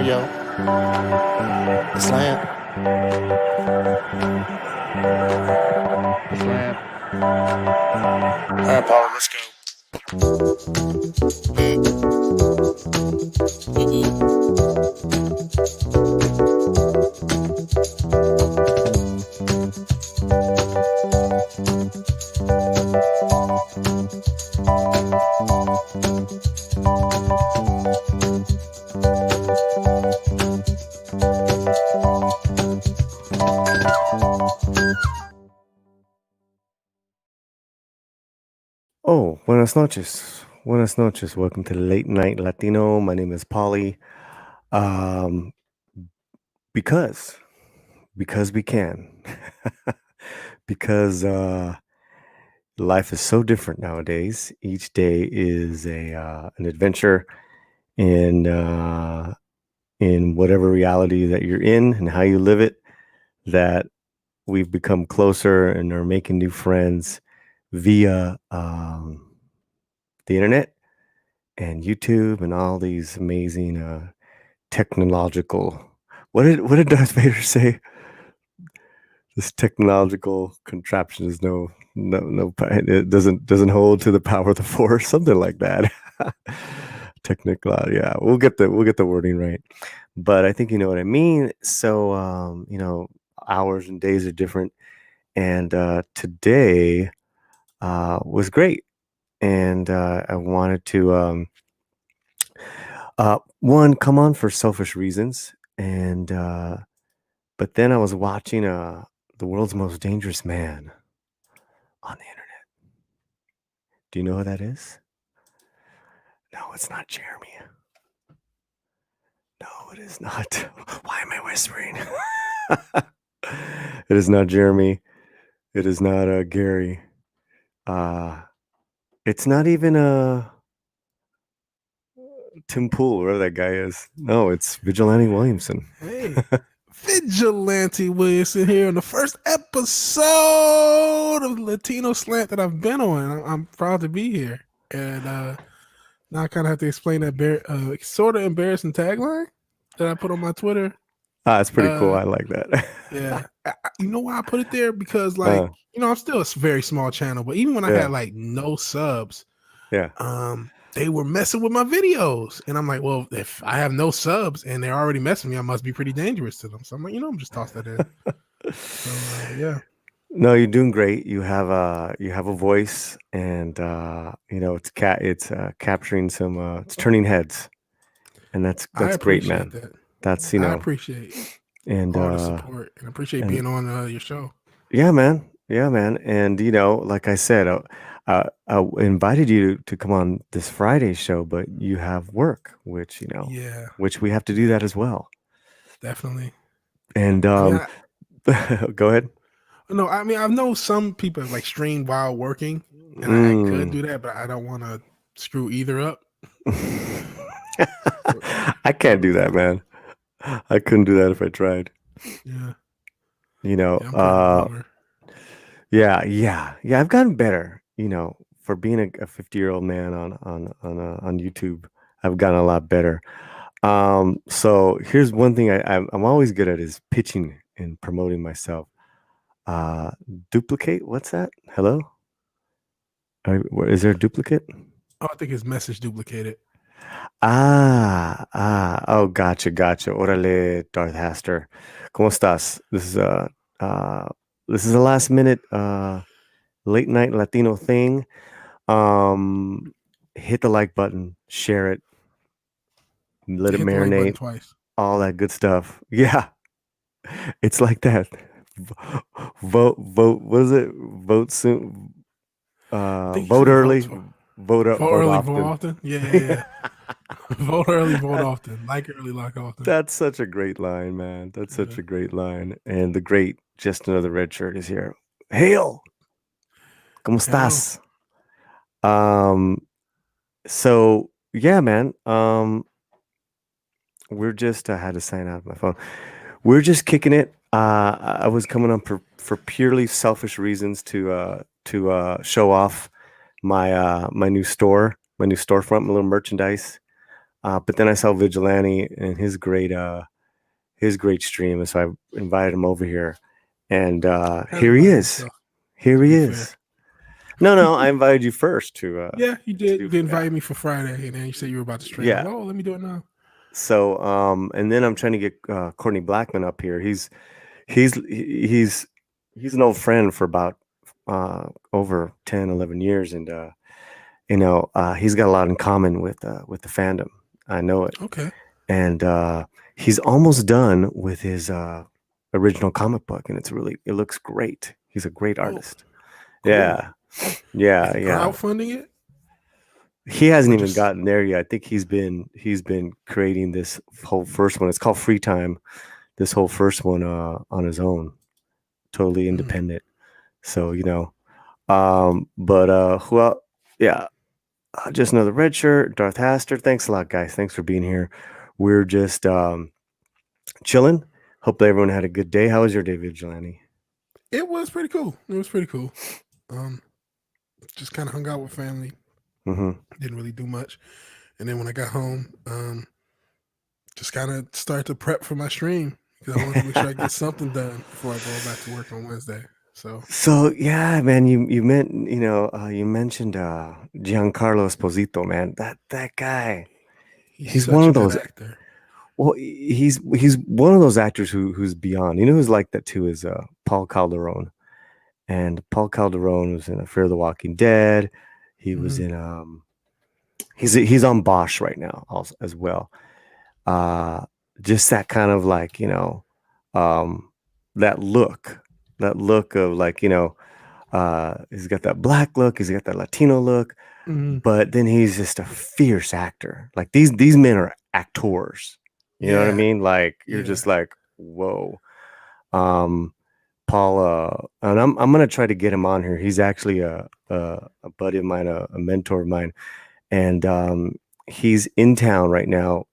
yo. The slam. Slam. All right, Paul, let's go. Oh, buenas noches. Buenas noches. Welcome to the Late Night Latino. My name is Polly. Um, because we can. because life is so different nowadays. Each day is an adventure in whatever reality that you're in and how you live it, that we've become closer and are making new friends via the internet and YouTube and all these amazing technological. What did Darth Vader say? This technological contraption is no it doesn't hold to the power of the force, something like that. Technical, yeah, we'll get the wording right, but I think you know what I mean. So hours and days are different, and today was great, and I wanted to one, come on for selfish reasons, and but then I was watching the world's most dangerous man on the internet. Do you know who that is? No, it's not Jeremy. No, it is not. Why am I whispering? It is not Jeremy. It is not Gary. It's not even Tim Pool, wherever that guy is. No, it's Vigilante Williamson. Hey, Vigilante Williamson here on the first episode of Latino Slant that I've been on. I'm proud to be here. And now I kind of have to explain that sort of embarrassing tagline that I put on my Twitter. It's pretty cool. I like that. Yeah. You know why I put it there? Because, I'm still a very small channel, but even when I had, no subs, they were messing with my videos. And I'm like, well, if I have no subs and they're already messing with me, I must be pretty dangerous to them. So I'm like, I'm just toss that in. So, yeah. No, you're doing great. You have a voice, and it's capturing some it's turning heads, and that's great, man. That's I appreciate and all the support, and appreciate being on your show. Yeah, man. And like I said, I invited you to come on this Friday show, but you have work, which which we have to do that as well. Definitely. And go ahead. No, I mean, I know some people have streamed while working, and I could do that, but I don't want to screw either up. I can't do that, man. I couldn't do that if I tried. Yeah. Yeah, I've gotten better, for being a 50-year-old man on YouTube. I've gotten a lot better. So here's one thing I'm always good at is pitching and promoting myself. Duplicate, what's that? Hello? Is there a duplicate? Oh, I think his message duplicated. Oh, gotcha. Órale, Darth Haster. ¿Cómo estás? This is a last minute late night Latino thing. Hit the like button, share it, let it marinate, all that good stuff. Yeah, it's like that. Vote. What is it? Vote soon. Vote early. Vote often. Yeah. Vote early, vote often. Like early, like often. That's such a great line, man. That's such a great line. And the great Just Another Red Shirt is here. Hail! ¿Cómo estás? So yeah, man. We're just I had to sign out of my phone. We're just kicking it. I was coming on for purely selfish reasons to show off my new storefront, my little merchandise. But then I saw Vigilante and his great stream, and so I invited him over here, and here he is. Himself, here he is. Fair. No, I invited you first to. Yeah, you did. You invited me for Friday, and then you said you were about to stream. Yeah. Like, oh, let me do it now. So, and then I'm trying to get Courtney Blackman up here. He's an old friend for about over 10, 11 years, and he's got a lot in common with the fandom. I know it. Okay. And he's almost done with his original comic book, and it looks great. He's a great artist. Cool. Yeah. Crowdfunding it? He hasn't even gotten there yet. I think he's been creating this whole first one. It's called Free Time. This whole first one on his own, totally independent. So but who else? Yeah, just another red shirt. Darth Haster. Thanks a lot, guys. Thanks for being here. We're just chilling. Hope everyone had a good day. How was your day, Vigilante? It was pretty cool. Just kind of hung out with family. Didn't really do much. And then when I got home, just kind of started to prep for my stream because I wanted to make sure I get something done before I go back to work on Wednesday. So yeah, man, you mentioned Giancarlo Esposito, man. That guy, he's one of those actor. Well, he's one of those actors who's beyond. You know who's like that too is Paul Calderone. And Paul Calderone was in Fear of the Walking Dead. He was in he's on Bosch right now also, as well. Just that kind of like, that look of like, he's got that black look, he's got that Latino look, but then he's just a fierce actor. Like these men are actors. You know what I mean? Like you're just like, whoa. Paul, and I'm gonna try to get him on here. He's actually a buddy of mine, a mentor of mine, and he's in town right now,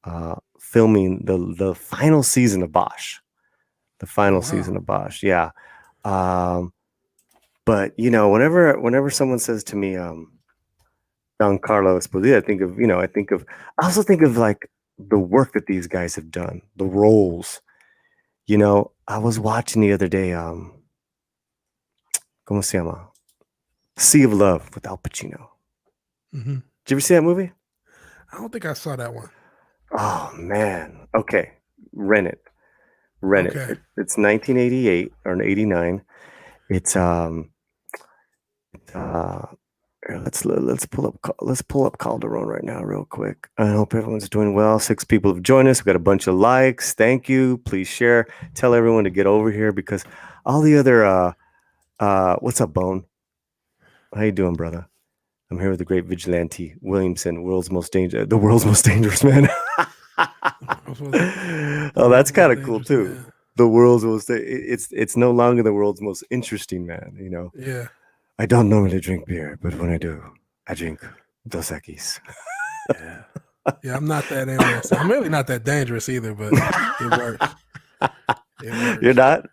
filming the final season of Bosch. The final season of Bosch, yeah. But whenever someone says to me, Giancarlo Esposito, I also think of like the work that these guys have done, the roles. I was watching the other day, ¿Cómo se llama? Sea of Love with Al Pacino. Did you ever see that movie? I don't think I saw that one. Oh man. Okay. Rent it. It's 1988 or 89. It's let's pull up Calderon right now real quick. I hope everyone's doing well. 6 people have joined us. We've got a bunch of likes. Thank you. Please share. Tell everyone to get over here because all the other what's up, Bone? How you doing, brother? I'm here with the great Vigilante Williamson, the world's most dangerous man. Oh, that's kind of cool too. Man. The world's most it's no longer the world's most interesting man, Yeah. I don't normally drink beer, but when I do, I drink Dos Equis. Yeah, I'm not that interesting. I'm really not that dangerous either, but it works. You're not?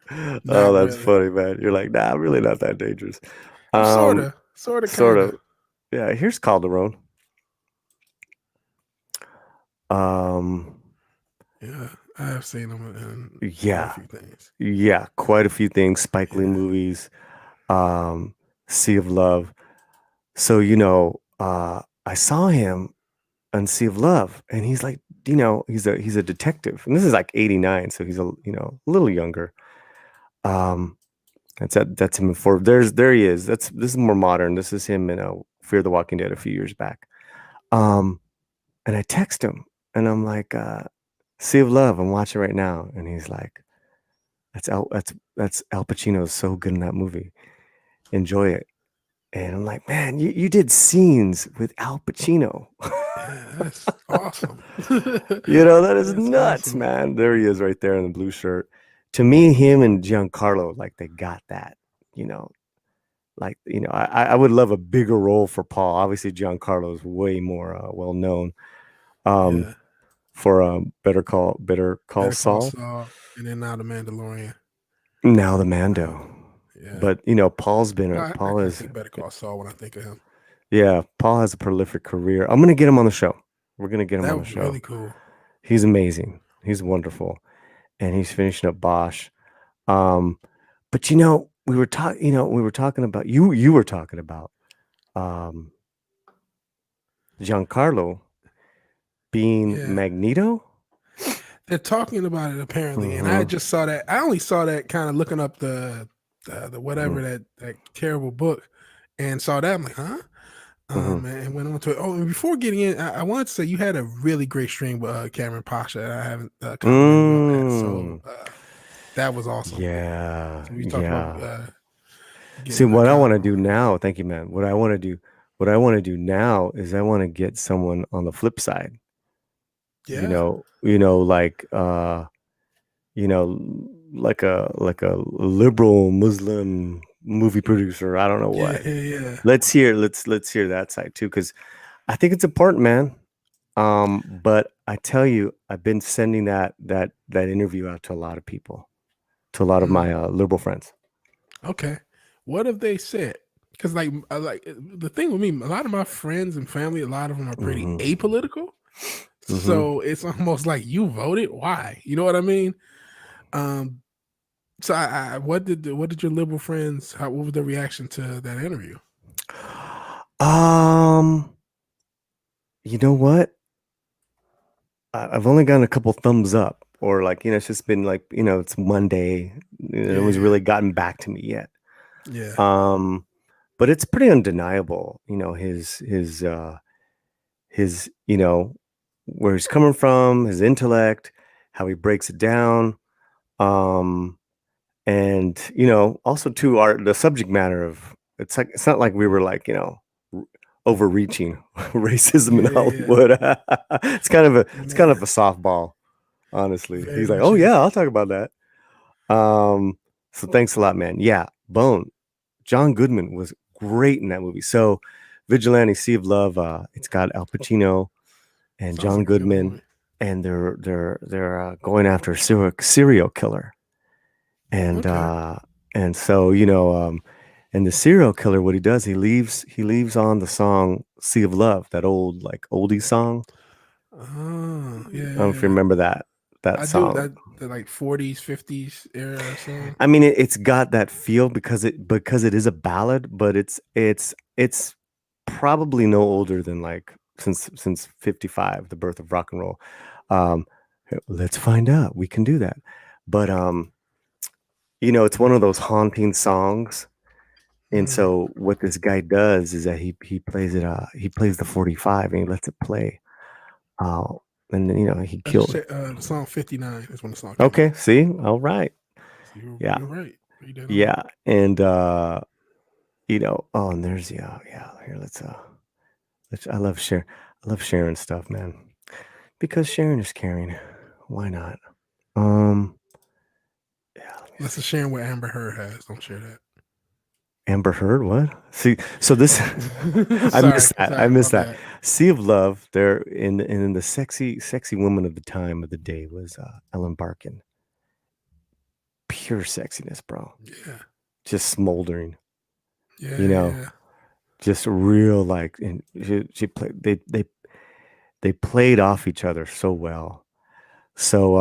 Oh, that's funny, man. You're like, nah, I'm really not that dangerous. Sort of. Yeah, here's Calderon. Yeah, I have seen him in quite a few things. Yeah, quite a few things. Spike Lee movies, Sea of Love. So, I saw him on Sea of Love, and he's like, he's a detective, and this is like 89, so he's a little younger. That's him before. There he is. This is more modern. This is him in Fear the Walking Dead a few years back. And I text him, and I'm like, Sea of Love, I'm watching right now, and he's like, that's Al Pacino is so good in that movie. Enjoy it. And I'm like, man, you did scenes with Al Pacino. Yeah, that's awesome. That is nuts, awesome. Man. There he is right there in the blue shirt. To me, him and Giancarlo, like they got that, I would love a bigger role for Paul. Obviously, Giancarlo is way more well known for Better Call Saul. And then now the Mandalorian. Now the Mando. But Paul's been Paul is Better Call Saul when I think of him. Yeah, Paul has a prolific career. I'm gonna get him on the show. We're gonna get him That on the was show. really cool. He's amazing. He's wonderful, and he's finishing up Bosch. But we were talking. We were talking about you. You were talking about Giancarlo being Yeah. Magneto. They're talking about it apparently, and I Mm-hmm. just saw that. I only saw that kind of looking up the whatever Mm-hmm. that terrible book, and saw that. I'm like, huh? Mm-hmm. And went on to it. Oh, and before getting in, I wanted to say you had a really great stream with Cameron Pasha, and I haven't complimented you on that. So that was awesome. Yeah, So we talked about yeah. See, getting what I want to Kyle do on there. now, thank you, man. What I want to do now is I want to get someone on the flip side. Yeah, Like like a liberal Muslim movie producer. I don't know what. yeah. Let's hear that side too, because I think it's important, man. But I tell you, I've been sending that interview out to a lot of people, to a lot of my liberal friends. Okay. What have they said? Because the thing with me, a lot of my friends and family, a lot of them are pretty Mm-hmm. apolitical. Mm-hmm. So it's almost like you voted. Why? You know what I mean? Um. So what did your liberal friends? What was their reaction to that interview? You know what? I've only gotten a couple thumbs up, or like, it's just been like, it's Monday. No one's Yeah, really gotten back to me yet. yeah. But it's pretty undeniable, his, where he's coming from, his intellect, how he breaks it down. Um, and, also too, the subject matter of it's not like we were like, overreaching racism in Yeah. Hollywood. It's kind of Man, a softball, honestly. very He's like, much oh is. yeah, I'll talk about that. So thanks a lot, man. Yeah, Bone. John Goodman was great in that movie. So Vigilante Sea of Love, it's got Al Pacino and Sounds John like a good Goodman, movie. and they're going after a serial killer. And Okay. and so, and the serial killer, what he does, he leaves on the song Sea of Love, that old like oldie song. Oh, I yeah, don't know if you yeah. remember that I do song. that the like 40s, 50s era song. I mean, it's got that feel because it is a ballad, but it's probably no older than like since 55, the birth of rock and roll. Um, let's find out. We can do that. But it's one of those haunting songs. And Mm. so what this guy does is that he plays it he plays the 45 and he lets it play. Uh, and then he I just killed. checked the song 59 is when the song came Okay, out. see? All right. So Yeah. you're right. You dead on. Yeah. And oh, and there's yeah, here I love sharing stuff, man. Because sharing is caring. Why not? Um yeah, let me Let's see. just share what Amber Heard has. Don't share that. Amber Heard, what? See, so this I sorry, missed that. I sorry, my missed that. bad. Sea of Love, there in the sexy woman of the time of the day was Ellen Barkin. Pure sexiness, bro. Yeah, Just smoldering, you yeah, know, yeah. just real like, and she played they played off each other so well. So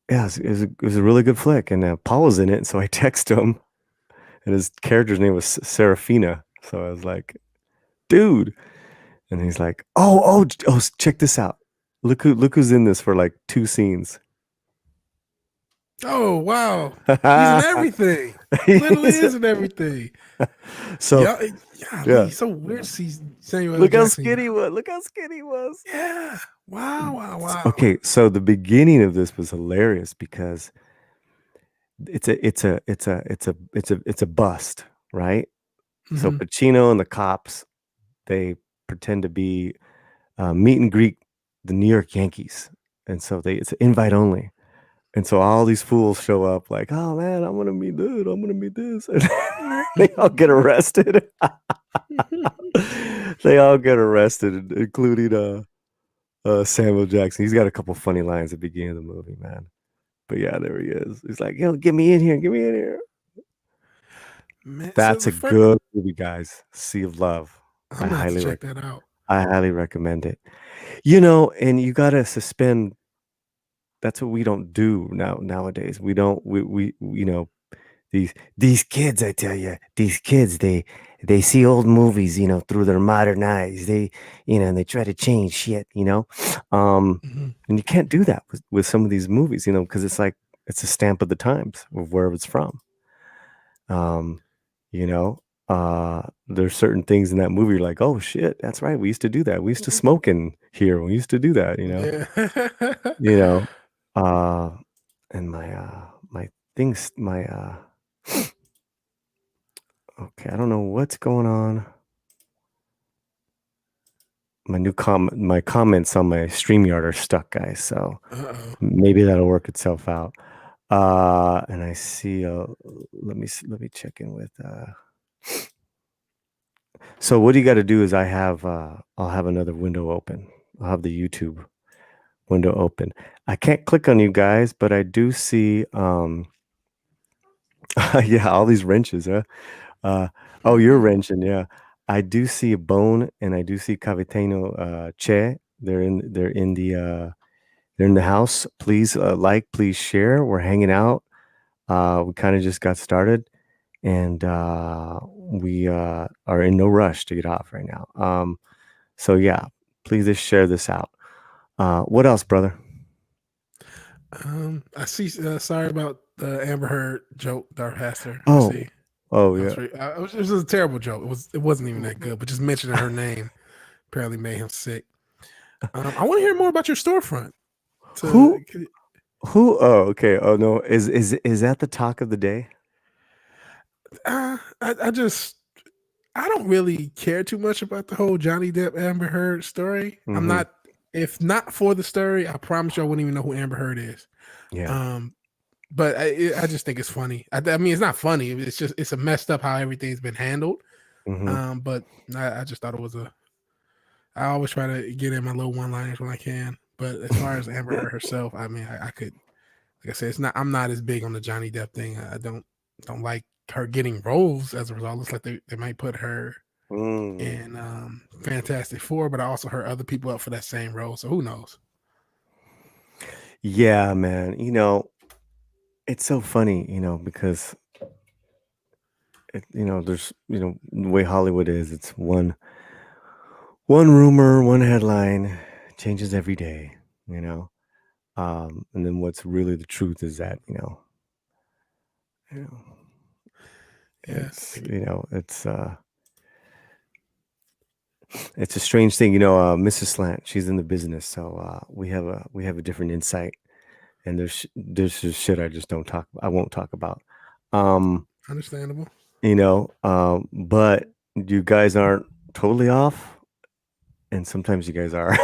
yeah, it was a really good flick, and Paul was in it. So I text him, and his character's name was Serafina. So I was like, dude, and he's like, oh, check this out. Look who's in this for like 2 scenes. Oh wow, he's in everything. He literally is in everything. So Yeah, yeah, golly, so weird to see Samuel L. look how Jackson. skinny he was. Look how skinny he was. Yeah. Wow, wow, wow. Okay, so the beginning of this was hilarious because it's a bust, right? So Hmm. Pacino and the cops, they pretend to be meet and greet the New York Yankees, and so it's invite only. And so all these fools show up like, oh man, I'm gonna meet dude, I'm gonna meet this. And they all get arrested. They all get arrested, including Samuel Jackson. He's got a couple funny lines at the beginning of the movie, man. But yeah, there he is. He's like, yo, get me in here, get me in here. Man, so That's the a first good movie, guys. Sea of Love. I'm gonna have to check that out. I highly recommend it. You know, and you gotta suspend. That's what we don't do nowadays. We don't. We you know, these kids, I tell you, these kids, they see old movies, you know, through their modern eyes. They, you know, and they try to change shit, you know. Mhm. And you can't do that with some of these movies, you know, because it's like it's a stamp of the times of where it's from. Um, you know, there's certain things in that movie you're like, oh shit, that's right. We used to do that. We used to smoke in here. We used to do that, you know. Yeah. You know, uh, and my things, okay, I don't know what's going on. My comments on my StreamYard are stuck, guys. So Uh-oh. maybe that'll work itself out. And I see. Let me check in with. So what you got to do is I'll have another window open. I'll have the YouTube window open. I can't click on you guys, but I do see. Yeah, all these wrenches, huh? Oh, you're wrenching, yeah. I do see a bone, and I do see Cavitano Che. They're in the house. Please please share. We're hanging out. We kind of just got started, and we are in no rush to get off right now. So yeah, please just share this out. What else, brother? I see. Sorry about the Amber Heard joke, Darth Haster. I Oh, see. oh yeah. It was a terrible joke. It wasn't even that good. But just mentioning her name apparently made him sick. I want to hear more about your storefront. Who who? Oh, okay. Oh no, is that the talk of the day? I just I don't really care too much about the whole Johnny Depp Amber Heard story. I'm Mm-hmm. not. If not for the story, I promise you I wouldn't even know who Amber Heard is. Yeah. But I just think it's funny. I mean, it's not funny. It's a messed up how everything's been handled. Mm-hmm. But I just thought it was a. I always try to get in my little one-liners when I can. But as far as Amber Heard herself, I mean, I could, like I said, it's not. I'm not as big on the Johnny Depp thing. I don't like her getting roles as a result. Looks like they might put her Mm. in Fantastic Four, but I also heard other people up for that same role. So who knows? Yeah, man. You know, it's so funny, you know, because you know, there's, you know, the way Hollywood is, it's one rumor, one headline changes every day, you know. And then what's really the truth is that, you know, Yeah. it's a strange thing, you know. Mrs. Slant, she's in the business, so we have a different insight, and there's just shit I won't talk about. Understandable. You know, but you guys aren't totally off, and sometimes you guys are.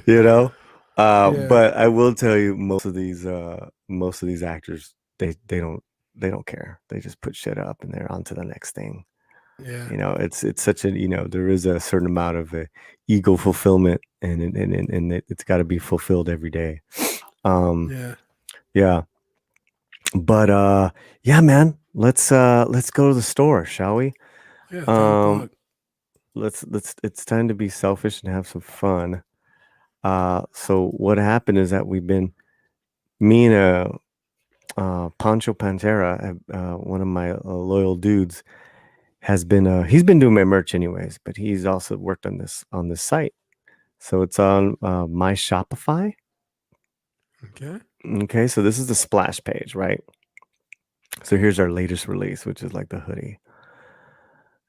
You know, Yeah. but I will tell you, most of these actors, they don't care. They just put shit up and they're on to the next thing. Yeah. You know, it's such a, you know, there is a certain amount of ego fulfillment, and it's got to be fulfilled every day. Yeah. Yeah, but yeah, man, let's go to the store, shall we? Yeah. Time to Um, plug. let's it's time to be selfish and have some fun. So what happened is that me and Pancho Pantera, one of my loyal dudes, he's been doing my merch anyways, but he's also worked on this site. So it's on my Shopify. Okay. Okay, so this is the splash page, right? So here's our latest release, which is like the hoodie.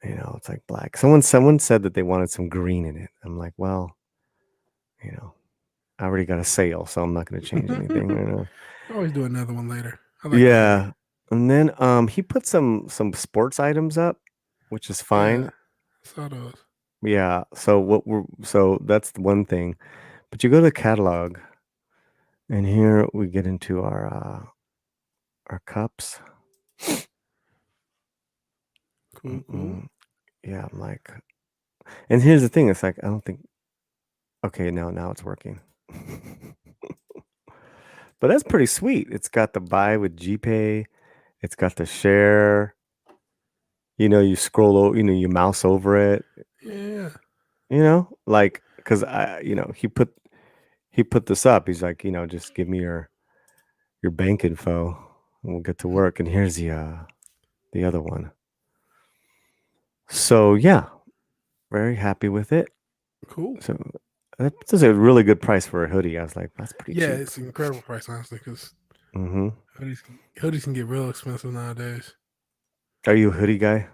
You know, it's like black. Someone said that they wanted some green in it. I'm like, well, you know, I already got a sale, so I'm not going to change anything. You know. Always do another one later. I like the hoodie. Yeah. And then he put some sports items up, which is Yeah. fine. Saw those. Yeah. So that's the one thing. But you go to the catalog, and here we get into our cups. Cool. Cool. Yeah, I'm like, and here's the thing, it's like I don't think, okay, now it's working. But that's pretty sweet. It's got the buy with GPay, it's got the share. you scroll over, you mouse over it, Yeah. like, because he put this up. He's like, just give me your bank info and we'll get to work. And here's the other one. So yeah, very happy with it. Cool. So that's a really good price for a hoodie. I was like, that's pretty Yeah, cheap. it's an incredible price, honestly, because Mm-hmm. hoodies can get real expensive nowadays. Are you a hoodie guy?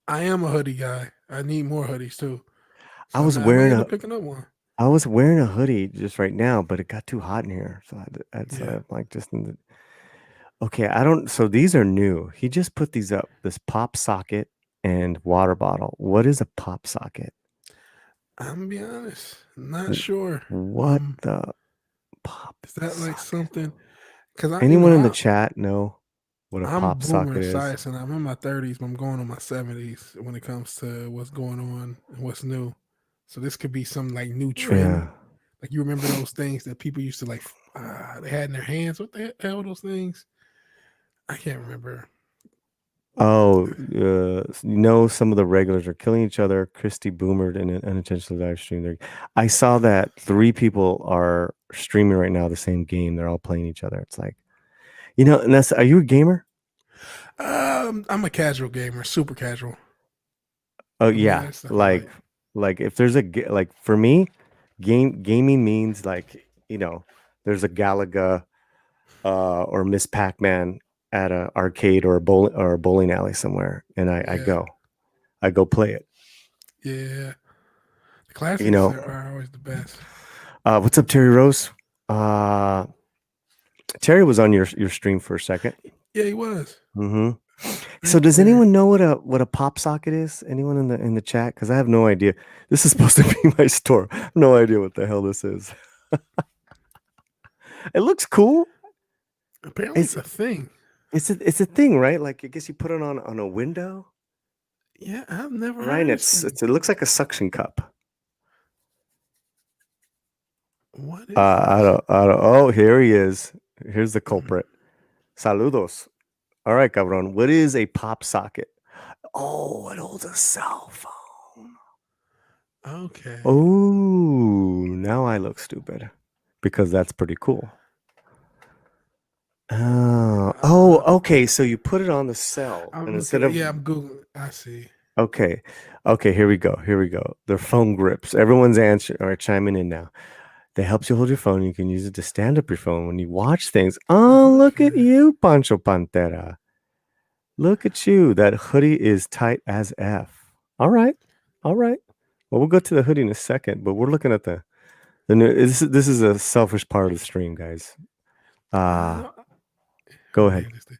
I am a hoodie guy. I need more hoodies too. I So was I may wearing end a up picking up one. I was wearing a hoodie just right now, but it got too hot in here, so Yeah. I'm like just in the. Okay, I don't. So these are new. He just put these up. This pop socket and water bottle. What is a pop socket? I'm gonna be honest, not sure. What the pop Is that like socket? something? Because Anyone in the chat know what a I'm pop boomer socket is? science, and I'm in my 30s, but I'm going on my 70s when it comes to what's going on and what's new. So this could be some like new trend. Yeah. Like you remember those things that people used to like they had in their hands. What the hell are those things? I can't remember. Oh, some of the regulars are killing each other. Christy boomered in an unintentional live stream. I saw that 3 people are streaming right now the same game. They're all playing each other. It's like, and are you a gamer? I'm a casual gamer, super casual. Oh I mean, yeah, that's stuff I like like. if there's like for me, gaming means like there's a Galaga or Miss Pac-Man at a arcade or a bowling alley somewhere, and I Yeah, go play it. yeah. The You classics know, are always the best. what's up, Terry Rose? Terry was on your stream for a second. Yeah, he was. Mm-hmm. So Thank you, does Terry. anyone know what a pop socket is? Anyone in the chat? Because I have no idea. This is supposed to be my store. I have no idea what the hell this is. It looks cool. Apparently, it's a thing. It's a thing, right? Like I guess you put it on a window, Yeah, I've never right? And heard of this thing. it looks like a suction cup. What is this? I don't. Oh, here he is. Here's the Mhm. culprit. Saludos. All right, cabron. What is a pop socket? Oh, it holds a cell phone. Okay. Oh, now I look stupid because that's pretty cool. Okay. So you put it on the cell, and I'm instead looking. of Yeah, I'm googling. I see. okay, here we go. They're phone grips. Everyone's answering or chiming in now. That helps you hold your phone. You can use it to stand up your phone when you watch things. Oh, look at Okay. you, Pancho Pantera. Look at you. That hoodie is tight as F. All right. All right. Well, we'll go to the hoodie in a second, but we're looking at the new. This is a selfish part of the stream, guys. Uh, Go who ahead. named this thing?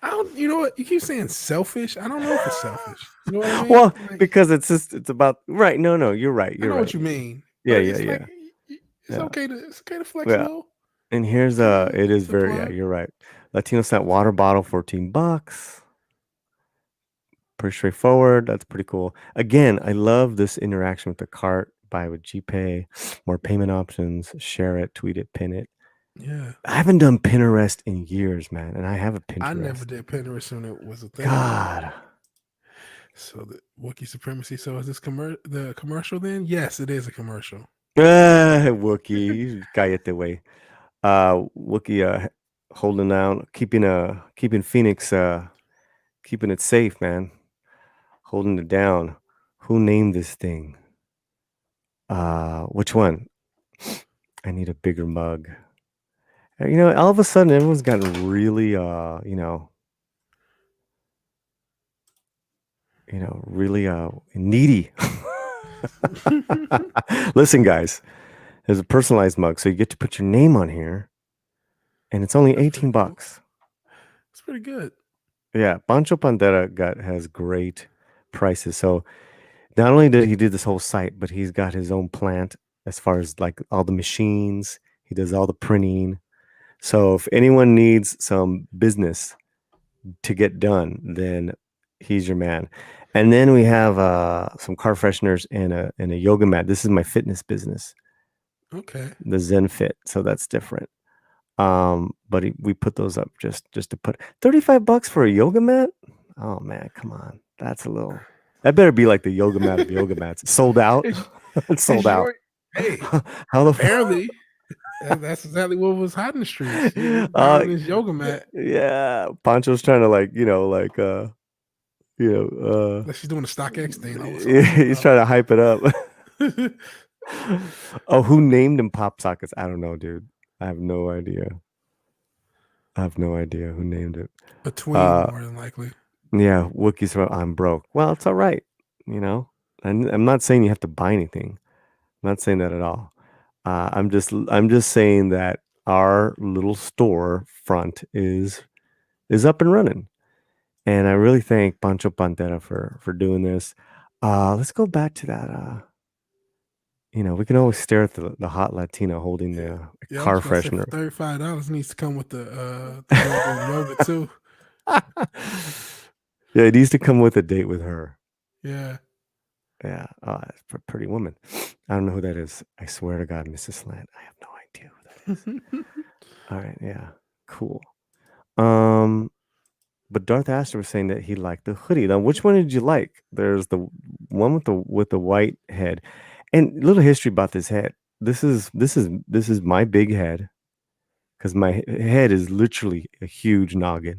I don't. You know what? You keep saying selfish. I don't know if it's selfish. You know what I mean? Well, Like because it's about right. No, you're right. I You're know what right. you mean, Yeah, but yeah, it's like yeah, it's yeah, okay to flex a yeah. little. And here's You know, it is it's a very yeah. plug. You're right. Latino scent water bottle, $14. Pretty straightforward. That's pretty cool. Again, I love this interaction with the cart. Buy with GPay, more payment options. Share it, tweet it, pin it. Yeah. I haven't done Pinterest in years, man, and I have a I never Pinterest. did Pinterest when it was a thing. God. So the Wookiee supremacy. So is this the commercial then? Yes, it is a commercial. Wookie, cállate, way. Wookie, holding down, keeping Phoenix, keeping it safe, man. Holding it down. Who named this thing? Which one? I need a bigger mug. All of a sudden, everyone's gotten really, really needy. Listen, guys, there's a personalized mug, so you get to put your name on here, and it's only That's pretty 18 cool. bucks. It's pretty good. Yeah, Pancho Pandera has great prices. So not only did he do this whole site, but he's got his own plant as far as like all the machines. He does all the printing. So if anyone needs some business to get done, then he's your man. And then we have some car fresheners and a yoga mat. This is my fitness business, Okay. the Zen Fit. So that's different. But we put those up just to put $35 for a yoga mat. Oh man, come on, That's a little. That better be like the yoga mat of yoga mats. Sold out. It's sold out. Hey, how the apparently that's exactly what was hot in the streets. He was buying this yoga mat. Yeah, Pancho's trying to like like she's doing the StockX thing. He's trying to hype it up. Oh, who named him Pop Sockets? I don't know, dude. I have no idea. Who named it. A tween, more than likely. Yeah, Wookiee's I'm broke. Well, it's all right. I'm not saying you have to buy anything. I'm not saying that at all. I'm just saying that our little store front is up and running. And I really thank Pancho Pantera for doing this. Let's go back to that. We can always stare at the hot Latino holding the car freshener. $35 needs to come with the yoga too. Yeah, it needs to come with a date with her. Yeah. Yeah. Oh, that's a pretty woman. I don't know who that is. I swear to God, Mrs. Slant, I have no idea who that is. All right. Yeah. Cool. But Darth Astor was saying that he liked the hoodie. Now, which one did you like? There's the one with the white head, and a little history about this head. This is my big head, because my head is literally a huge noggin.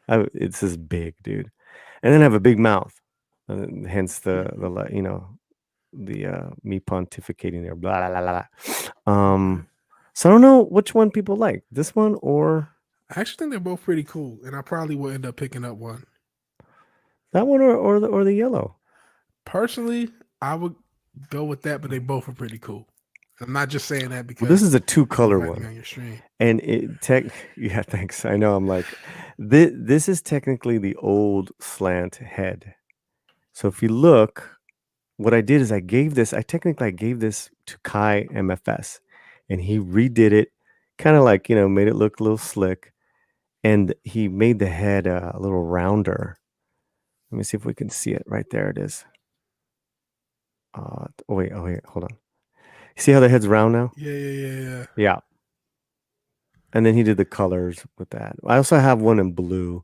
It's this big, dude, and then I have a big mouth, hence the me pontificating there. Blah blah blah blah. So I don't know which one people like. This one or. I actually think they're both pretty cool, and I probably will end up picking up one. That one or the yellow. Personally, I would go with that, but they both are pretty cool. I'm not just saying that because this is a 2-color one. On your stream. And yeah, thanks. I know. I'm like, this is technically the old slant head. So if you look, what I did is I gave this to Kai MFS, and he redid it, kind of like made it look a little slick. And he made the head a little rounder. Let me see if we can see it. Right there it is. Oh wait, hold on. See how the head's round now? Yeah. And then he did the colors with that. I also have one in blue.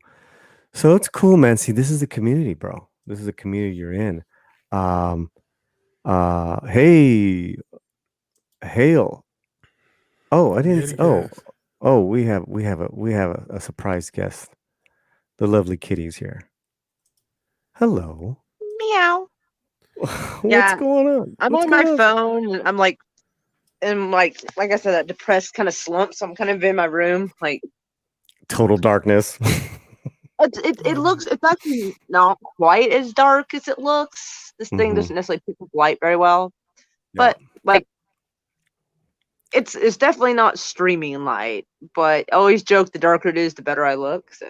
So it's cool, man. See, this is the community, bro. This is the community you're in. Hey, Hail. Oh, I didn't. Oh, we have a surprise guest. The lovely kitty's here. Hello. Meow. What's going on? I'm on my phone. And I'm like I said, that depressed kind of slump. So I'm kind of in my room, like total darkness. It's actually not quite as dark as it looks. This thing doesn't necessarily pick up light very well, but like it's definitely not streaming light. But I always joke, the darker it is, the better I look. So.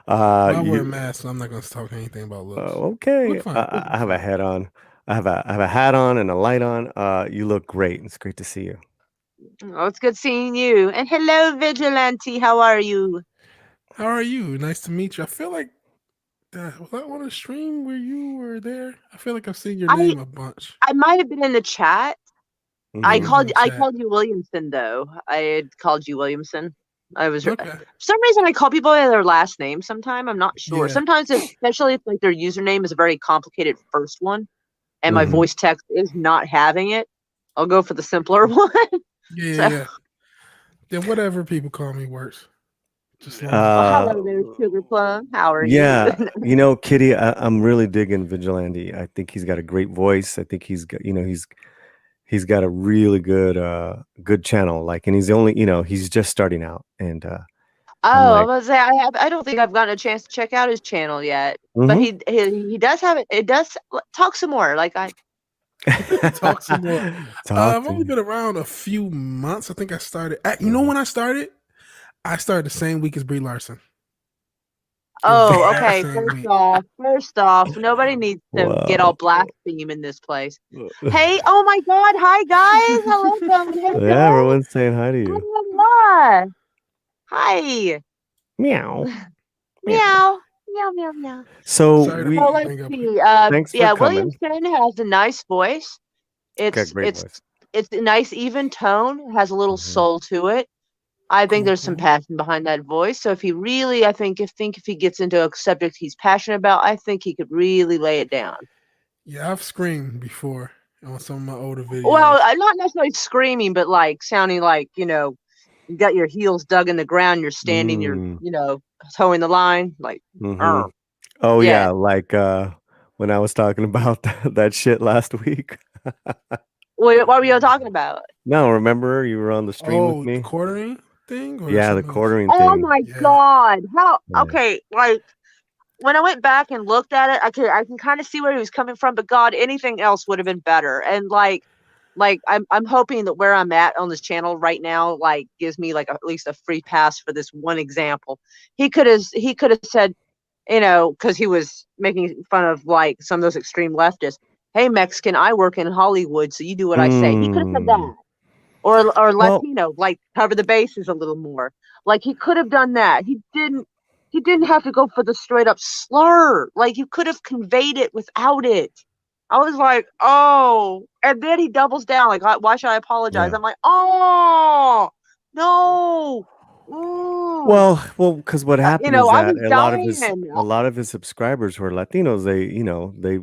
I wear a mask, so I'm not going to talk anything about looks. Okay. I have a hat on. I have a hat on and a light on. You look great. It's great to see you. Oh, it's good seeing you. And hello, Vigilante. How are you? How are you? Nice to meet you. I feel like was I on a stream where you were there? I feel like I've seen your name a bunch. I might have been in the chat. I called you Williamson, though. I had called you Williamson. I was for some reason I call people by their last name sometime. I'm not sure. Yeah. Sometimes, especially if like their username is a very complicated first one, and my voice text is not having it, I'll go for the simpler one. Yeah. Whatever people call me works. Just hello there, Sugar Plum. How are you? Yeah, Kitty, I'm really digging Vigilante. I think he's got a great voice. I think he's got, he's got a really good channel. Like, and he's he's just starting out. And I was say I don't think I've gotten a chance to check out his channel yet. But he does have it. It does talk some more. Like I talk some more. I've only been around a few months. I think I started. When I started? I started the same week as Brie Larson. Oh, okay. First off, nobody needs to get all blaspheme in this place. Hey, oh my God. Hi, guys. Hello. Yeah, everyone's saying hi to you. Hi. Meow. Meow. Meow, meow. So let's see. Thanks for coming. Williamson has a nice voice. It's a nice even tone. It has a little soul to it. I think there's some passion behind that voice. So if he really, I think if he gets into a subject he's passionate about, I think he could really lay it down. Yeah, I've screamed before on some of my older videos. Well, not necessarily screaming, but like sounding like, you got your heels dug in the ground, you're standing, you're, towing the line, like, oh yeah, like when I was talking about that shit last week. What were you talking about? No, remember you were on the stream with me? The quartering thing? Or yeah, the quartering thing. Oh my God. Okay, like when I went back and looked at it, I can kind of see where he was coming from, but God, anything else would have been better. And like I'm hoping that where I'm at on this channel right now, like gives me like at least a free pass for this one example. He could have said, because he was making fun of like some of those extreme leftists. Hey, Mexican, I work in Hollywood, so you do what I say. He could have said that. Or Latino, like cover the bases a little more. Like he could have done that. He didn't have to go for the straight up slur. Like you could have conveyed it without it. I was like, oh, and then he doubles down. Like, why should I apologize? Yeah. I'm like, oh no. Well, because what happened is that a lot of his subscribers were Latinos.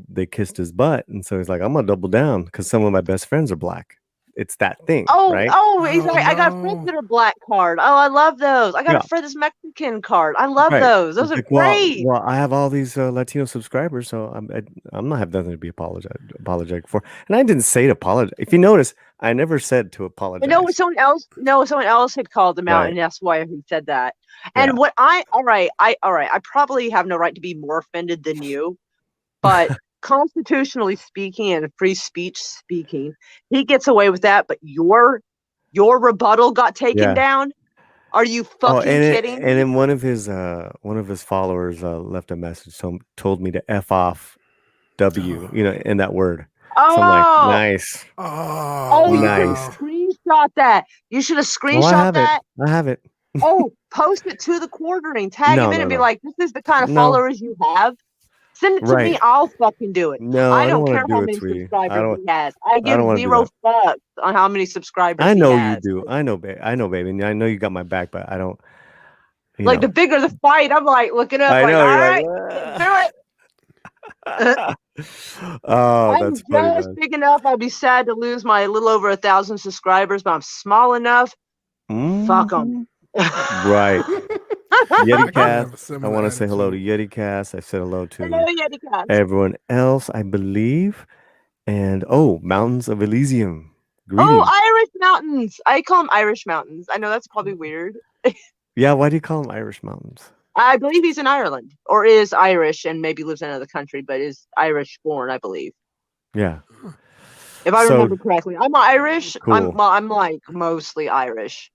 They kissed his butt, and so he's like, I'm gonna double down because some of my best friends are black. It's that thing, right? He's like, I got friends that are black card. Oh, I love those. I got a friend that's Mexican card. I love those. Those are great. Well, I have all these Latino subscribers, so I'm not have nothing to be apologetic for. And I didn't say to apologize. If you notice, I never said to apologize. No, someone else had called them out, and that's why he said that. And I probably have no right to be more offended than you, but constitutionally speaking and free speech speaking, he gets away with that. But your rebuttal got taken down. Are you fucking kidding? And then one of his followers left a message, told me to F off W, in that word. Oh, so I'm like, nice. You nice. should screenshot that. You should have screenshot that. I have it. Post it to the quartering. Tag him in and be like, this is the kind of followers you have. Send it to me. I'll fucking do it. No, I don't care how many subscribers he has. I give zero fucks on how many subscribers I know he has. you do. I know, baby. And I know you got my back, but I don't. Like the bigger the fight, I'm like looking up. All right, do it. That's funny. I'm just big enough. I'd be sad to lose my little over 1,000 subscribers, but I'm small enough. Fuck them. Right. Yeti Cast. I want to say hello to Yeti Cast. I said hello to everyone else, I believe. And Mountains of Elysium. Greetings. Irish Mountains. I call them Irish Mountains. I know that's probably weird. Yeah, why do you call them Irish Mountains? I believe he's in Ireland, or is Irish and maybe lives in another country, but is Irish born, I believe. Yeah. If I remember correctly. I'm Irish. Cool. I'm like mostly Irish.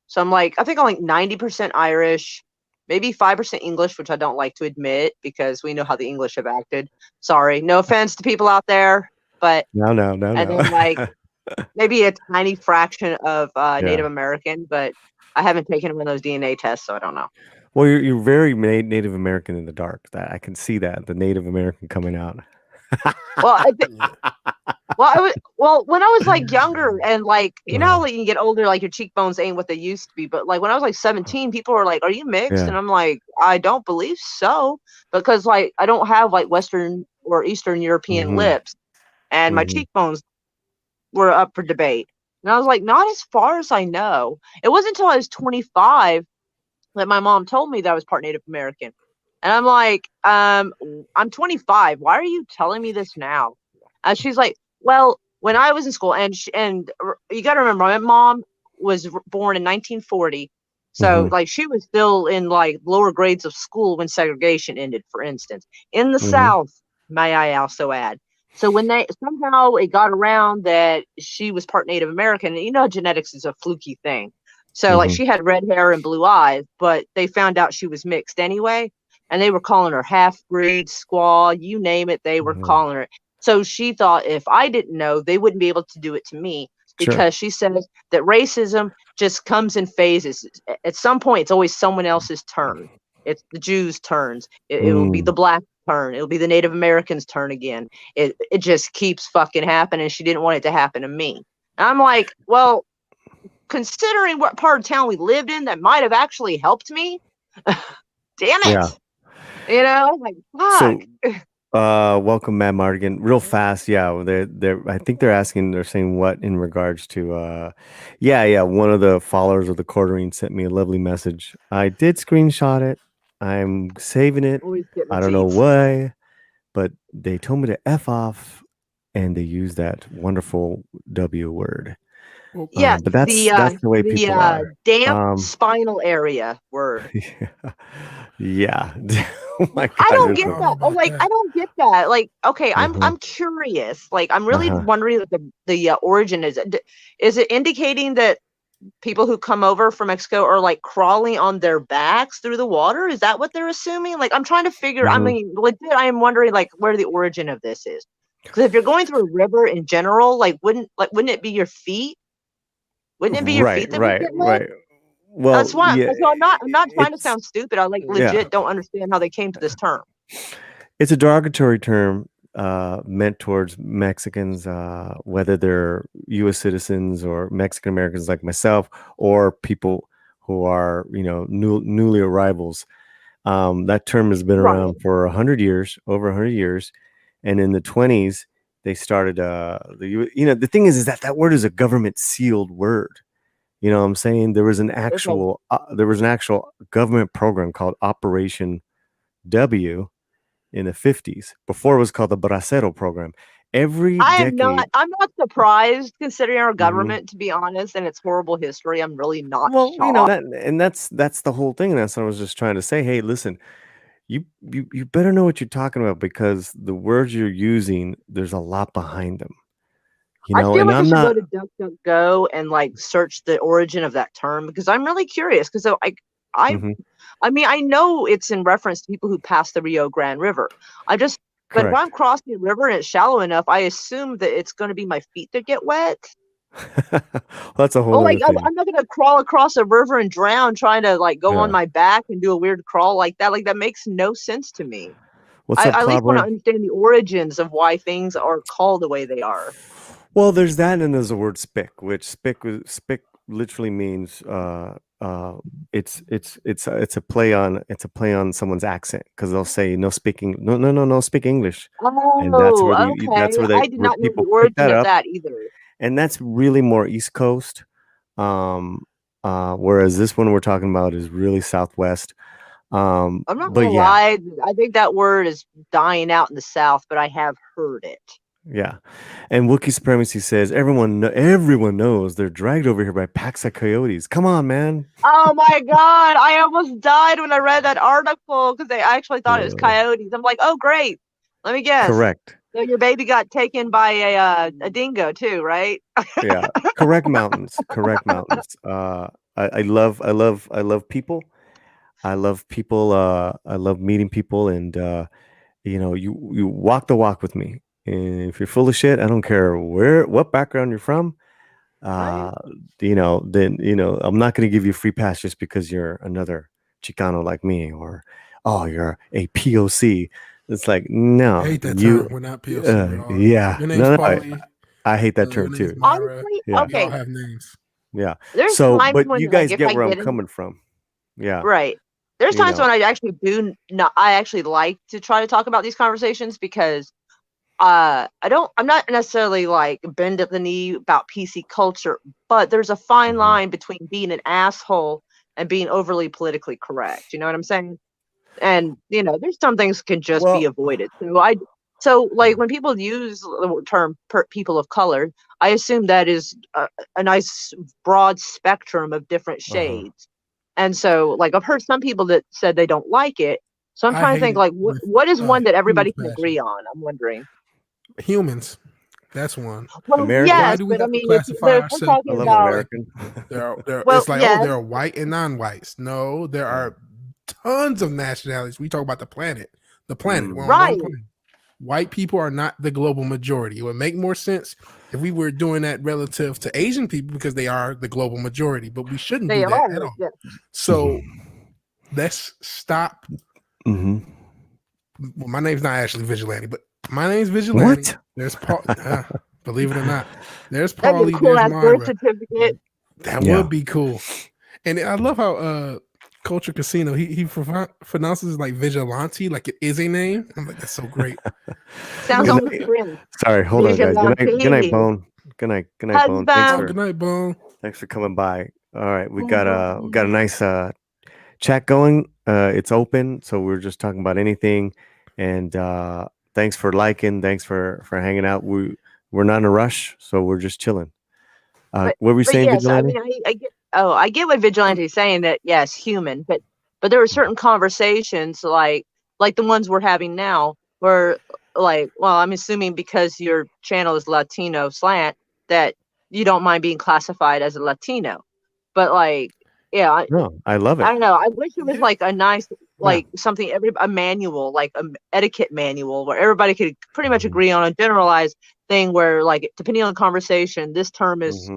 So I think I'm like 90% Irish, maybe 5% English, which I don't like to admit because we know how the English have acted. Sorry. No offense to people out there, but no. And then like maybe a tiny fraction of Native American, but I haven't taken one of those DNA tests, so I don't know. Well, you're very Native American in the dark. That I can see that the Native American coming out. Well, when I was like younger and like like you can get older, like your cheekbones ain't what they used to be. But like when I was like 17, people were like, "Are you mixed?" And I'm like, "I don't believe so," because like I don't have like Western or Eastern European lips, and my cheekbones were up for debate. And I was like, "Not as far as I know." It wasn't until I was 25 that my mom told me that I was part Native American. And I'm like, I'm 25. Why are you telling me this now? And she's like, well, when I was in school, and you got to remember, my mom was born in 1940. So like she was still in like lower grades of school when segregation ended, for instance, in the South, may I also add. So when somehow it got around that she was part Native American, and genetics is a fluky thing. So like she had red hair and blue eyes, but they found out she was mixed anyway. And they were calling her half-breed, squaw, you name it, they were calling her. So she thought if I didn't know, they wouldn't be able to do it to me because she says that racism just comes in phases. At some point, it's always someone else's turn. It's the Jews' turns. It will be the black turn. It'll be the Native Americans' turn again. It just keeps fucking happening. She didn't want it to happen to me. And I'm like, well, considering what part of town we lived in, that might have actually helped me. Damn it. Yeah. You know, like, fuck. So, welcome, Matt Mardigan. Real fast, yeah. I think they're saying what in regards to, yeah. One of the followers of the quartering sent me a lovely message. I did screenshot it. I'm saving it. I don't know why, but they told me to F off, and they use that wonderful W word. Yeah, but that's the way people are. Damp spinal area word. Yeah. Oh my God, I don't get that. Oh, like I don't get that. Like, okay, I'm curious. Like, I'm really wondering what the origin is. Is it indicating that people who come over from Mexico are like crawling on their backs through the water? Is that what they're assuming? Like, I'm trying to figure. I mean, legit, I am wondering like where the origin of this is. Because if you're going through a river in general, like wouldn't it be your feet? Wouldn't it be your feet that would get wet? Right. Well, that's why. Yeah, so I'm not trying to sound stupid. I like legit don't understand how they came to this term. It's a derogatory term meant towards Mexicans, whether they're U.S. citizens or Mexican Americans like myself, or people who are newly arrivals. That term has been around for 100 years, over 100 years, and in the 20s they started. The thing is that word is a government sealed word. You know what I'm saying? There was an actual government program called Operation W in the 50s. Before it was called the Bracero program. I'm not surprised considering our government, to be honest, and its horrible history. I'm really not shocked. That's the whole thing. And that's what I was just trying to say. Hey, listen, you better know what you're talking about, because the words you're using, there's a lot behind them. I feel like I should go to DuckDuckGo and like search the origin of that term, because I'm really curious. Because I mean, I know it's in reference to people who pass the Rio Grande River. But if I'm crossing the river and it's shallow enough, I assume that it's going to be my feet that get wet. Well, that's a whole other thing. I'm not going to crawl across a river and drown trying to like go on my back and do a weird crawl like that. Like, that makes no sense to me. I at least want to understand the origins of why things are called the way they are. Well, there's that, and there's the word spick, which spick literally means it's a play on someone's accent, because they'll say no speak English. Oh, and that's where I did not know the origin of that either. And that's really more East Coast, whereas this one we're talking about is really Southwest. I'm not gonna lie, I think that word is dying out in the South, but I have heard it. Yeah, and Wookiee Supremacy says everyone knows they're dragged over here by packs of coyotes. Come on, man! Oh my God, I almost died when I read that article, because I actually thought it was coyotes. I'm like, oh great, let me guess. Correct. So your baby got taken by a dingo too, right? Yeah, correct mountains. I love people. I love people. I love meeting people, and you walk the walk with me. And if you're full of shit, I don't care what background you're from. Then I'm not going to give you a free pass just because you're another Chicano like me, or you're a POC. It's like, no, I hate that term. We're not POC. Yeah, your name's Paulie. I hate that term too. Honestly, okay. We all have names. Yeah. There's but you guys get where I'm coming from. Yeah. Right. There's times when I actually like to try to talk about these conversations, because I'm not necessarily like bend at the knee about PC culture, but there's a fine line between being an asshole and being overly politically correct. You know what I'm saying? And there's some things can just be avoided. So like when people use the term people of color, I assume that is a nice broad spectrum of different shades. And so like I've heard some people that said they don't like it. So I'm trying to think like what is one that everybody can agree on? I'm wondering. Humans. That's one. Well, yes, but I mean, classify ourselves? I love American. It's like, there are white and non-whites. No, there are tons of nationalities. We talk about the planet. Right. White people are not the global majority. It would make more sense if we were doing that relative to Asian people, because they are the global majority, but we shouldn't do that at all. Yeah. So let's stop. Well, my name's not actually Vigilante, but my name's Vigilante. What? There's Paul. Believe it or not, there's Paulie. Cool, there's birth certificate. That would be cool. And I love how Culture Casino, he pronounces like vigilante, like it is a name. I'm like, that's so great. Sounds almost French. Sorry, hold on, guys. Good night, Bone. Good night, Bone. Good night, Bone. Thanks for coming by. All right, we got a nice chat going. It's open, so we're just talking about anything. And thanks for liking. Thanks for hanging out. We're not in a rush, so we're just chilling. What were we saying, yes, Vigilante? I mean, I get what Vigilante is saying, that yes, human, but there are certain conversations like the ones we're having now, where like, well, I'm assuming because your channel is Latino slant that you don't mind being classified as a Latino, but like, yeah, No, I love it. I don't know. I wish it was like a nice, like something a manual, like an etiquette manual, where everybody could pretty much agree on a generalized thing. Where like, depending on the conversation, this term is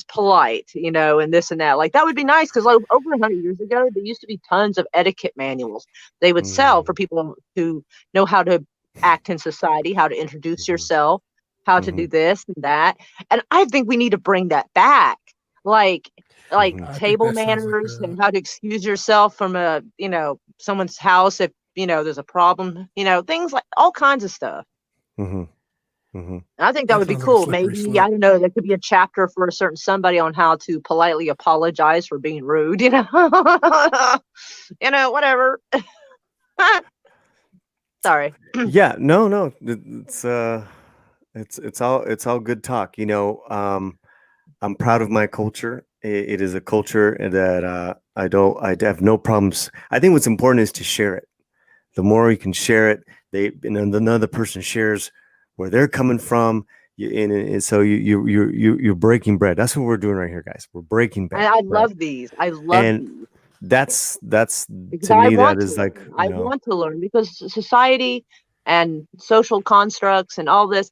polite, you know, and this and that. Like that would be nice, because like over 100 years ago, there used to be tons of etiquette manuals they would sell for people who know how to act in society, how to introduce yourself, how to do this and that. And I think we need to bring that back. Like table manners and how to excuse yourself from someone's house if there's a problem, things like all kinds of stuff. I think that would be cool. Maybe I don't know, there could be a chapter for a certain somebody on how to politely apologize for being rude, whatever. Sorry. Yeah, no, it's all good talk. I'm proud of my culture. It is a culture that I have no problems. I think what's important is to share it. The more you can share it, and another person shares where they're coming from, and so you're breaking bread. That's what we're doing right here, guys. We're breaking bread. I love these. I love these. That's because to me that is like I want to learn, because society and social constructs and all this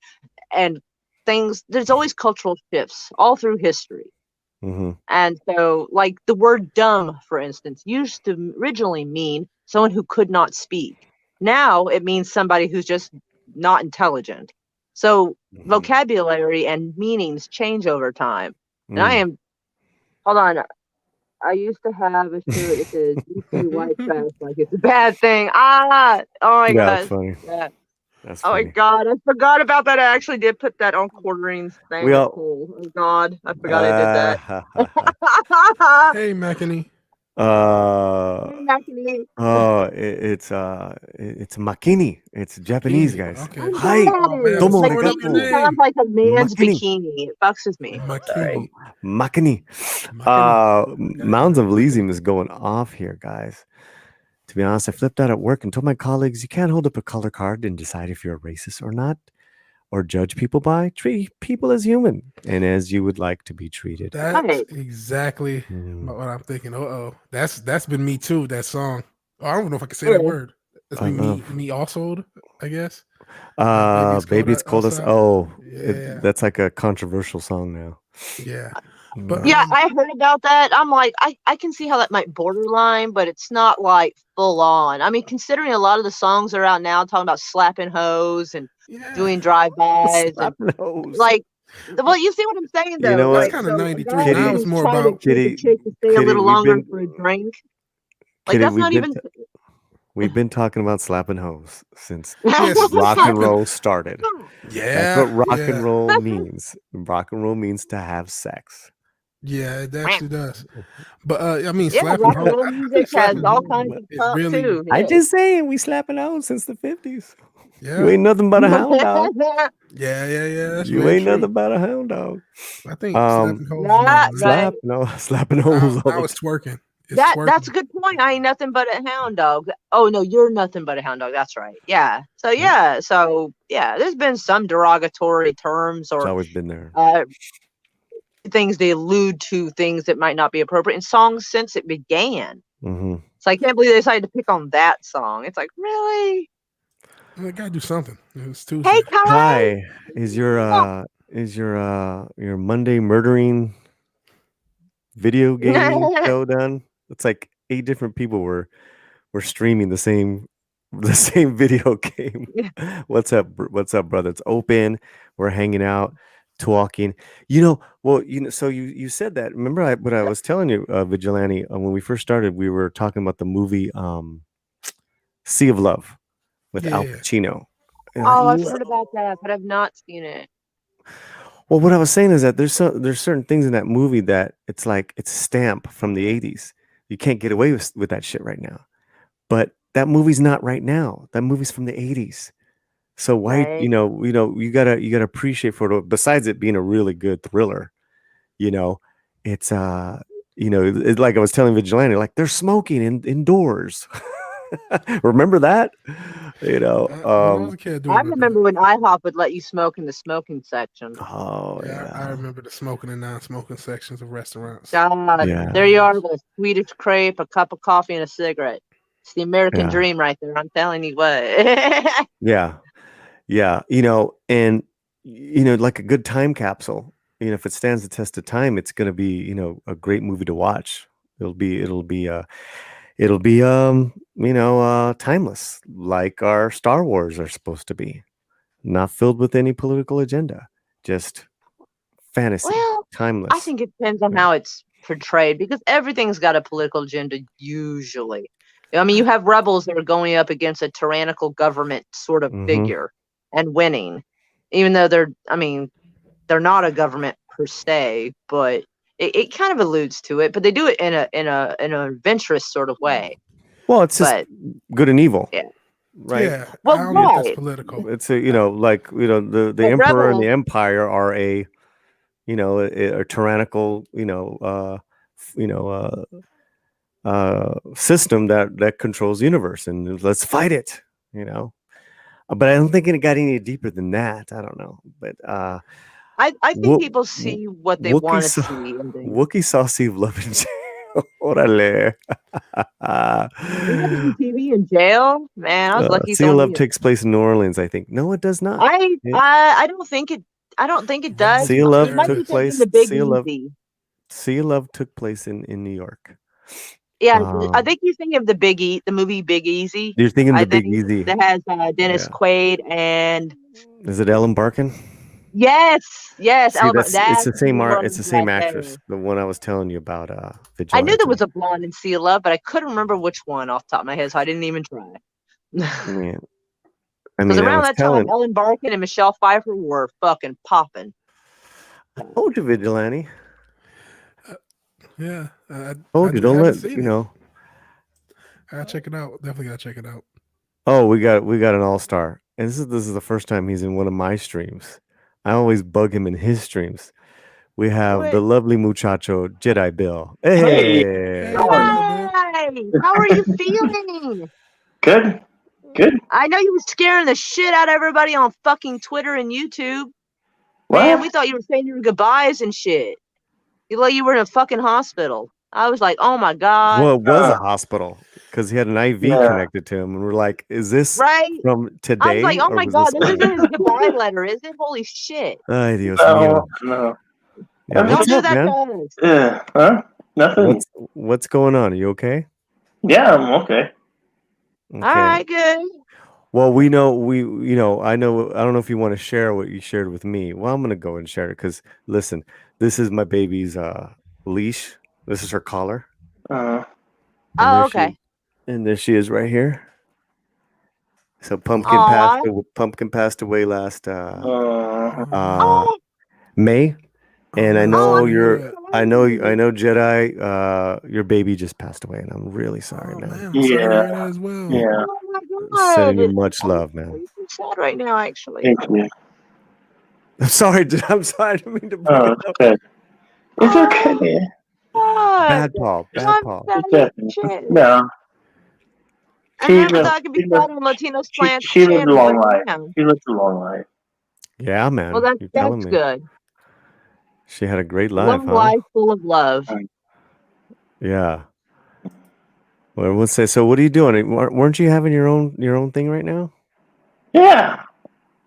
and things, there's always cultural shifts all through history. And so like the word dumb, for instance, used to originally mean someone who could not speak. Now it means somebody who's just not intelligent. So vocabulary and meanings change over time. And hold on, I used to have a shirt that says "DC white trash," like it's a bad thing. Oh my god, that's funny. Yeah. That's funny. My god, I forgot about that. I actually did put that on quarterings thing. Cool. Oh god, I forgot I did that. Hey, Makini. It's Makini. It's Japanese, guys. Okay. Hi. It sounds like a man's bikini. It fucks with me. Makini. Mounds of Elysium is going off here, guys. To be honest, I flipped out at work and told my colleagues, you can't hold up a color card and decide if you're a racist or not, or judge people by. Treat people as human and as you would like to be treated. That's exactly what I'm thinking. That's been me too. That song. I don't know if I can say that word. That's been me also, I guess. Baby, it's cold outside. That's like a controversial song now. Yeah. But I heard about that. I'm like, I can see how that might borderline, but it's not like full on. I mean, considering a lot of the songs are out now talking about slapping hoes and doing drive-bys and like, well, you see what I'm saying though. You know what? It's kind of 93. Now it's more about Kitty to stay a little longer for a drink. Like that's not even. We've been talking about slapping hoes since rock and roll started. Yeah, that's what rock and roll means. Rock and roll means to have sex. Yeah, it actually does. But I mean, slapping rock and roll music has all kinds of stuff too. I'm just saying, we slapping hoes since the 50s. Yeah. You ain't nothing but a hound dog. Yeah. You ain't nothing but a hound dog. I think slapping hoes. Slapping hoes. I was twerking. That's a good point. I ain't nothing but a hound dog. Oh no, you're nothing but a hound dog. That's right. Yeah. So there's been some derogatory terms, or it's always been there. Things they allude to things that might not be appropriate in songs since it began. So I can't believe they decided to pick on that song. It's like, really? I gotta do something. It's Tuesday. Hey, Kai, is your Monday murdering video game show done? It's like 8 different people were streaming the same video game. What's up, brother? It's open. We're hanging out. talking. So you said that. Remember what I was telling you, Vigilante, when we first started, we were talking about the movie Sea of Love with Al Pacino. And I've heard about that, but I've not seen it. Well, what I was saying is that there's certain things in that movie that it's like it's a stamp from the 80s. You can't get away with that shit right now. But that movie's not right now. That movie's from the 80s. So why, Right. you gotta appreciate for it. Besides it being a really good thriller, it's it's like I was telling Vigilante, like they're smoking indoors. Remember that? when I was a kid, I remember when IHOP would let you smoke in the smoking section. Oh I remember the smoking and non-smoking sections of restaurants. There you are with a Swedish crepe, a cup of coffee, and a cigarette. It's the American dream right there. I'm telling you what. Yeah. And like a good time capsule. If it stands the test of time, it's going to be a great movie to watch. It'll be timeless, like our Star Wars are supposed to be, not filled with any political agenda, just fantasy. Well, timeless. I think it depends on how it's portrayed, because everything's got a political agenda usually. I mean, you have rebels that are going up against a tyrannical government sort of figure and winning, even though they're not a government per se, but it kind of alludes to it. But they do it in an adventurous sort of way. Well, it's just good and evil, right? Yeah. Well, I don't know if that's political. It's the emperor and the empire are a tyrannical system that controls the universe, and let's fight it. But I don't think it got any deeper than that. I don't know, but I think people see what they want to see. Wookiee saw Sea of Love in jail. Orale. TV in jail, man. I was lucky. Sea of Love takes place in New Orleans, I think. No, it does not. I don't think it. I don't think it does. Sea of Love took place. Sea of Love took place in New York. Yeah, I think you're thinking of the movie Big Easy. You're thinking of the Big Easy that has Dennis Quaid and. Is it Ellen Barkin? Yes. See, it's the same art. It's the same actress. The one I was telling you about. Vigilante. I knew there was a blonde in Sea of Love, but I couldn't remember which one off the top of my head, so I didn't even try. Because around that time, Ellen Barkin and Michelle Pfeiffer were fucking popping. I told you, Vigilante. Yeah. I told you, don't let I gotta check it out. Definitely gotta check it out. Oh, we got an all-star. And this is the first time he's in one of my streams. I always bug him in his streams. We have the lovely muchacho, Jedi Bill. Hey. How are you feeling? Good. I know you were scaring the shit out of everybody on fucking Twitter and YouTube. What? Man, we thought you were saying your goodbyes and shit. Like you were in a fucking hospital. I was like, oh my God. Well, it was a hospital because he had an IV connected to him. And we're like, is this from today? I was like, oh my God, this isn't his goodbye letter, is it? Holy shit. Ay, Dios mío. No. Yeah, don't do that to us. Huh? Nothing. What's going on? Are you okay? Yeah, I'm okay. All right, good. Well, I don't know if you want to share what you shared with me. Well, I'm going to go and share it because, listen, this is my baby's leash. This is her collar. Okay. And there she is right here. So Pumpkin passed away last May. And I know I know Jedi, your baby just passed away, and I'm really sorry, man. I'm sorry to hear that as well. Yeah. Oh my God. Sending you much love, man. I'm sad right now, actually. Thank you. I'm sorry. I didn't mean to bring it up. Okay. It's okay. Bad Paul. No. I never thought I could be found on Latino's plant. She lived a long life. She lived a long life. Yeah, man. Well, that's good. She had a great life. Long life full of love. Yeah. Well, let's say. So, what are you doing? Weren't you having your own thing right now? Yeah,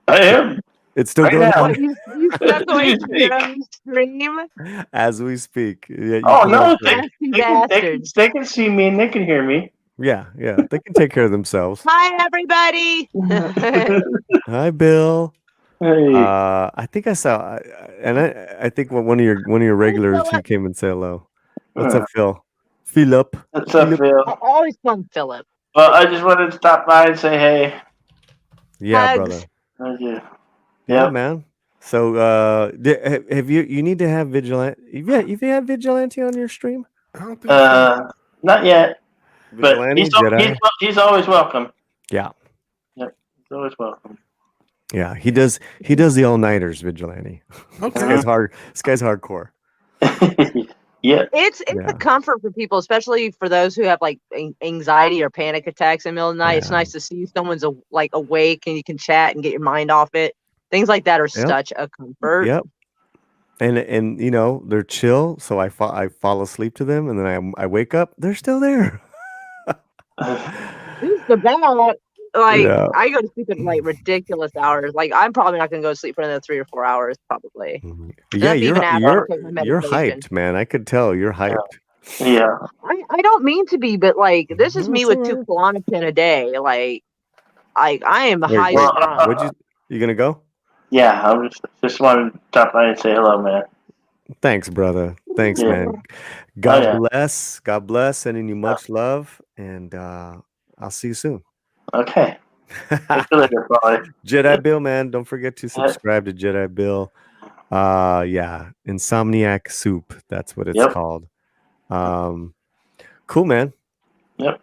I am. It's still going on. You still going to your own stream as we speak. Yeah, no, they can see me and they can hear me. Yeah, they can take care of themselves. Hi, everybody. Hi, Bill. Hey. I think I saw, and I think one of your regulars he came and said hello. What's up, Phil? Philip. What's up, Phil? I always call him Philip. Well, I just wanted to stop by and say hey. Yeah, Hugs. brother. Thank you. Yeah, man. So, have you need to have vigilante? You've had vigilante on your stream? I don't think so. Not yet. Vigilante, Jedi. He's always welcome. Yeah. Yep, he's always welcome. Yeah, he does the all-nighters, vigilante. Okay. This guy's hardcore. Yeah. It's a comfort for people, especially for those who have like anxiety or panic attacks in the middle of the night. Yeah. It's nice to see someone's like awake and you can chat and get your mind off it. Things like that are such a comfort. Yep. And you know, they're chill, so I fall asleep to them, and then I wake up, they're still there. Who's the best? Like, I go to sleep at like ridiculous hours. Like, I'm probably not gonna go to sleep for another 3 or 4 hours, probably. Yeah, you're hyped, man. I could tell you're hyped. Yeah. I don't mean to be, but like, this is me with 2 Klonopin a day. Like I am high strung. You gonna go? Yeah, I just wanted to stop by and say hello, man. Thanks, brother. Thanks, man. God bless. God bless. Sending you much love, and I'll see you soon. Okay. Later, Jedi Bill, man. Don't forget to subscribe to Jedi Bill. Yeah, Insomniac Soup. That's what it's called. Cool, man. Yep.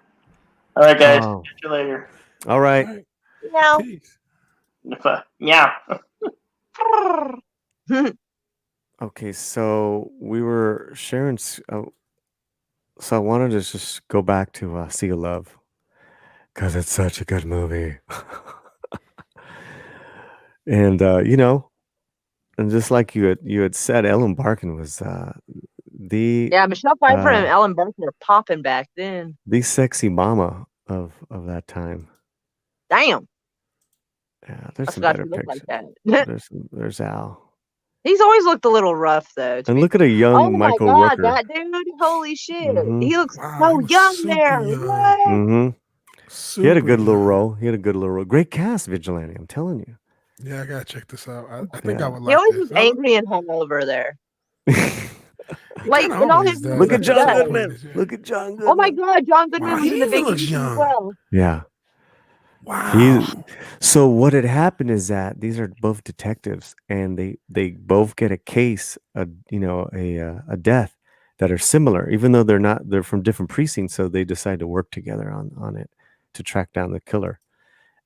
All right, guys. Catch you later. All right. Meow. Meow. Okay, so we were sharing. So I wanted to just go back to Sea of Love because it's such a good movie. And you know, and just like you had said, Ellen Barkin was Michelle Pfeiffer and Ellen Barkin were popping back then. The sexy mama of that time. Damn. Yeah, there's some better pictures. Like there's Al. He's always looked a little rough though. And look at a young Michael Rooker. That dude! Holy shit! He looks so young there. What? He had a good little role. Great cast, Vigilante. I'm telling you. Yeah, I gotta check this out. I think I would like. He always was angry and hungover there. Like in all his look at John Goodman. Look at John Goodman. Oh my God, John Goodman was in the big as well. Yeah. Wow. So what had happened is that these are both detectives, and they both get a case, a death that are similar, even though they're from different precincts. So they decide to work together on it to track down the killer,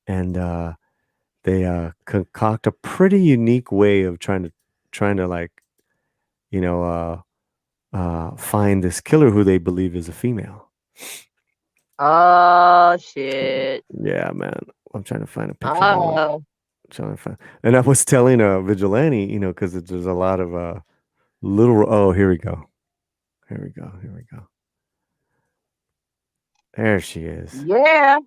and they concoct a pretty unique way of trying to like, find this killer who they believe is a female. Oh shit! Yeah, man. I'm trying to find a picture. And I was telling Vigilante, because there's a lot of little. Oh, here we go. There she is. Yeah.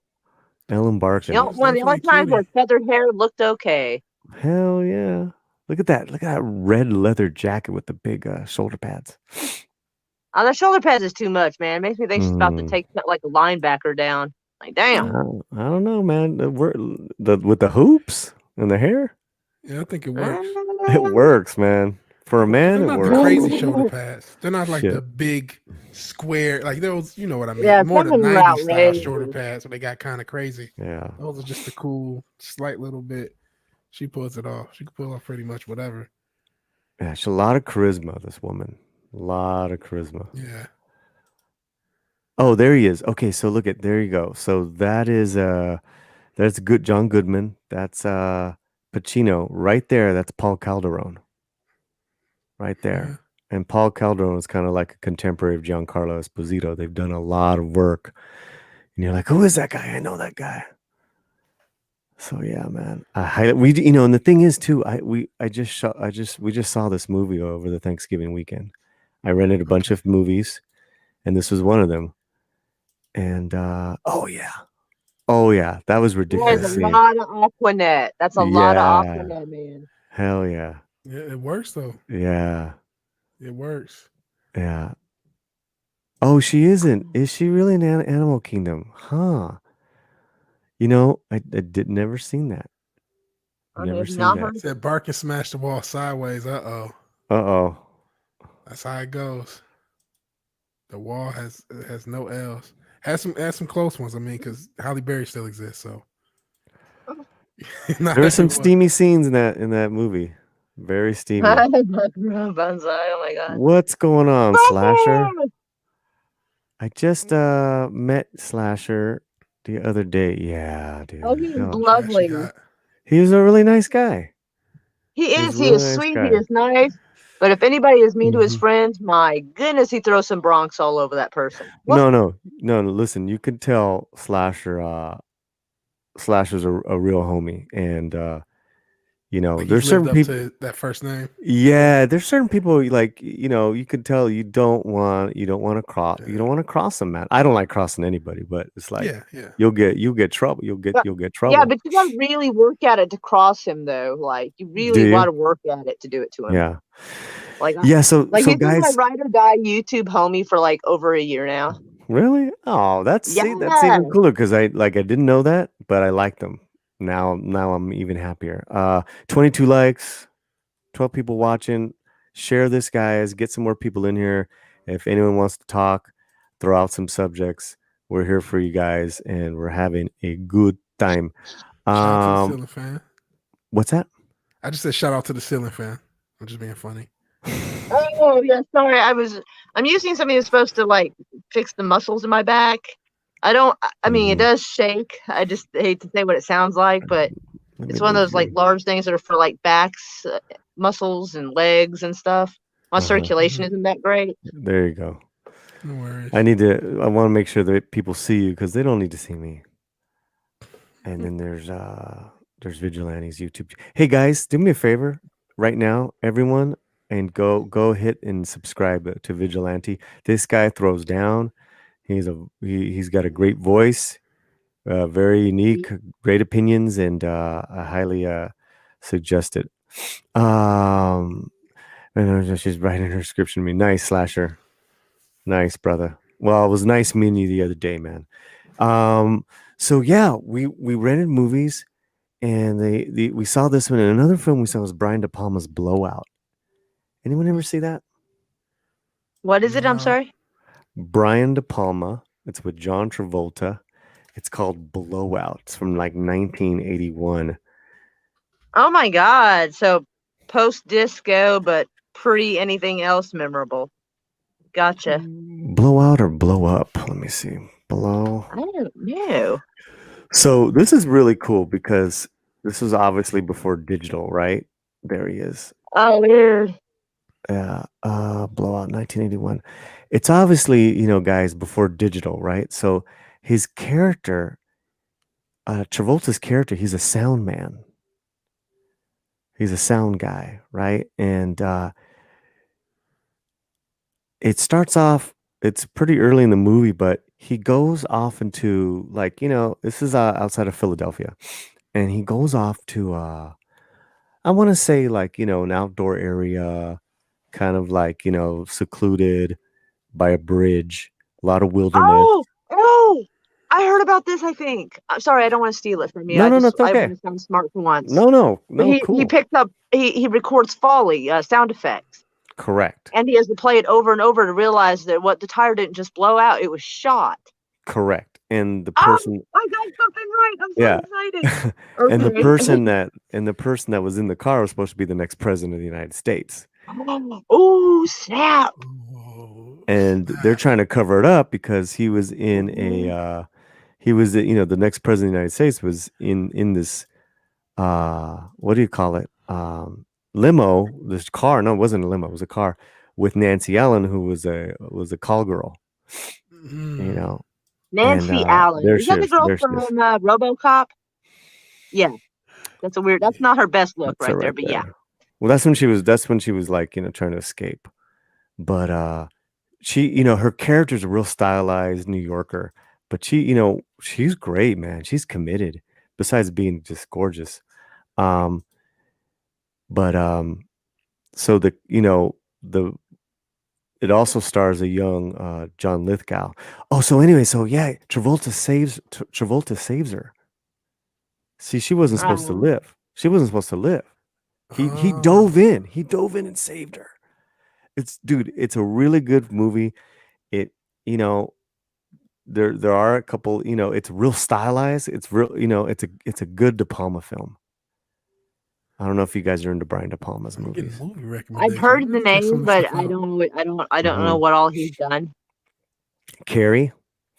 Ellen Barkin. One of the only times where feathered hair looked okay. Hell yeah! Look at that! Look at that red leather jacket with the big shoulder pads. Oh, the shoulder pads is too much, man. It makes me think she's about to take like a linebacker down. Like, damn. I don't know, man. With the hoops and the hair. Yeah, I think it works. It works, man. For a man, they're not it works. The crazy shoulder pads. They're not like the big square, like those. You know what I mean? Yeah, more the 90s style shoulder pads, so they got kind of crazy. Yeah, those are just a cool, slight little bit. She pulls it off. She can pull off pretty much whatever. Yeah, she's a lot of charisma. This woman. A lot of charisma. Yeah. Oh, there he is. Okay, so there you go. So that's good. John Goodman. That's Pacino right there. That's Paul Calderone. Right there. Yeah. And Paul Calderone is kind of like a contemporary of Giancarlo Esposito. They've done a lot of work. And you're like, who is that guy? I know that guy. So yeah, man. And the thing is too, we just saw this movie over the Thanksgiving weekend. I rented a bunch of movies, and this was one of them. And oh yeah, that was ridiculous. There's a lot of Aquanet. That's a lot of Aquanet, man. Hell yeah. Yeah, it works though. Yeah, it works. Yeah. Oh, she isn't. Is she really in Animal Kingdom? Huh. I did never seen that. Never seen not that. heard. Said bark and smash the wall sideways. Uh oh. That's how it goes. The wall has no L's. Has some close ones. I mean, because Halle Berry still exists. So there were some steamy scenes in that movie. Very steamy. Banzai, oh my god. What's going on, Slasher? I just met Slasher the other day. Yeah, dude. Oh, he's lovely. He was a really nice guy. He is. He is sweet. He is nice. But if anybody is mean to his friends, my goodness, he throws some Bronx all over that person. No. Listen, you could tell Slasher's a real homie, and there's certain people to that first name. Yeah, there's certain people like you could tell you don't want to cross them, man. I don't like crossing anybody, but it's like you'll get trouble. You'll get trouble. Yeah, but you gotta really work at it to cross him, though. Like you really gotta work at it to do it to him. Yeah. So guys, he's been my ride or die YouTube homie for like over a year now. Really? Oh, that's even cooler because I didn't know that, but I liked them. Now I'm even happier. 22 likes, 12 people watching. Share this, guys. Get some more people in here. If anyone wants to talk, throw out some subjects. We're here for you guys, and we're having a good time. Shout out to the ceiling fan. What's that? I just said shout out to the ceiling fan. I'm just being funny. Oh yeah, sorry. I'm using something that's supposed to like fix the muscles in my back. I mean, it does shake. I just hate to say what it sounds like, but it's one of those like large things that are for like backs, muscles, and legs and stuff. My circulation isn't that great. There you go. No worries. I want to make sure that people see you because they don't need to see me. And then there's Vigilante's YouTube. Hey guys, do me a favor right now, everyone, and go hit and subscribe to Vigilante. This guy throws down. He's got a great voice, very unique, great opinions, and I highly suggest it. And she's writing her description to me. Nice, Slasher. Nice, brother. Well, it was nice meeting you the other day, man. So yeah, we rented movies, and we saw this one, and another film we saw was Brian De Palma's Blowout. Anyone ever see that? What is it? I'm sorry. Brian De Palma. It's with John Travolta. It's called Blowout. It's from like 1981. Oh my god! So post-disco, but pre anything else memorable. Gotcha. Blowout or blow up? Let me see. Blow. I don't know. So this is really cool because this was obviously before digital, right? There he is. Oh, weird. Yeah. Blowout 1981. It's obviously, guys, before digital, right? So his character, Travolta's character, he's a sound man. He's a sound guy, right? And it starts off, it's pretty early in the movie, but he goes off into this is outside of Philadelphia, and he goes off to I want to say an outdoor area, kind of secluded by a bridge, a lot of wilderness. Oh, I heard about this. I think. I'm sorry, I don't want to steal it from you. No, it's okay. I want to sound smart for once. No. Cool. He picked up. He records Foley sound effects. Correct. And he has to play it over and over to realize that the tire didn't just blow out; it was shot. Correct. And the person. I got something right. I'm so excited. Okay. And the person that was in the car was supposed to be the next president of the United States. Oh snap! And they're trying to cover it up because he was in the next president of the United States was in this what do you call it, limo, this car. No, it wasn't a limo, it was a car with Nancy Allen, who was a call girl. Nancy Allen, is that the girl from RoboCop? Yeah, that's not her best look right there, but yeah. Well, that's when she was trying to escape. But she, her character's a real stylized New Yorker, but she's great, man. She's committed, besides being just gorgeous. So it also stars a young John Lithgow. Oh, so anyway, Travolta saves her. See, she wasn't supposed to live. She wasn't supposed to live. He dove in. He dove in and saved her. It's a really good movie. It, there are a couple, it's real stylized. It's real, it's a good De Palma film. I don't know if you guys are into Brian De Palma's movies. I've heard the name, but I don't know what all he's done. Carrie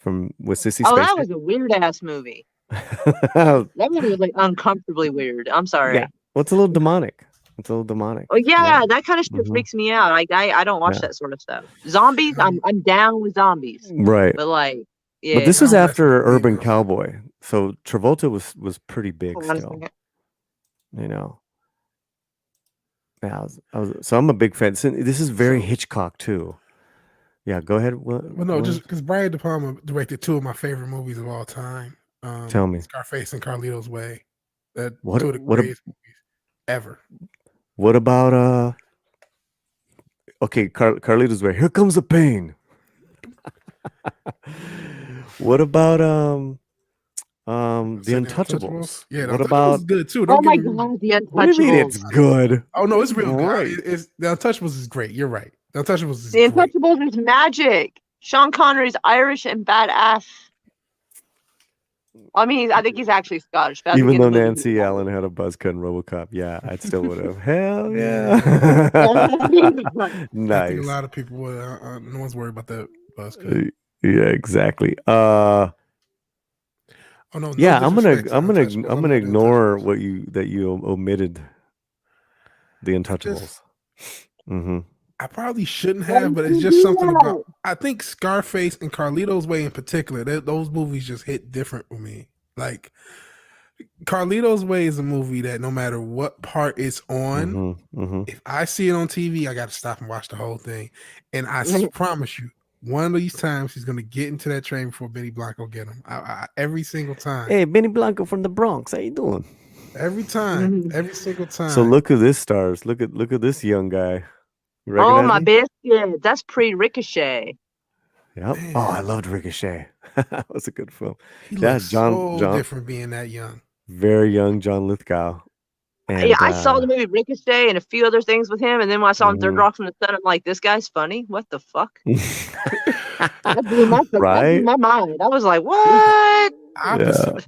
with Sissy Oh, Spacek. that was a weird ass movie. That movie was like uncomfortably weird. I'm sorry. Yeah. Well, it's a little demonic. Oh yeah, that kind of shit freaks me out. I don't watch that sort of stuff. Zombies, I'm down with zombies. Right. But like, yeah. But this was after Urban Cowboy, so Travolta was pretty big still. Yeah, so I'm a big fan. This is very Hitchcock too. Yeah, go ahead. Well, no, just because Brian De Palma directed two of my favorite movies of all time. Tell me. Scarface and Carlito's Way. Two of the greatest movies ever. What about Carlito's Way. Here Comes the Pain. What about The Untouchables? Yeah, what about was good too? Oh my god, The Untouchables. What do you mean it's good? Oh no, it's real right. good. The Untouchables is great. You're right. The Untouchables is The Untouchables is magic. Sean Connery's Irish and badass. I mean, I think he's actually Scottish. Even though Nancy Allen had a buzz cut in RoboCop, yeah, I still would have. Hell yeah! Nice. I think a lot of people would. No one's worried about that buzz cut. Yeah, exactly. Oh no. Yeah, I'm gonna ignore what you omitted. The Untouchables. I probably shouldn't have, but it's just something about. I think Scarface and Carlito's Way in particular, those movies just hit different for me. Like Carlito's Way is a movie that no matter what part it's on, if I see it on TV, I got to stop and watch the whole thing. And I promise you, one of these times he's gonna get into that train before Benny Blanco get him. Every single time. Hey, Benny Blanco from the Bronx, how you doing? Every time, every single time. So look at this stars. Look at this young guy. Oh my biscuit! That's pre-Ricochet. Yep. Man. Oh, I loved Ricochet. That was a good film. He looks so different being that young. Very young John Lithgow. And, yeah, I saw the movie Ricochet and a few other things with him, and then when I saw him Third Rock from the Sun, I'm like, this guy's funny. What the fuck? That blew my mind. I was like, what?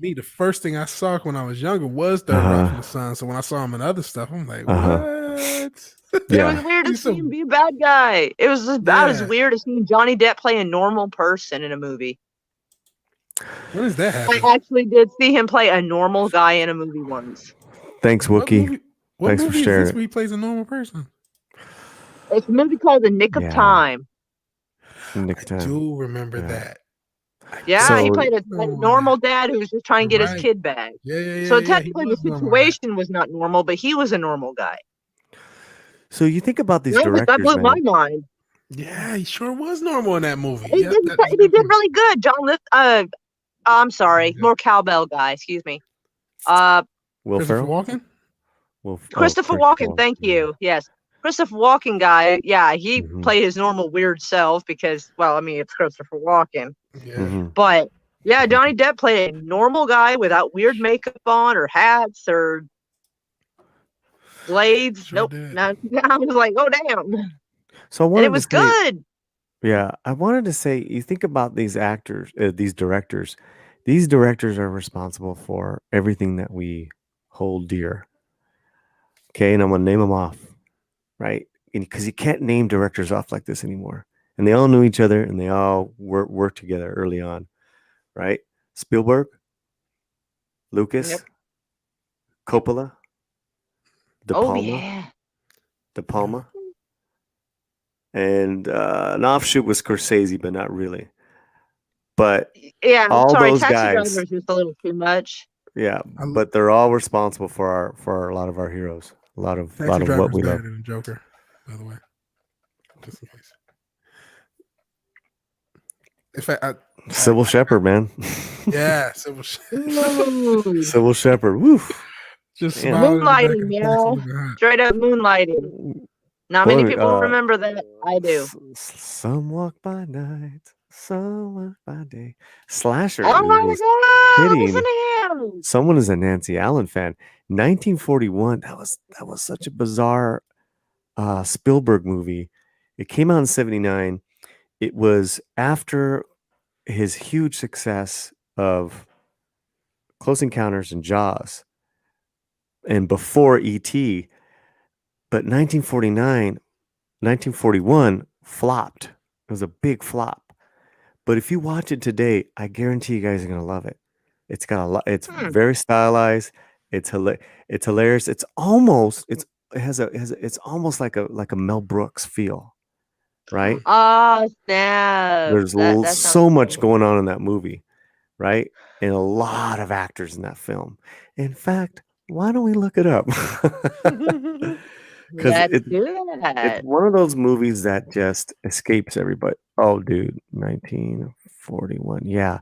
Me, the first thing I saw when I was younger was Third Rock from the Sun. So when I saw him in other stuff, I'm like, what? It was weird to see him be a bad guy. It was about as weird as seeing Johnny Depp play a normal person in a movie. When does that happen? I actually did see him play a normal guy in a movie once. Thanks, Wookie. Thanks for sharing. Is this where he plays a normal person? It's a movie called The Nick of Time. I do remember that. Yeah, he played a normal dad who was just trying to get his kid back. Yeah. So technically the situation was not normal, but he was a normal guy. So you think about these directors, that blew my mind. Yeah, he sure was normal in that movie. He did really good. I'm sorry, more cowbell guy. Excuse me. Will Ferrell? Walken? Christopher Walken. Thank you. Yes, Christopher Walken guy. Yeah, he played his normal weird self because, well, I mean, it's Christopher Walken. Yeah. But yeah, Johnny Depp played a normal guy without weird makeup on or hats or blades. Sure nope. No, I was like, oh damn. So and it was good. Yeah, I wanted to say, you think about these actors, these directors. These directors are responsible for everything that we hold dear. Okay, and I'm gonna name them off, right? Because you can't name directors off like this anymore. And they all knew each other, and they all worked together early on, right? Spielberg, Lucas, Coppola, De Palma, and an offshoot was Scorsese, but not really. But yeah, all sorry, those Taxi guys, Driver is just a little too much. Yeah, but they're all responsible for a lot of our heroes, a lot of what we love. Joker, by the way, just in case. In fact, Sybil Shepherd, man. Yeah, Sybil Shepherd. Sybil Shepherd. Woo. Just moonlighting, yeah. Straight up moonlighting. Not many people remember that. I do. Some walk by night. Someone by day. Slasher Oh my was God! Listen hitting. to him. Someone is a Nancy Allen fan. 1941. That was such a bizarre Spielberg movie. It came out in 79. It was after his huge success of Close Encounters and Jaws, and before E.T. But 1941 flopped. It was a big flop. But if you watch it today, I guarantee you guys are gonna love it. It's got a lot. It's very stylized. It's hilarious. It's almost it's almost like a Mel Brooks feel, right? Oh snap! There's That sounds so much cool. going on in that movie, right? And a lot of actors in that film. In fact, why don't we look it up? Because Let's do it's that. one of those movies that just escapes everybody. Oh, dude, 1941. Yeah.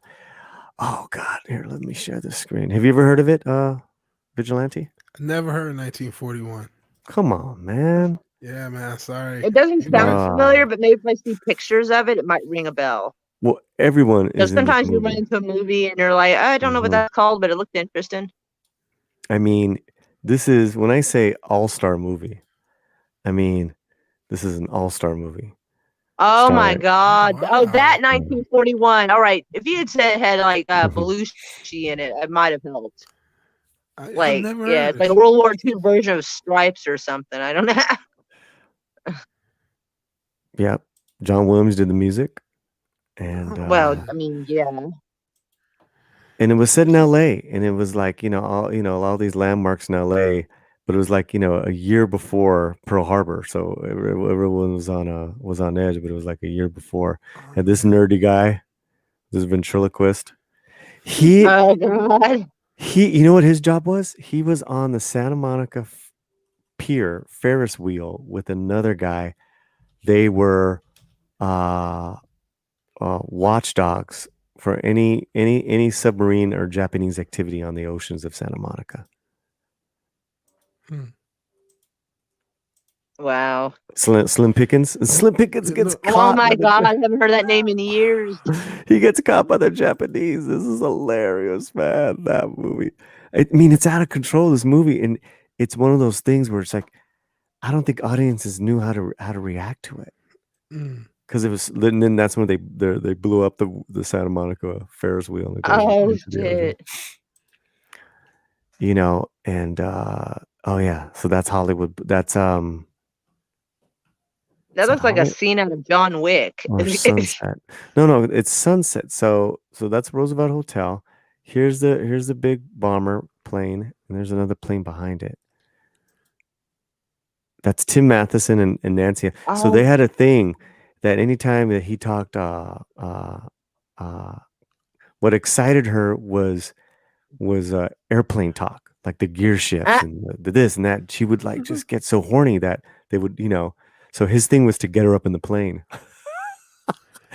Oh God. Here, let me share the screen. Have you ever heard of it, Vigilante? I never heard of 1941. Come on, man. Yeah, man. Sorry. It doesn't sound familiar, but maybe if I see pictures of it, it might ring a bell. Well, everyone is. Sometimes you run into a movie and you're like, I don't know what that's called, but it looked interesting. I mean, this is when I say all-star movie. I mean, this is an all-star movie. Oh my God! Oh, wow. Oh, that 1941. All right, if you had like Belushi in it, it might have helped. Like, yeah, it's like a World War II version of Stripes or something. I don't know. Yeah, John Williams did the music, and well, I mean, yeah. And it was set in L.A. and it was like all these landmarks in L.A. But it was like a year before Pearl Harbor, so everyone was on edge. But it was like a year before. And this nerdy guy, this ventriloquist, oh God. You know what his job was? He was on the Santa Monica Pier Ferris wheel with another guy. They were watchdogs for any submarine or Japanese activity on the oceans of Santa Monica. Wow. Slim Pickens. Slim Pickens gets caught. Oh my God, I haven't heard that name in years. He gets caught by the Japanese. This is hilarious, man. That movie. I mean, it's out of control, this movie. And it's one of those things where it's like, I don't think audiences knew how to react to it. Because it was, and then that's when they blew up the Santa Monica Ferris wheel. Oh shit! And oh yeah, so that's Hollywood. That's that looks like a scene out of John Wick. Or Sunset. No, it's Sunset. So that's Roosevelt Hotel. Here's the big bomber plane, and there's another plane behind it. That's Tim Matheson and Nancy. Oh. So they had a thing that anytime that he talked, what excited her was airplane talk, like the gear shifts and the this and that. She would like just get so horny that they would, So his thing was to get her up in the plane.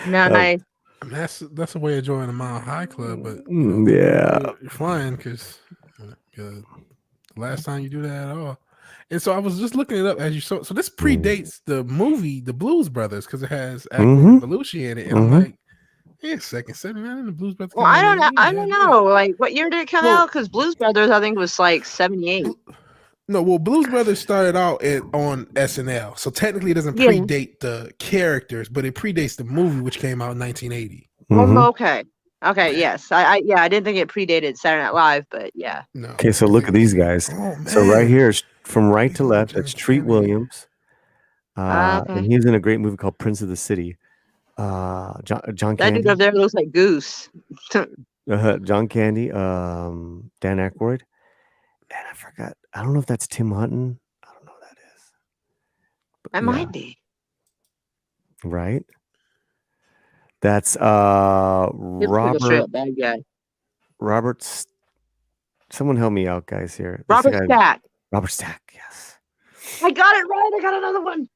Nice. That's a way of joining the Mile High Club, but yeah, you're flying because the last time you do that at all. And so I was just looking it up as you saw. So this predates the movie, The Blues Brothers, because it has Belushi in it. And I'm like, yeah, second 79 in the Blues Brothers. Well, I don't know. Like, what year did it come out? Because Blues Brothers, I think, was like 78. No, well, Blues Brothers started out on SNL, so technically it doesn't predate the characters, but it predates the movie, which came out in 1980. Okay, yes, I didn't think it predated Saturday Night Live, but yeah. No. Okay, so look at these guys. So right here, from right to left, that's Treat Williams, and he's in a great movie called Prince of the City. John Candy. That dude up there looks like Goose. John Candy, Dan Aykroyd. And I forgot. I don't know if that's Tim Hutton. I don't know who that is. That might be. Right? That's Robert. Straight bad guy. Robert's. Someone help me out, guys. Here. Robert Stack. Robert Stack. Yes. I got it right. I got another one.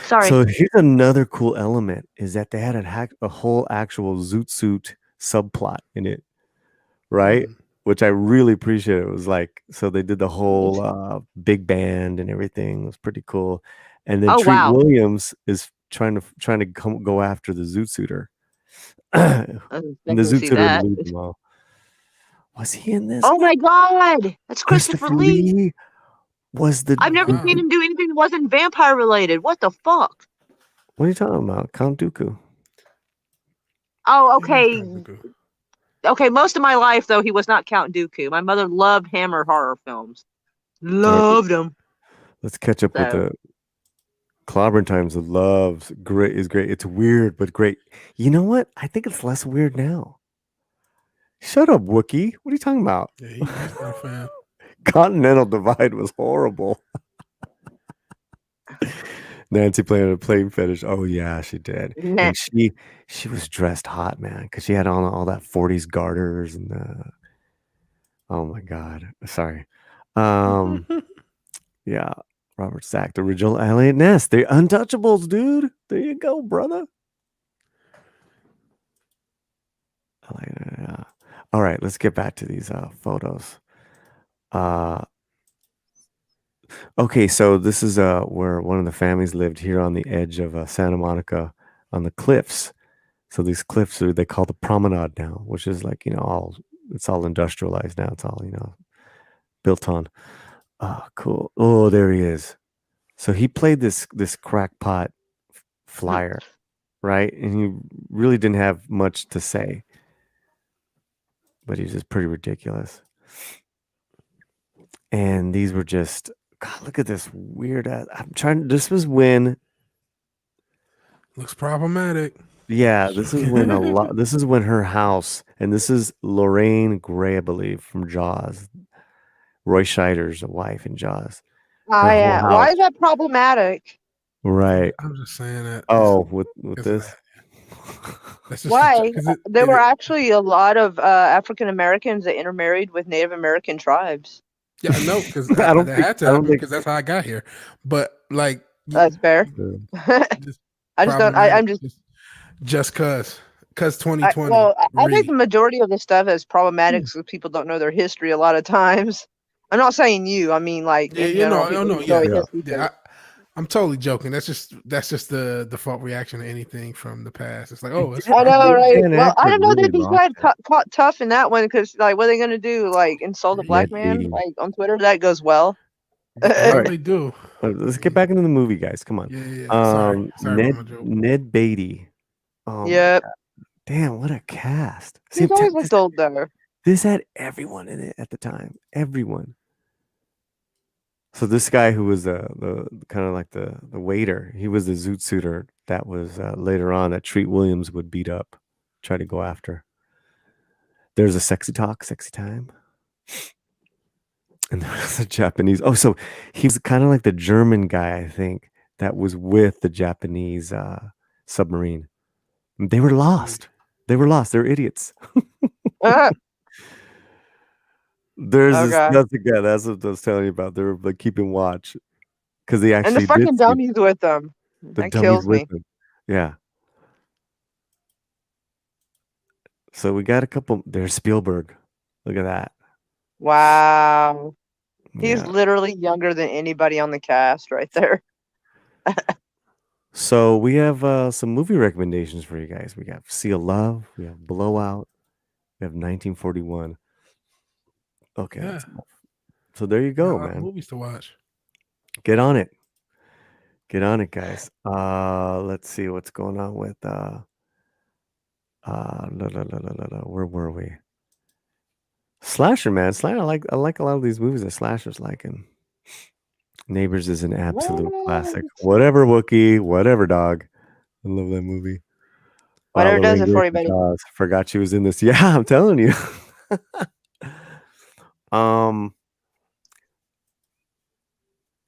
Sorry. So here's another cool element: is that they had a whole actual Zoot Suit subplot in it, right? Which I really appreciate. It was like, so they did the whole big band and everything. It was pretty cool. And then Treat Williams is trying to go after the Zoot Suiter. I And the didn't see Zoot Suit would that. lead them all. Was he in this? Oh my God, that's Christopher Lee. Was the? I've never seen him do anything that wasn't vampire related. What the fuck? What are you talking about? Count Dooku. Oh, okay. Okay, most of my life though he was not Count Dooku. My mother loved Hammer horror films. Loved them. Let's catch up with the Clobbering Times. Loves great is great. It's weird but great. You know what? I think it's less weird now. Shut up, Wookie. What are you talking about? Yeah, he's not a fan. Continental Divide was horrible. Nancy playing a plane fetish. Oh yeah, she did. Nah. And she was dressed hot, man, because she had on all that 40s garters and oh my God. Sorry. Yeah. Robert Stack, the original Elliot Ness. The Untouchables, dude. There you go, brother. All right, let's get back to these photos. Okay, so this is where one of the families lived here on the edge of Santa Monica on the cliffs. So these cliffs they call the promenade now, which is like, it's all industrialized now. It's all, built on. Cool. Oh, there he is. So he played this crackpot flyer, right? And he really didn't have much to say, but he's just pretty ridiculous. And these were just, God, look at this weird ass. This was when. Looks problematic. Yeah, this is when this is when her house, and this is Lorraine Gray, I believe, from Jaws. Roy Scheider's wife in Jaws. Yeah. Why is that problematic? Right. I'm just saying that. Oh, with this. Why? There were actually a lot of African Americans that intermarried with Native American tribes. Yeah, I know, because that had to happen because that's how I got here. But like, that's fair. I just don't. I'm just cause 2020. Well, I think the majority of the stuff is problematic because people don't know their history a lot of times. I'm not saying you. I mean, like, I'm totally joking. That's just the default reaction to anything from the past. It's like, oh, it's I know, right? Well, I don't know that these guys caught tough in that one because, like, what are they gonna do? Like, insult a black man, like on Twitter? That goes well. They do. Let's get back into the movie, guys. Come on. Yeah. Sorry Ned Beatty. Oh, yep. Damn, what a cast. He's always looked old though. This had everyone in it at the time. Everyone. So this guy who was the kind of like the waiter, he was the zoot suiter that was later on that Treat Williams would beat up, try to go after. There's a sexy time. And there was a Japanese. Oh, so he's kind of like the German guy, I think, that was with the Japanese submarine. They were lost. They're idiots. That's the guy. That's what I was telling you about. They were like keeping watch because they actually and the fucking dummies with them. That kills me. Yeah. So we got a couple. There's Spielberg. Look at that. Wow. He's literally younger than anybody on the cast right there. So we have some movie recommendations for you guys. We got Sea of Love. We have Blowout. We have 1941. Okay. Yeah. So there you go, man. Movies to watch. Get on it, guys. Let's see what's going on with where were we? Slasher, man. I like a lot of these movies that Slasher's liking. Neighbors is an absolute classic. Whatever, Wookie. Whatever, dog. I love that movie. Whatever does it for you, buddy. Forgot she was in this. Yeah, I'm telling you.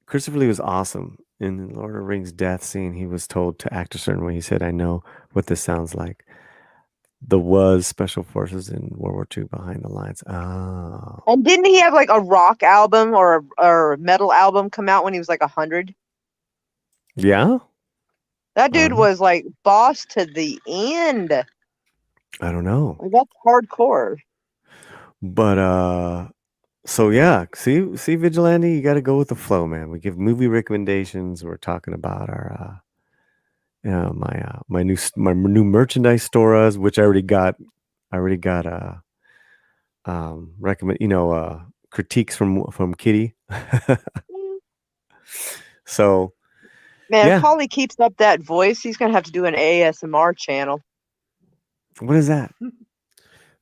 Christopher Lee was awesome in the Lord of the Rings death scene. He was told to act a certain way. He said, "I know what this sounds like." There was special forces in World War II behind the lines. Oh. And didn't he have like a rock album or a metal album come out when he was like 100? Yeah. That dude was like boss to the end. I don't know. Like, that's hardcore. But so yeah, see Vigilante, you got to go with the flow, man. We give movie recommendations. We're talking about our my new merchandise stores, which I already got recommend critiques from Kitty. So man, yeah. if Paulie keeps up that voice, he's gonna have to do an ASMR channel. What is that?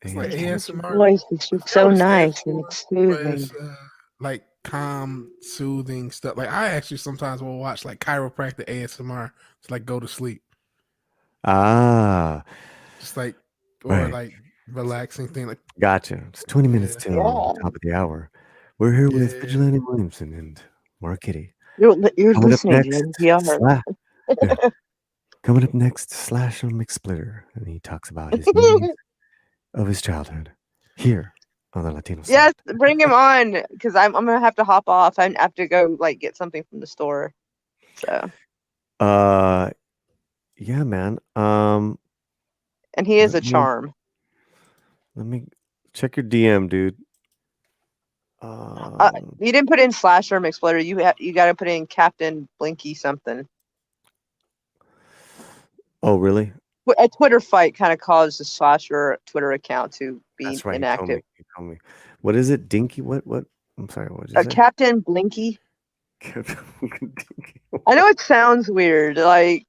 It's like ASMR. Voice is so nice and soothing. It's, like calm, soothing stuff. Like I actually sometimes will watch like chiropractic ASMR to like go to sleep. Just like or like relaxing thing. Like gotcha. It's 20 minutes till the top of the hour. We're here with Vigilante Williamson and Mark Kitty. You're Coming listening up to next, coming up next, Slash on McSplitter, and he talks about his movies of his childhood here on the Latino side. Yes, bring him on because I'm gonna have to hop off. I have to go like get something from the store. So. Yeah, man. And he is a charm. Let me check your DM, dude. You didn't put in Slasher McSplitter. You got to put in Captain Blinky something. Oh, really? A Twitter fight kind of caused the Slasher Twitter account to be That's right, inactive. You told me. What is it? Dinky? What? I'm sorry. What did you say? Captain Blinky. I know it sounds weird. Like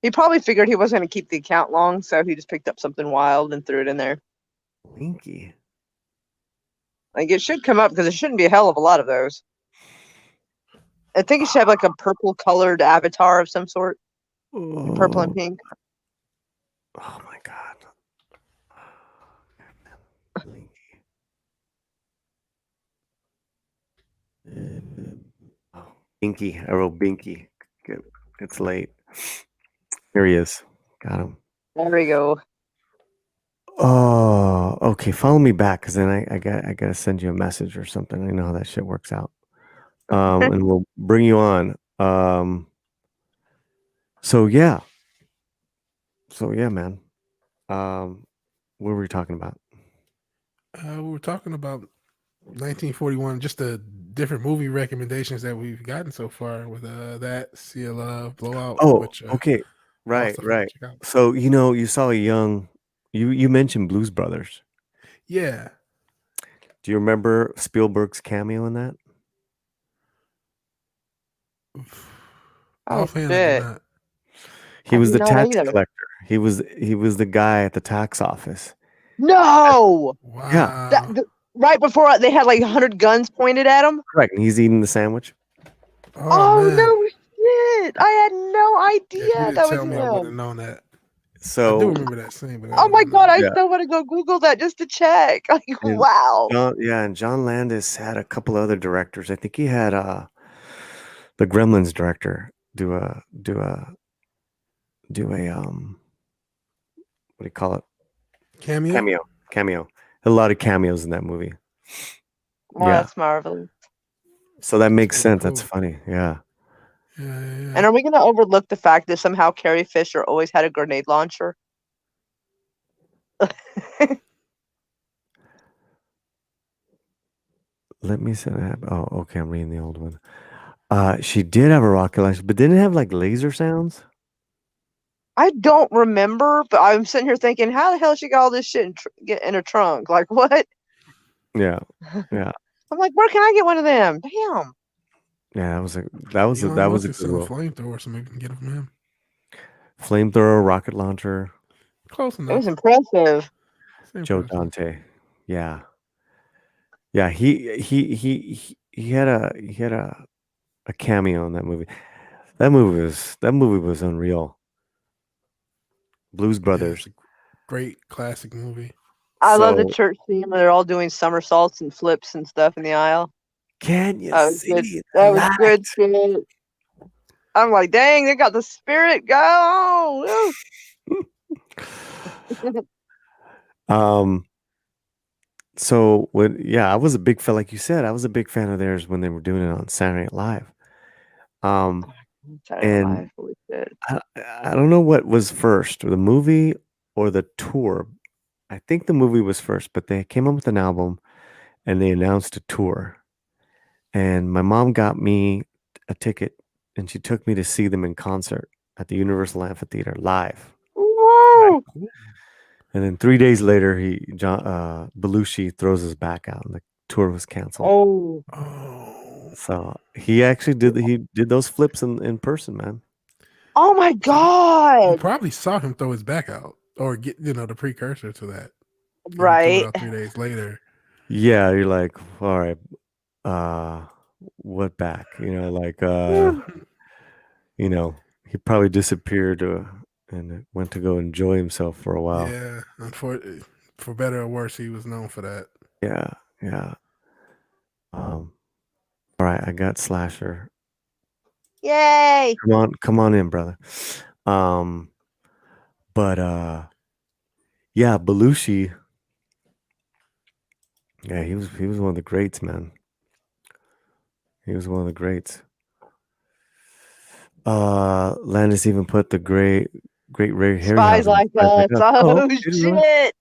he probably figured he wasn't going to keep the account long, so he just picked up something wild and threw it in there. Blinky. Like it should come up because there shouldn't be a hell of a lot of those. I think it should have like a purple colored avatar of some sort. Purple and pink. Oh my god. Binky. I wrote Binky. Good. It's late. Here he is. Got him. There we go. Oh, okay. Follow me back because then I gotta send you a message or something. I know how that shit works out. And we'll bring you on. So yeah, man. What were we talking about? We were talking about 1941, just the different movie recommendations that we've gotten so far with that Sea of Love, Blowout. Oh, which, okay. Right. So you saw a young. You mentioned Blues Brothers. Yeah. Do you remember Spielberg's cameo in that? Offhand, I do not. He was the tax collector. He was the guy at the tax office. No. Wow. Yeah. Right before they had like 100 guns pointed at him. Correct. And he's eating the sandwich. Oh no shit! I had no idea that was him. I wouldn't have known that. So I do remember that scene. But oh my god! I still want to go Google that just to check. Like, wow. And John Landis had a couple other directors. I think he had the Gremlins director do a what do you call it? Cameo. A lot of cameos in that movie. Oh, yeah, that's marvelous. So that makes sense. Cool. That's funny. Yeah. And are we going to overlook the fact that somehow Carrie Fisher always had a grenade launcher? Let me say that. Oh, okay. I'm reading the old one. She did have a rocket launcher, but didn't it have like laser sounds? I don't remember, but I'm sitting here thinking, how the hell she got all this shit in her trunk? Like, what? Yeah. I'm like, where can I get one of them? Damn. Yeah, that was a good one. Flamethrower, so maybe we can get it from him. Flamethrower, rocket launcher. Close enough. It was impressive. Joe Dante. Yeah. Yeah, he had a cameo in that movie. That movie was unreal. Blues Brothers. Yeah, great classic movie. I love the church scene where they're all doing somersaults and flips and stuff in the aisle. Can you see that was good shit. I'm like, dang, they got the spirit. Go on. So I was a big fan, like you said, I was a big fan of theirs when they were doing it on Saturday Night Live. And I don't know what was first, the movie or the tour. I think the movie was first, but they came up with an album and they announced a tour. And my mom got me a ticket and she took me to see them in concert at the Universal Amphitheater live. Woo! And then 3 days later, Belushi throws his back out, and the tour was canceled. Oh. So he actually did those flips in person, man. Oh my You God! probably saw him throw his back out, or get the precursor to that. And he threw Right. it out 3 days later. Yeah, you're like, all right, what back? He probably disappeared and went to go enjoy himself for a while. Yeah, for better or worse, he was known for that. Yeah. All right, I got Slasher. Yay! Come on in, brother. But yeah, Belushi. Yeah, he was one of the greats, man. He was one of the greats. Landis even put the great Ray Harryhausen. Spies Like Us. Oh shit! shit!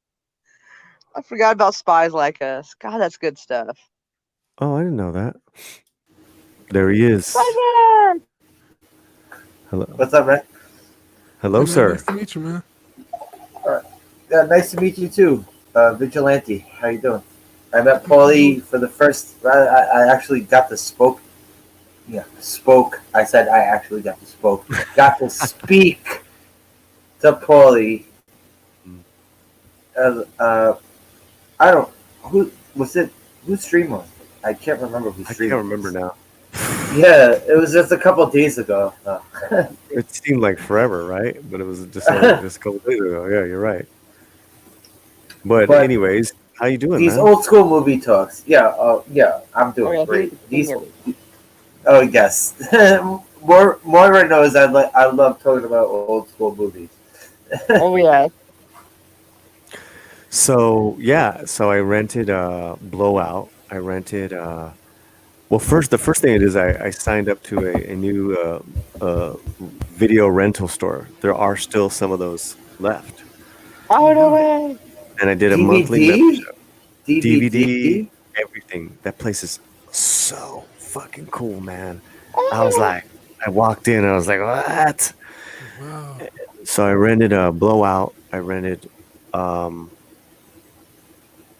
I forgot about Spies Like Us. God, that's good stuff. Oh, I didn't know that. There he is. Spider! Hello. What's up, man? Hello, man, sir. Nice to meet you, man. All right. Yeah, nice to meet you too, Vigilante. How you doing? I met Paulie for the first. I actually got to spoke. Yeah, spoke. I said I actually got to spoke. Got to speak to Paulie. I don't. Who was it? Whose stream was it? I can't remember whose stream. I can't remember now. Yeah, it was just a couple of days ago. It seemed like forever, right? But it was just a couple of days ago. Yeah, you're right. But anyways, how you doing? These man? old school movie talks. Yeah, I'm doing great. Oh yes, Moira knows I love talking about old school movies. Oh yeah. So I rented Blowout. I rented. The first thing it is, I signed up to a new video rental store. There are still some of those left. Oh no way! And I did a monthly membership. DVD, everything. That place is so fucking cool, man. I was like, I walked in and I was like, what? Wow. So I rented a Blowout. I rented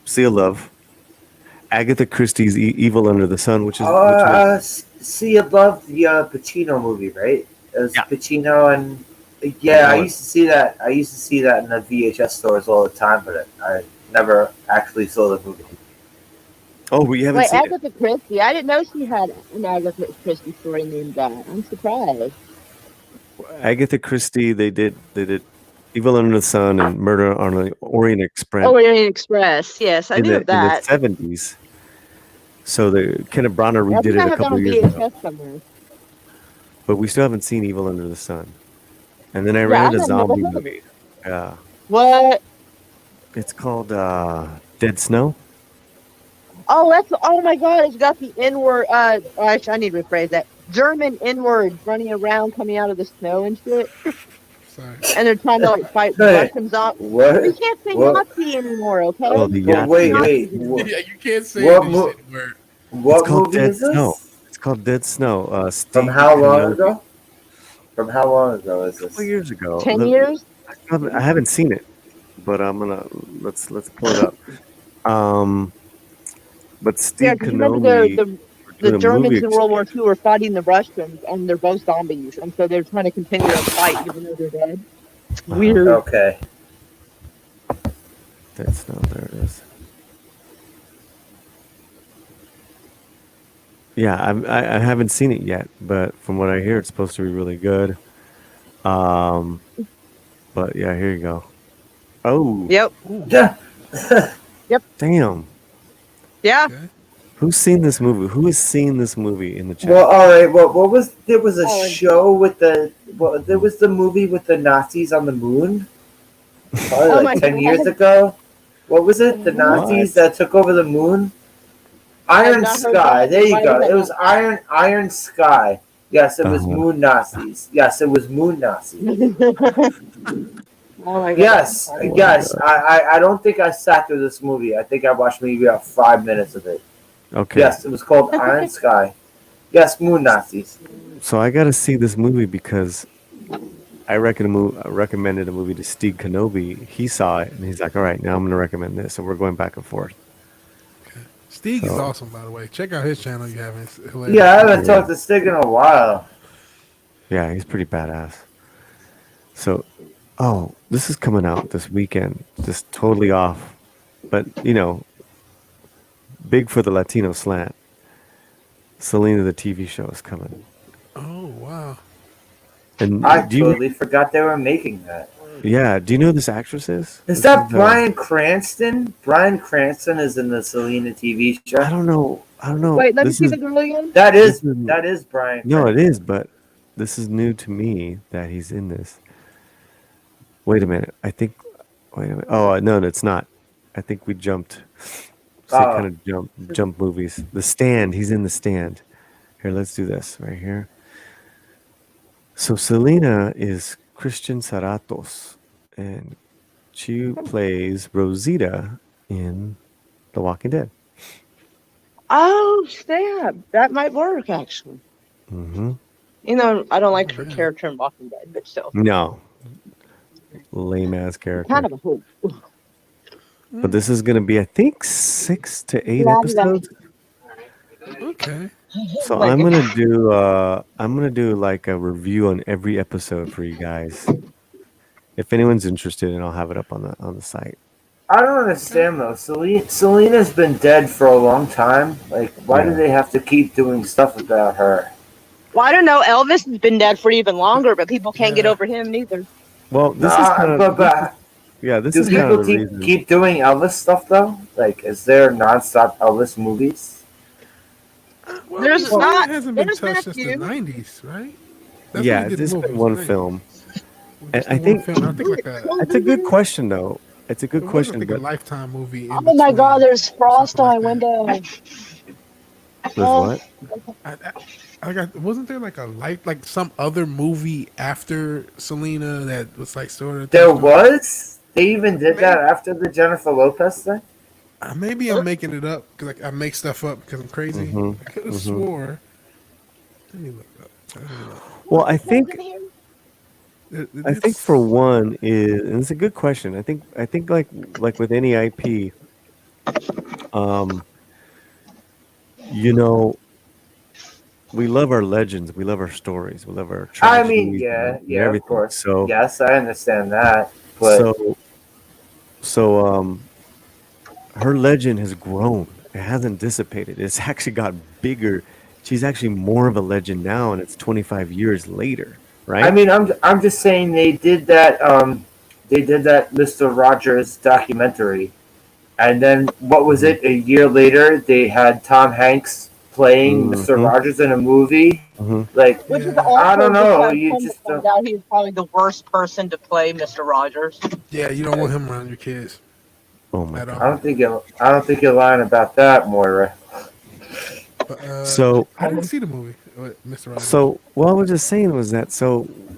Sea of Love, Agatha Christie's Evil Under the Sun, which is Sea of Love, the Pacino movie, right? It was Pacino and I used to see that. I used to see that in the VHS stores all the time, but I never actually saw the movie. Oh, we haven't seen Agatha Christie. I didn't know she had an Agatha Christie story named that. I'm surprised. Agatha Christie, they did Evil Under the Sun and Murder on the Orient Express. Orient Express, yes, I knew that. In the 70s. So the Kenneth Branagh redid it a couple of years ago. But we still haven't seen Evil Under the Sun. And then I rented a zombie movie. Yeah. What? It's called Dead Snow. Oh my God! It's got the N-word. I need to rephrase that. German N-word running around, coming out of the snow and shit. Sorry. And they're trying to fight Russians off. What? We can't say Nazi anymore, okay? Oh, wait. Yeah, you can't say this word. What movie is this? Snow. It's called Dead Snow. From how long ago? From how long ago is this? A couple years ago. 10 years? I haven't seen it, but I'm gonna let's pull it up. But Steve Canoli, the Germans in World War II were fighting the Russians, and they're both zombies, and so they're trying to continue to fight even though they're dead. It's weird. Okay. Dead Snow, there it is. Yeah, I haven't seen it yet, but from what I hear, it's supposed to be really good. But yeah, here you go. Oh. Yep. Yeah. Yep. Damn. Yeah. Okay. Who's seen this movie? Who has seen this movie in the chat? Well, all right. What was there was a show with there was the movie with the Nazis on the moon. Probably like 10 years ago. What was it? The Nazis that took over the moon. Iron Sky. There you go. It was Iron Sky. Yes, it was Moon Nazis. Yes, it was Moon Nazis. Oh my God. Yes. I don't think I sat through this movie. I think I watched maybe about 5 minutes of it. Okay. Yes, it was called Iron Sky. Yes, Moon Nazis. So I got to see this movie because I recommended a movie to Steve Kenobi. He saw it and he's like, "All right, now I'm going to recommend this." So we're going back and forth. Okay. Stig is awesome, by the way. Check out his channel. You haven't? It's hilarious. Yeah, I haven't talked to Stig in a while. Yeah, he's pretty badass. So, this is coming out this weekend. Just totally off, but big for the Latino slant. Selena, the TV show, is coming. Oh wow! And I totally forgot they were making that. Yeah, do you know who this actress is? Is that Bryan Cranston? Bryan Cranston is in the Selena TV show. I don't know. Wait, let me see the girl again. That is Bryan. No, it is, but this is new to me that he's in this. Wait a minute. Wait a minute. Oh no, it's not. I think we jumped. Kind of jump movies. The Stand. He's in The Stand. Here, let's do this right here. So Selena is Christian Saratos, and she plays Rosita in The Walking Dead. Oh, snap. That might work, actually. Mm-hmm. I don't like her character in Walking Dead, but still. No. Lame-ass character. Kind of a hope. But this is going to be, I think, 6 to 8 episodes. Okay. So I'm gonna do like a review on every episode for you guys. If anyone's interested, and I'll have it up on the site. I don't understand though. Selena's been dead for a long time. Like, why do they have to keep doing stuff about her? Well, I don't know. Elvis has been dead for even longer, but people can't get over him neither. Well, this is kind of. This is kind of the reason. Keep doing Elvis stuff though? Like, is there nonstop Elvis movies? Well, it hasn't been touched since the 90s, right? There's been one film. And I think it's a good question, though. It's a good question. Like a Lifetime movie. Oh my God! There's frost on my window. There's what? Wasn't there like some other movie after Selena that was like sort of? There was. They even did that after the Jennifer Lopez thing. Maybe I'm making it up because I make stuff up because I'm crazy. I could have swore. Let me look up. Well, I think for one and it's a good question. I think like with any IP, we love our legends, we love our stories, we love our tragedies. Of course. So yes, I understand that. But so her legend has grown. It hasn't dissipated. It's actually got bigger. She's actually more of a legend now, and it's 25 years later, right? I mean, I'm just saying they did that. They did that Mr. Rogers documentary, and then what was it? A year later, they had Tom Hanks playing Mr. Rogers in a movie. Like, which is I don't know. You just found out he's probably the worst person to play Mr. Rogers. Yeah, you don't want him around your kids. Oh my God. I don't think you're lying about that, Moira. But, so I didn't see the movie, Mr. Rogers. So what I was just saying was that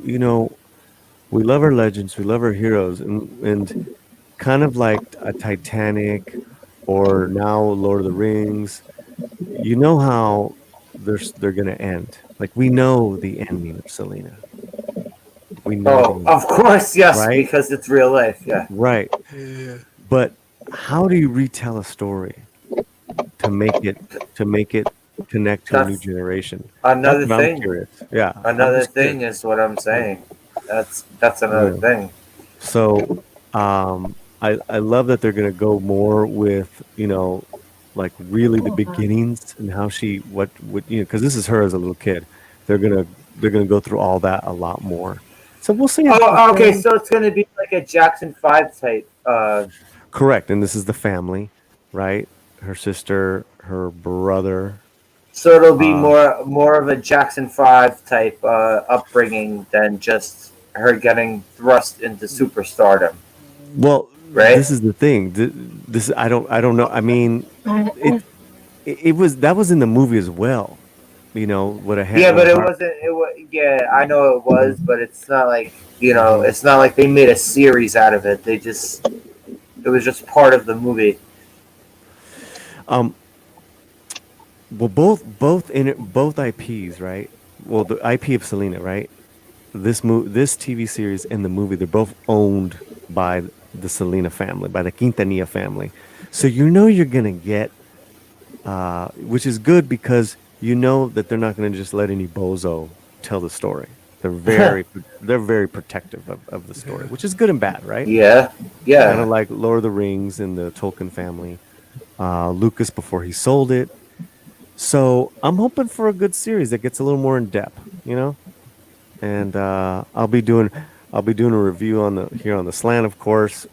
we love our legends, we love our heroes, and kind of like a Titanic or now Lord of the Rings, you know how they're gonna end. Like, we know the ending of Selena. We know. Oh, of course, yes, right? Because it's real life, yeah. Right. Yeah. But how do you retell a story to make it connect to a new generation? Another thing. I'm curious. Yeah. Another thing is what I'm saying. That's another thing. So I love that they're gonna go more with, like really the beginnings and how she because this is her as a little kid. They're gonna go through all that a lot more. So we'll see. Oh, okay. So it's gonna be like a Jackson 5 type. Correct, and this is the family, right? Her sister, her brother. So it'll be more of a Jackson 5 type upbringing than just her getting thrust into superstardom. Well, right. This is the thing. This I don't know. I mean, it was in the movie as well. What a yeah, but it wasn't. Yeah, I know it was, but it's not like it's not like they made a series out of it. It was just part of the movie. Well, both IPs, right? Well, the IP of Selena, right? this TV series and the movie, they're both owned by the Selena family, by the Quintanilla family. So you're gonna get, which is good because that they're not gonna just let any bozo tell the story. They're very protective of the story, which is good and bad, right? Yeah. Kind of like Lord of the Rings and the Tolkien family. Lucas before he sold it. So I'm hoping for a good series that gets a little more in depth, And I'll be doing a review here on the Slant, of course.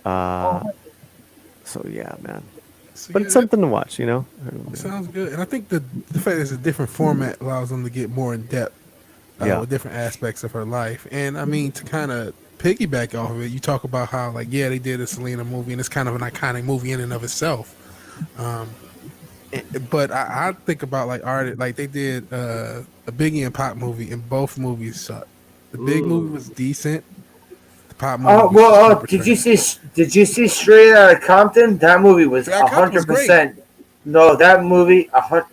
So yeah, man. But it's something to watch, Sounds good. And I think the fact it's a different format allows them to get more in depth with different aspects of her life. And I mean, to kind of piggyback off of it, you talk about how they did a Selena movie and it's kind of an iconic movie in and of itself. But I think about they did a Biggie and Pop movie, and both movies sucked. The Big movie was decent. The Pop movie. Did you see Straight Outta Compton? That movie was 100%. No, that movie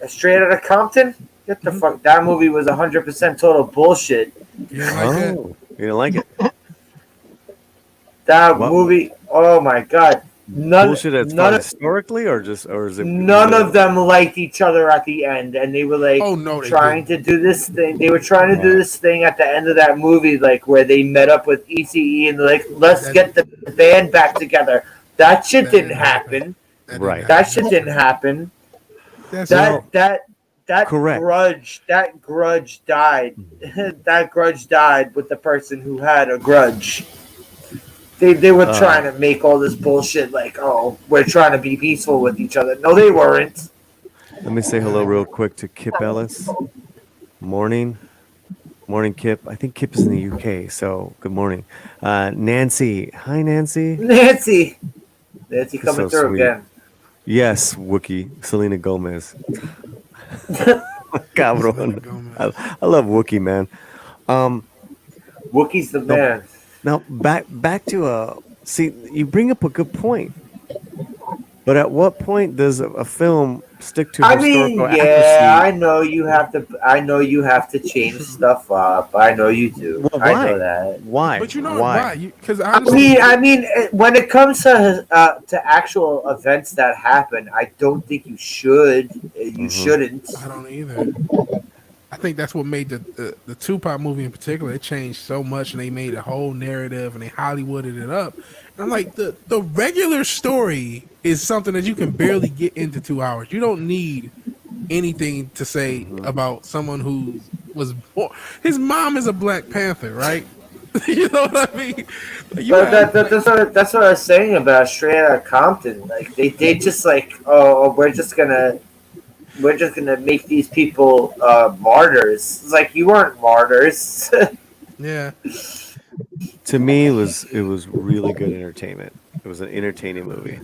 Straight Outta Compton. Get the fuck. That movie was 100% total bullshit. You didn't like it? You didn't like it? That movie. Oh my god. Bullshit historically, or is it? None of them liked each other at the end, and they were trying to do this thing. They were trying to do this thing at the end of that movie, where they met up with ECE and let's get the band back together. That shit didn't happen. Right. That shit didn't happen. That grudge died. That grudge died with the person who had a grudge. They were trying to make all this bullshit we're trying to be peaceful with each other. No, they weren't. Let me say hello real quick to Kip Ellis. Morning, Kip. I think Kip is in the UK, so good morning. Nancy. Hi, Nancy. Nancy coming through sweet. Again. Yes, Wookie. Selena Gomez. Cabrón. I love Wookie, man. Wookie's the man. Now back to see, you bring up a good point, but at what point does a film stick to historical accuracy? I know you have to change stuff up. I know you do. Well, why? I know that. Why? But you know why? Because I mean, when it comes to actual events that happen, I don't think you should. You shouldn't. I don't either. I think that's what made the Tupac movie in particular. It changed so much, and they made a whole narrative, and they Hollywooded it up. And I'm like, the regular story is something that you can barely get into 2 hours. You don't need anything to say about someone who was born. His mom is a Black Panther, right? You know what I mean? That's what I was saying about Straight Outta Compton. They just we're just gonna make these people martyrs. It's you weren't martyrs. Yeah. To me, it was really good entertainment. It was an entertaining movie.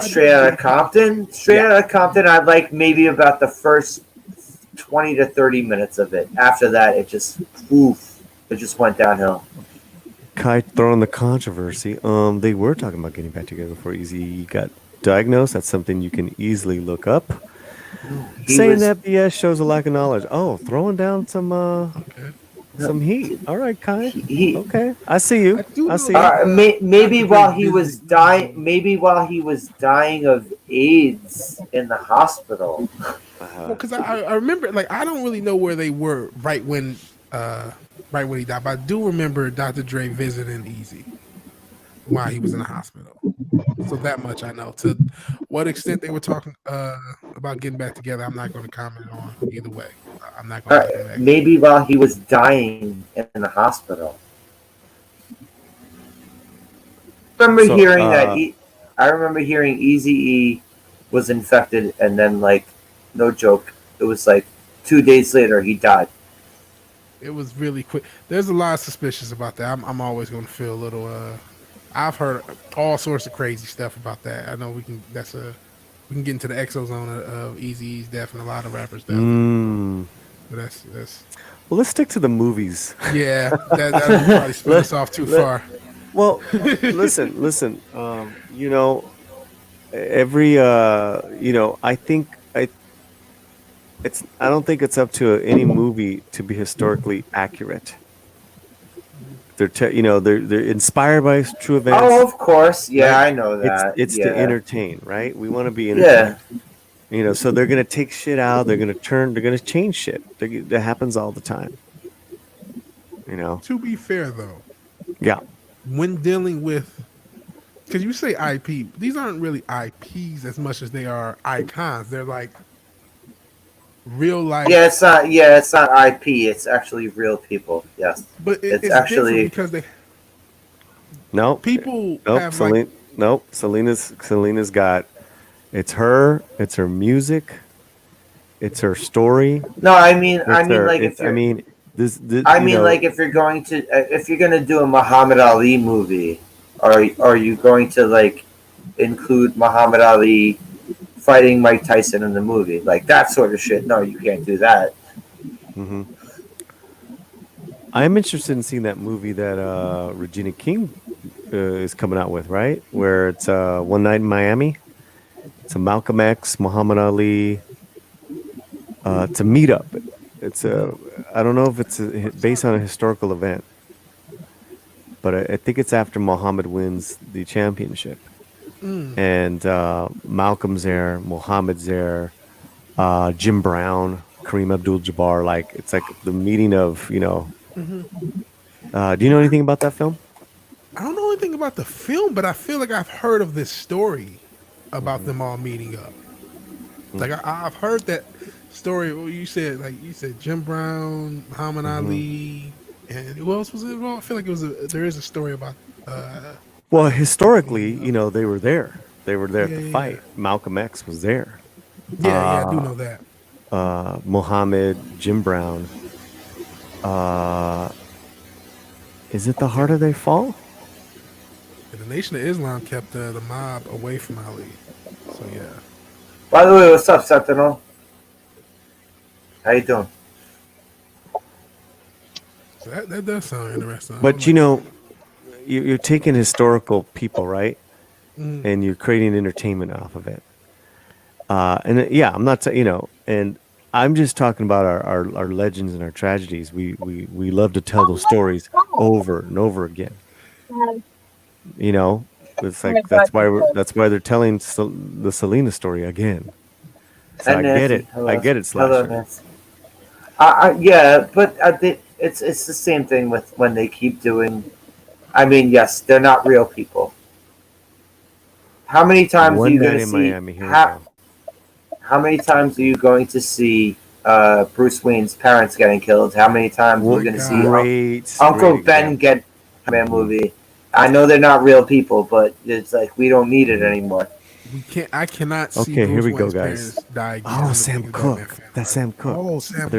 Straight Outta Compton. Straight Outta Compton. I like maybe about the first 20 to 30 minutes of it. After that, it just went downhill. Kai throwing the controversy. They were talking about getting back together before Eazy got diagnosed. That's something you can easily look up. Saying that BS shows a lack of knowledge. Oh, throwing down some heat. All right, Kai. Okay, I see you. I see you. Maybe while he was dying. Maybe while he was dying of AIDS in the hospital. Well, because I remember, I don't really know where they were right when he died, but I do remember Dr. Dre visiting Eazy while he was in the hospital. So that much I know. To what extent they were talking about getting back together, I'm not going to comment on either way. I'm not going to. Maybe while he was dying in the hospital. I remember hearing Eazy-E was infected, and then no joke, it was 2 days later he died. It was really quick. There's a lot of suspicious about that. I'm always going to feel a little. I've heard all sorts of crazy stuff about that. I know we can get into the exozone of Eazy-E's death and a lot of rappers' death. But that's. Well, let's stick to the movies. Yeah, that would probably spin us off too far. Well, listen. I think I don't think it's up to any movie to be historically accurate. They're inspired by true events. Oh, of course. Yeah, right? I know that. It's yeah. to entertain, right? We want to be entertained. Yeah. So they're gonna take shit out. They're gonna change shit. That happens all the time. To be fair, though. Yeah. When dealing with, because you say IP, these aren't really IPs as much as they are icons. They're like real life. Yeah, it's not. Yeah, it's not IP. It's actually real people. Yes, but it's actually because they. No. People nope, have Selena's got. It's her music. It's her story. No, I mean, if you're going to do a Muhammad Ali movie, are you going to like include Muhammad Ali fighting Mike Tyson in the movie, like that sort of shit? No, you can't do that. Mm-hmm. I'm interested in seeing that movie that Regina King is coming out with, right? Where it's One Night in Miami. It's a Malcolm X, Muhammad Ali. It's a meetup. I don't know if it's based on a historical event, but I think it's after Muhammad wins the championship. And Malcolm's there, Muhammad's there, Jim Brown, Kareem Abdul-Jabbar. Like it's like the meeting of Mm-hmm. Do you know anything about that film? I don't know anything about the film, but I feel like I've heard of this story about them all meeting up. Like I've heard that story. You said Jim Brown, Muhammad Ali, and who else was it? Well, I feel like there is a story about. Well, historically, they were there. They were there at the fight. Yeah. Malcolm X was there. Yeah, I do know that. Muhammad, Jim Brown. Is it the harder they fall? And the Nation of Islam kept the mob away from Ali. So yeah. By the way, what's up, Sentinel? How you doing? So that does sound interesting. But you're taking historical people, right? And you're creating entertainment off of it. I'm not and I'm just talking about our legends and our tragedies. We love to tell those stories over and over again. It's like that's why they're telling the Selena story again. So I get it. Hello. I get it, Slasher. But it's the same thing with when they keep doing. I mean, yes, they're not real people. How many times are you going to see? How many times are you going to see Bruce Wayne's parents getting killed? How many times are you going to see Uncle Ben get a Man movie? I know they're not real people, but it's like we don't need it anymore. I cannot see. Okay, here we go, Wayne's guys. Die again. Oh, Sam Cooke. That's Sam Cooke. Oh, Sam.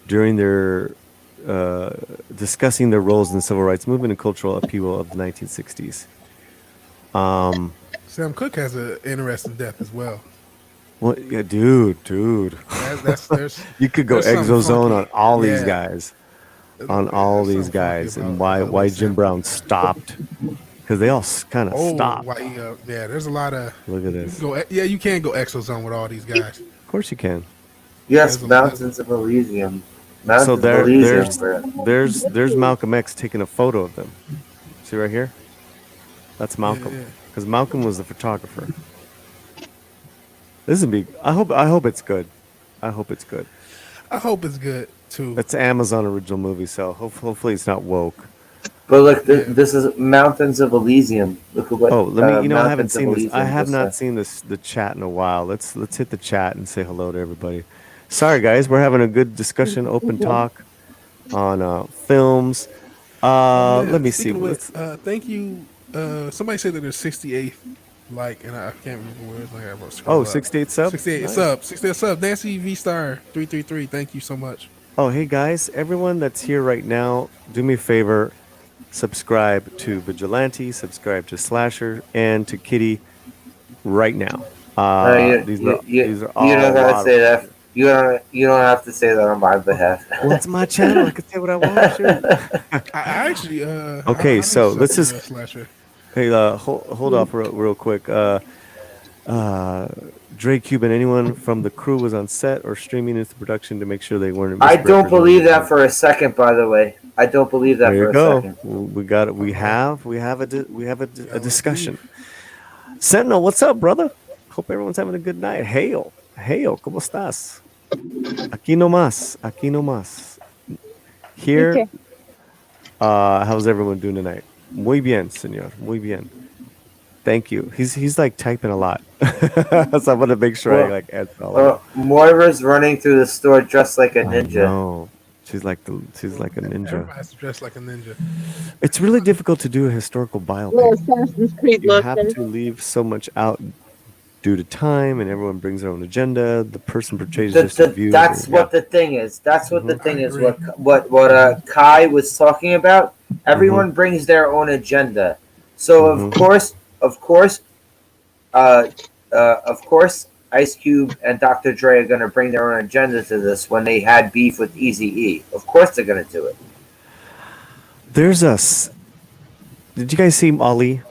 During their discussing their roles in the civil rights movement and cultural upheaval of the 1960s. Sam Cooke has an interesting death as well. Well, yeah, dude. You could go Exozone on all these guys. On all these guys, and why Jim Brown stopped, because they all kind of stopped. There's a lot of. Look at this. You can go Exozone with all these guys. Of course you can. Yes, Mountains of Elysium. So there's Malcolm X taking a photo of them. See right here? That's Malcolm, because Malcolm was the photographer. This is big. I hope it's good. I hope it's good. I hope it's good too. It's an Amazon original movie, so hopefully it's not woke. But look, this is Mountains of Elysium. Look at what. Oh, let me. I haven't seen this. I have not seen the chat in a while. Let's hit the chat and say hello to everybody. Sorry, guys, we're having a good discussion, open talk on films. Let me see. Thank you. Somebody said that there's 68 and I can't remember where it's like. I wrote. Oh, 68 subs. 68 nice. subs. 68 subs. Nancy V Star 333. Thank you so much. Oh, hey guys, everyone that's here right now, do me a favor, subscribe to Vigilante, subscribe to Slasher, and to Kitty right now. These are all. You don't gotta say that. You don't have to say that on my behalf. Well, it's my channel. I can say what I want. Sure. I actually. Okay, so let's just. Slasher. Hey, hold off real quick. Dre Cuban, anyone from the crew was on set or streaming into production to make sure they weren't. I don't believe that for a second. By the way, I don't believe that for a second. We got it. We have a discussion. Sentinel, what's up, brother? Hope everyone's having a good night. Hail, ¿cómo estás? Aquí nomás. Here. Okay. How's everyone doing tonight? Muy bien, señor. Muy bien. Thank you. He's like typing a lot, so I'm gonna make sure I like answer all of it. Moira's running through the store dressed like a ninja. No, she's like a ninja. Everybody's dressed like a ninja. It's really difficult to do a historical biopic. You have to leave so much out due to time, and everyone brings their own agenda. The person portrays their views. That's what the thing is. That's what the thing is. What Kai was talking about. Everyone brings their own agenda. So of course, Ice Cube and Dr. Dre are going to bring their own agenda to this when they had beef with Eazy-E. Of course they're going to do it. Did you guys see Ali?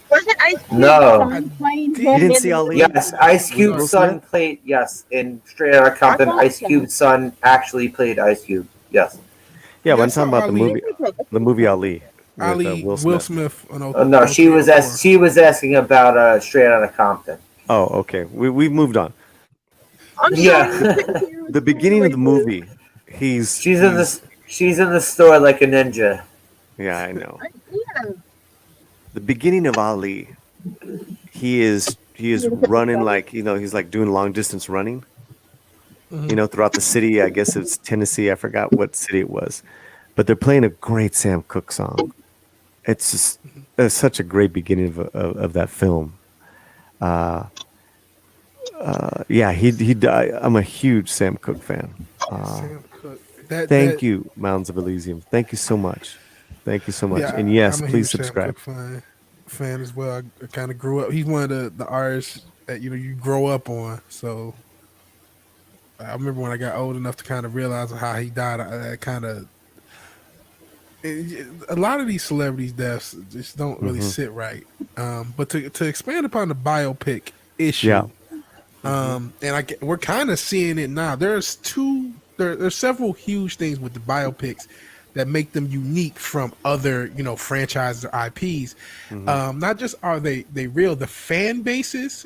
Wasn't Ice Cube No. playing You didn't see Ali? Yes, Ice Cube's son played, in Straight Outta Compton, Ice Cube's son actually played Ice Cube. Yes. Yeah, but I'm talking about the movie Ali. Ali, Will Smith. No, she was asking about Straight Outta Compton. Oh, okay. We've moved on. Yeah. The beginning of the movie, she's in the store like a ninja. Yeah, I know. The beginning of Ali, he is running like, he's like doing long distance running. Throughout the city. I guess it's Tennessee. I forgot what city it was, but they're playing a great Sam Cooke song. It's such a great beginning of that film. He died. I'm a huge Sam Cooke fan. Sam Cooke. Thank you, Mountains of Elysium. Thank you so much. Yeah, and yes, I'm a please huge subscribe. Sam Cooke fan as well. I kind of grew up. He's one of the artists that you grow up on. So I remember when I got old enough to kind of realize how he died. A lot of these celebrities' deaths just don't really sit right. But to expand upon the biopic issue, we're kind of seeing it now. There's several huge things with the biopics that make them unique from other franchises or IPs. Not just are they real, the fan bases.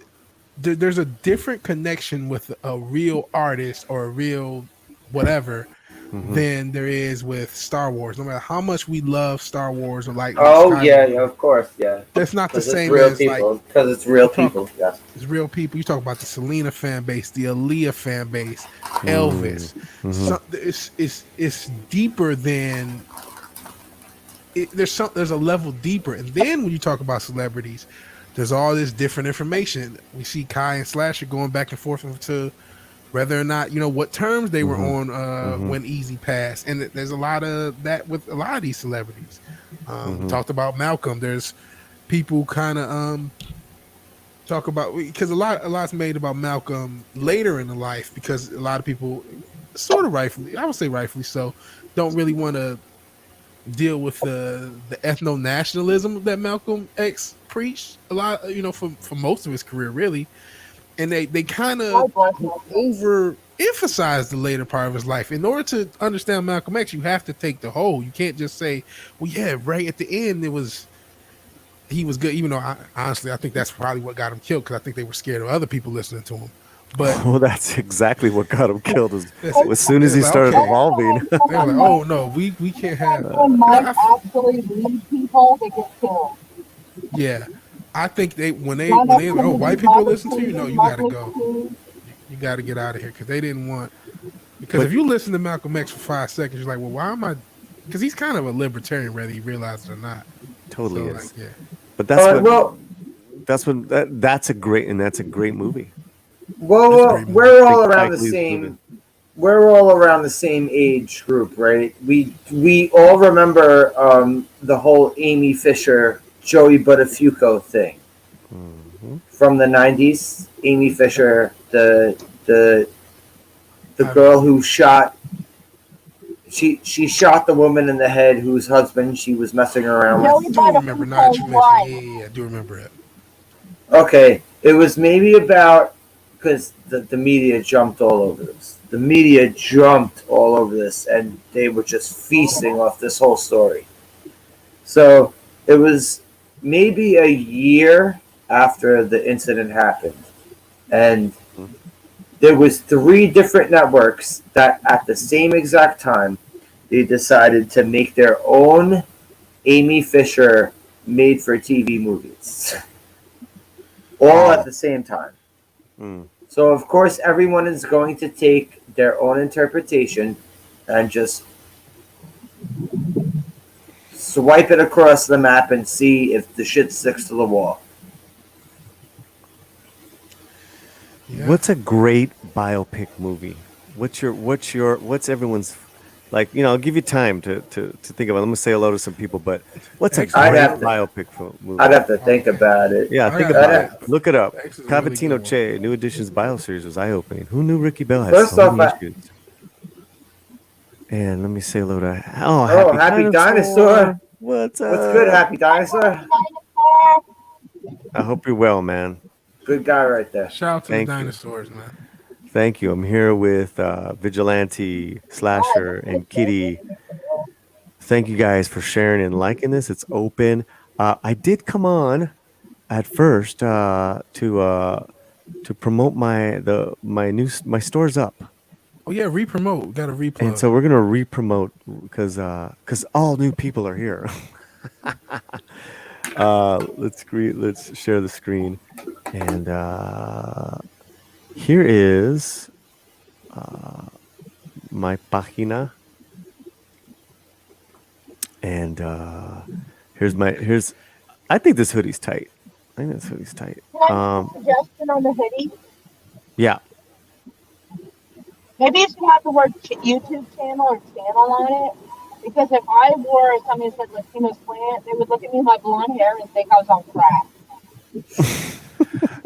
There's a different connection with a real artist or a real whatever than there is with Star Wars. No matter how much we love Star Wars or like. Of course, yeah. That's not the same real as people, because it's real people. Yes, it's real people. You talk about the Selena fan base, the Aaliyah fan base, Elvis. So it's deeper than. There's a level deeper, and then when you talk about celebrities, there's all this different information. We see Kai and Slasher going back and forth to whether or not what terms they were on when Easy passed, and there's a lot of that with a lot of these celebrities. Talked about Malcolm. There's people kind of talk about, because a lot's made about Malcolm later in the life, because a lot of people sort of rightfully, I would say rightfully so, don't really want to deal with the ethno-nationalism that Malcolm X preached a lot, for most of his career, really. And they kind of overemphasize the later part of his life. In order to understand Malcolm X, you have to take the whole. You can't just say, well, yeah, right at the end, he was good. Even though, honestly, I think that's probably what got him killed, because I think they were scared of other people listening to him. But that's exactly what got him killed. As soon as he started evolving, they were like, "Oh no, we can't have." Might actually lead people to get killed. Yeah, I think when they white people listen to you, no, you gotta go. You gotta get out of here, because they didn't want. Because if you listen to Malcolm X for 5 seconds, you're like, well, why am I? Because he's kind of a libertarian, whether he realizes it or not. Totally is. Like, yeah. But that's a great movie. Well, we're all around the same. We're all around the same age group, right? We all remember the whole Amy Fisher, Joey Buttafuoco thing from the '90s. Amy Fisher, the girl who shot. She shot the woman in the head whose husband she was messing around with. I do remember. Now that you mentioned, I do remember it. Okay, It was maybe about because the media jumped all over this. The media jumped all over this, and they were just feasting off this whole story. So it was maybe a year after the incident happened, and there was 3 different networks that at the same exact time they decided to make their own Amy Fisher made for TV movies. All at the same time. So of course everyone is going to take their own interpretation and just swipe it across the map and see if the shit sticks to the wall. Yeah. What's a great biopic movie? What's everyone's, like, I'll give you time to think about it. I'm gonna say hello to some people, but what's a great biopic movie? I'd have to think about it. Yeah, think about it. Look it up. Cavatino really Che, New Editions Bio Series was eye-opening. Who knew Ricky Bell had so many issues? And let me say hello to Happy Dinosaur. What's up? What's good, Happy Dinosaur? I hope you're well, man. Good guy right there. Shout out to the dinosaurs, man. Thank you. I'm here with Vigilante, Slasher, and Kitty. Thank you guys for sharing and liking this. It's open. I did come on at first to promote my store's up. Oh yeah, re-promote. Got to re-promote. And so we're gonna re-promote because all new people are here. Let's share the screen, and here is my página, and here's. I think this hoodie's tight. Can I make a suggestion on the hoodie? Yeah. Maybe it should have the word YouTube channel or channel on it. Because if I wore something that said Latino slant, they would look at me with my blonde hair and think I was on crack.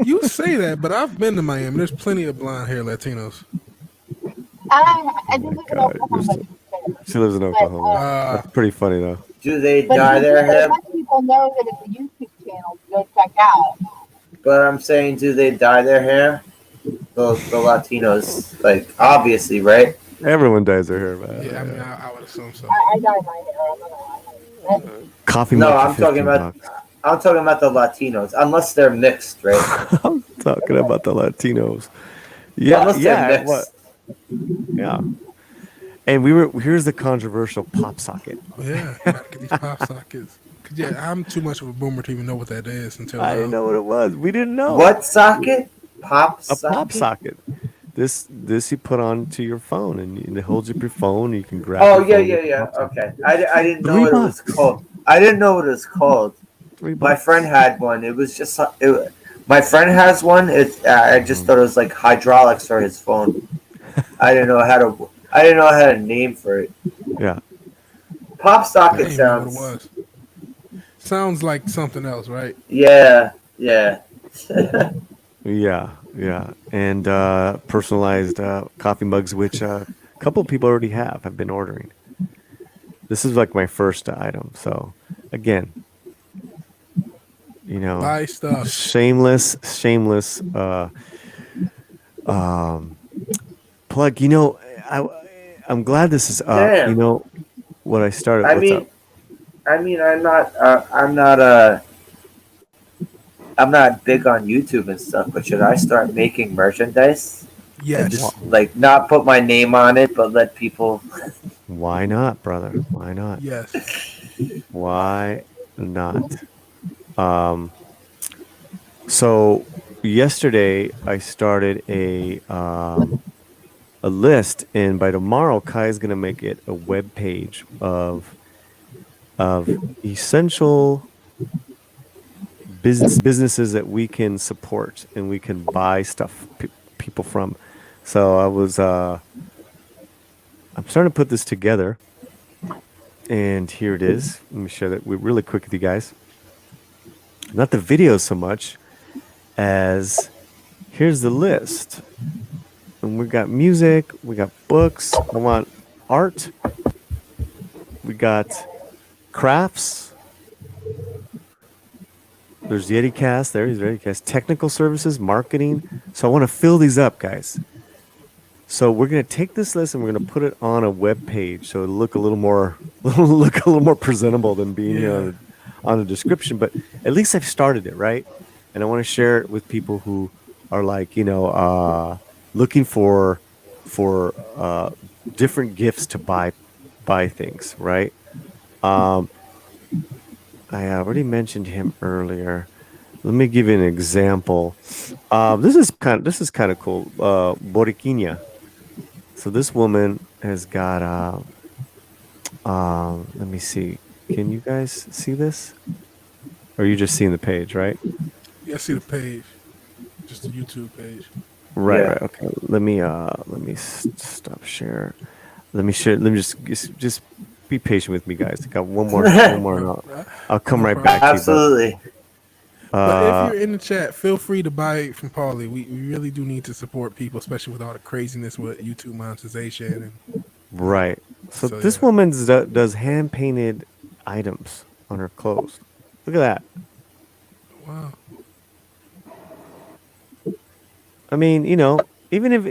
You say that, but I've been to Miami. There's plenty of blonde hair Latinos. I do live in Oklahoma. She lives in Oklahoma. That's pretty funny, though. Do they dye their hair? Let people know that it's a YouTube channel to go check out. But I'm saying, do they dye their hair? The Latinos, like, obviously, right? Everyone dyes their hair, man. Yeah, I mean, I would assume so. I dye my hair. I'm not gonna lie. Coffee. No, I'm talking about the Latinos, unless they're mixed, right? I'm talking about the Latinos. Yeah, yeah. And here's the controversial pop socket. Yeah, gotta get these pop sockets. Yeah, I'm too much of a boomer to even know what that is until I didn't know what it was. We didn't know. What socket? A pop socket. This you put onto your phone, and it holds up your phone. You can grab. Oh yeah. Okay, I didn't know what it was called. I didn't know what it was called. My friend had one. It was just my friend has one. I just thought it was like hydraulics for his phone. I didn't know how to name for it. Yeah. Pop socket sounds. Sounds like something else, right? Yeah. Yeah, and personalized coffee mugs, which a couple of people already have been ordering. This is like my first item, so again, buy stuff. Shameless plug. I'm glad this is up. Damn. What I started. I'm not big on YouTube and stuff, but should I start making merchandise? Yes. Just, like, not put my name on it, but let people. Why not, brother? Why not? Yes. Why not? So yesterday I started a list, and by tomorrow Kai is gonna make it a web page of essential businesses that we can support and we can buy stuff people from. So I'm starting to put this together, and here it is. Let me share that really quick with you guys. Not the videos so much as here's the list, and we got music, we got books, I want art, we got crafts. There's YetiCast. There is YetiCast. Technical services, marketing. So I want to fill these up, guys. So we're gonna take this list and we're gonna put it on a web page, so it'll look a little more presentable than being here on the description. But at least I've started it, right? And I want to share it with people who are like, looking for different gifts to buy things, right? I already mentioned him earlier. Let me give you an example. This is kind of cool. Boriquina. So this woman has got. Let me see. Can you guys see this? Or are you just seeing the page, right? Yeah, I see the page. Just the YouTube page. Right. Right. Okay. Let me stop share. Let me share. Let me just be patient with me, guys. I got one more. And I'll come right back. Absolutely. But if you're in the chat, feel free to buy it from Paulie. We really do need to support people, especially with all the craziness with YouTube monetization. Right. So this woman does hand painted items on her clothes. Look at that. Wow. I mean, even if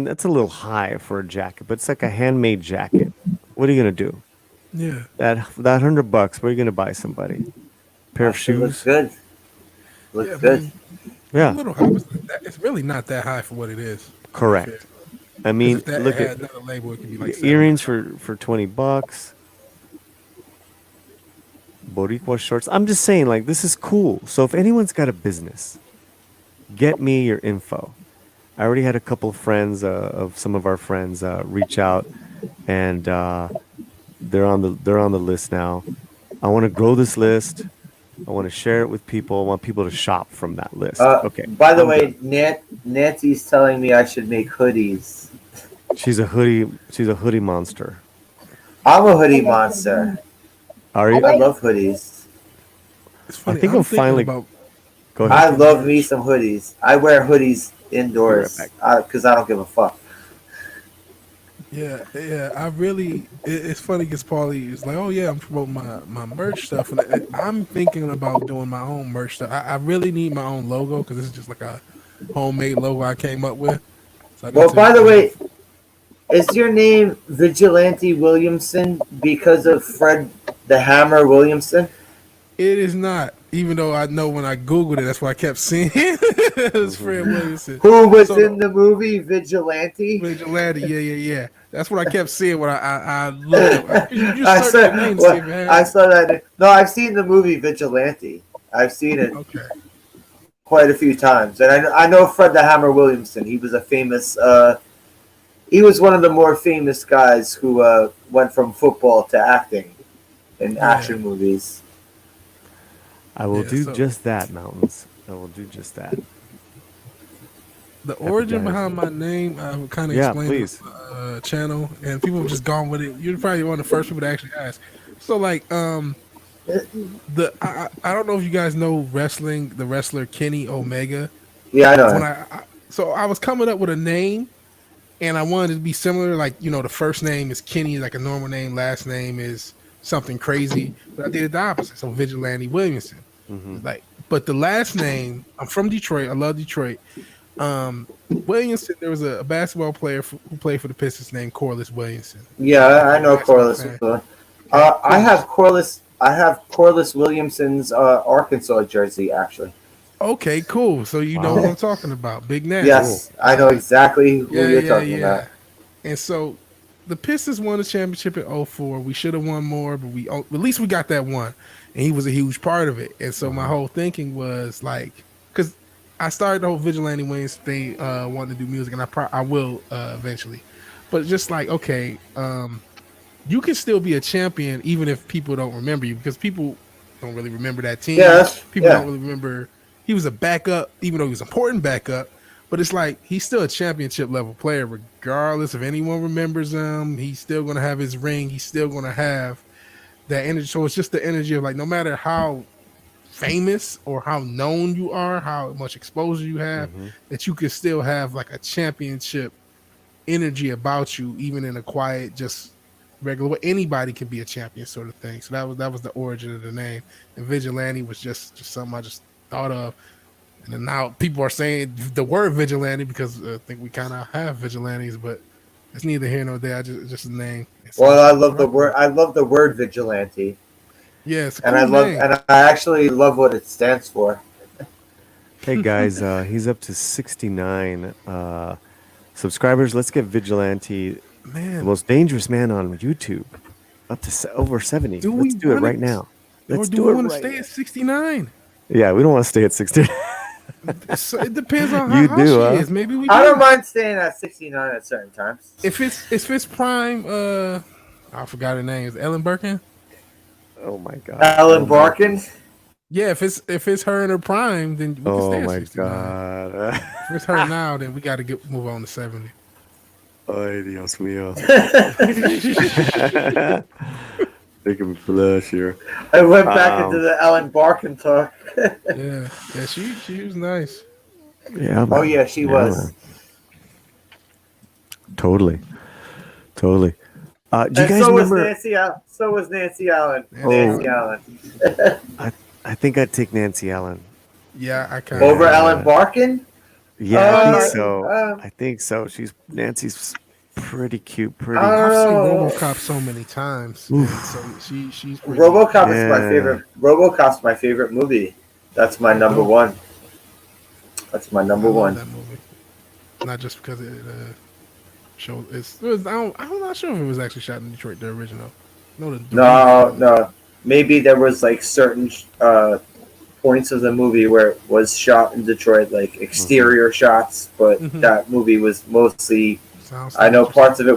that's a little high for a jacket, but it's like a handmade jacket. What are you gonna do? Yeah. That $100, what are you gonna buy somebody? Pair of shoes. Looks good. Looks good. A little high. It's really not that high for what it is. Correct. I mean, look at another label, it could be like earrings for $20. Boricua shorts. I'm just saying, like, this is cool. So if anyone's got a business, get me your info. I already had a couple of friends of some of our friends reach out, and they're on the list now. I want to grow this list. I want to share it with people. I want people to shop from that list. Okay. By the way, Nancy's telling me I should make hoodies. She's a hoodie monster. I'm a hoodie monster. Are you? I love hoodies. It's funny. I think I'm finally. Go ahead. I love me some hoodies. I wear hoodies indoors because I don't give a fuck. Yeah. I really. It's funny because Paulie is like, "Oh yeah, I'm promoting my merch stuff," and I'm thinking about doing my own merch stuff. I really need my own logo because this is just like a homemade logo I came up with. So by the way, is your name Vigilante Williamson because of Fred the Hammer Williamson? It is not. Even though I know when I Googled it, that's what I kept seeing. It was Fred Williamson. Who was in the movie Vigilante? Vigilante, yeah. That's what I kept seeing when I looked up. I saw that. No, I've seen the movie Vigilante. I've seen it quite a few times. And I know Fred the Hammer Williamson. He was a famous... he was one of the more famous guys who went from football to acting in action movies. I will do just that, Mountains. I will do just that. The origin behind my name, I would kind of explain the channel, and people have just gone with it. You're probably one of the first people to actually ask. So, like, I don't know if you guys know wrestling, the wrestler Kenny Omega. Yeah, I know. So I was coming up with a name, and I wanted it to be similar. Like, the first name is Kenny, like a normal name. Last name is something crazy, but I did the opposite. So Vigilante Williamson. But the last name, I'm from Detroit. I love Detroit. Williamson, there was a basketball player who played for the Pistons named Corliss Williamson. Yeah, I know Corliss. I have Corliss Williamson's Arkansas jersey, actually. Okay, cool. So you know what I'm talking about. Big Nat. Yes, I know exactly who you're talking about. And so the Pistons won the championship in 2004. We should have won more, but at least we got that one. And he was a huge part of it. And so my whole thinking was like, because I started the whole Vigilante Wings thing, wanting to do music, and I will eventually. But just like, okay, you can still be a champion even if people don't remember you, because people don't really remember that team. People don't really remember he was a backup, even though he was an important backup. But it's like he's still a championship level player, regardless if anyone remembers him. He's still going to have his ring. He's still going to have that energy. So it's just the energy of like, no matter how famous or how known you are, how much exposure you have, that you can still have like a championship energy about you, even in a quiet, just regular way. Anybody can be a champion, sort of thing. So that was the origin of the name. And vigilante was just something I just thought of. And then now people are saying the word vigilante because I think we kind of have vigilantes, but it's neither here nor there. Just a name. Well, I love the word. I love the word vigilante. Yeah, it's a and cool I love name. and I actually love what it stands for. Hey guys, he's up to 69 subscribers. Let's get Vigilante, the most dangerous man on YouTube, up to over 70. Let's do it right now. Or do we want to stay at 69? Yeah, we don't want to stay at 69. So it depends on You how do, she huh? is. Maybe we. I don't mind staying at 69 at certain times. If it's prime, I forgot her name. Is Ellen Birkin? Oh my god, Ellen Barkin. Yeah, if it's her in her prime, then we can stay at 69. God. If it's her now, then we got to move on to 70. Ay, Dios mío. Making me blush here. I went back into the Ellen Barkin talk. yeah, she was nice. Yeah. Oh yeah, she was. Man. Totally. Do you guys remember? So was Nancy Allen. Nancy Allen. I think I'd take Nancy Allen. Yeah, I kind of over Ellen Barkin. Yeah, I think so. Nancy's pretty cute. I've seen RoboCop so many times. So she's pretty RoboCop is my favorite. RoboCop's my favorite movie. That's my number one. That's my number one. That movie. Not just because it showed. I'm not sure if it was actually shot in Detroit, the original. No. Maybe there was like certain points of the movie where it was shot in Detroit, like exterior shots, but that movie was mostly. I know parts of it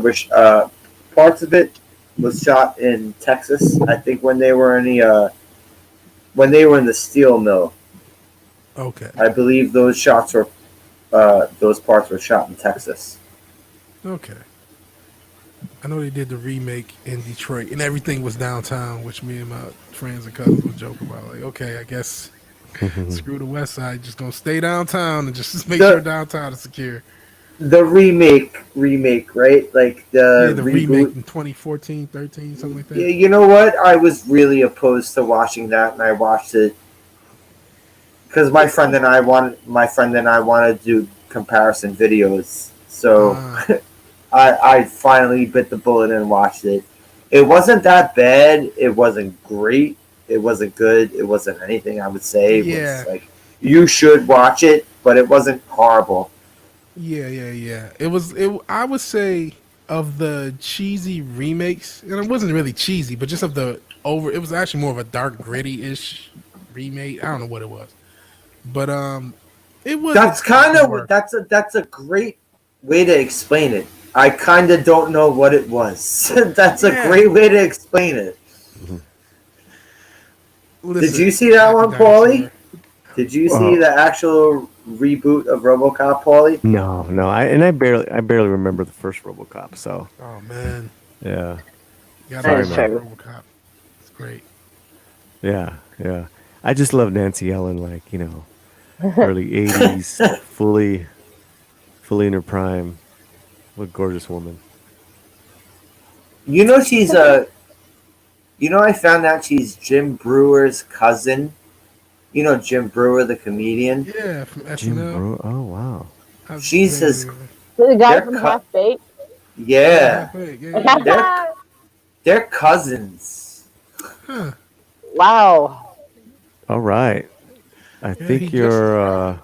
was shot in Texas. I think when they were in the steel mill. Okay. I believe those parts were shot in Texas. Okay. I know they did the remake in Detroit, and everything was downtown, which me and my friends and cousins would joke about. Like, okay, I guess screw the West Side, just gonna stay downtown and just make sure downtown is secure. The remake, right? Like the remake in 2014, 13, something like that. Yeah, you know what? I was really opposed to watching that, and I watched it because my friend and I wanted to do comparison videos. So I finally bit the bullet and watched it. It wasn't that bad. It wasn't great. It wasn't good. It wasn't anything I would say. It was like, you should watch it, but it wasn't horrible. Yeah. I would say of the cheesy remakes, and it wasn't really cheesy, but just of it was actually more of a dark, gritty-ish remake. I don't know what it was. But it was. That's a great way to explain it. I kind of don't know what it was. That's a great way to explain it. Listen, did you see that one, Paulie? Did you see the actual reboot of RoboCop, Paulie? No. I barely remember the first RoboCop. So. Oh man. Yeah. Sorry, man. RoboCop. It's great. Yeah. I just love Nancy Ellen, like, early 80s, fully in her prime. What a gorgeous woman. I found out she's Jim Brewer's cousin. You know Jim Brewer, the comedian? Yeah, from SNL. Jim Brewer? Oh, wow. She's his... The guy from Half Baked? Yeah. They're cousins. Huh. Wow. All right. I think you're...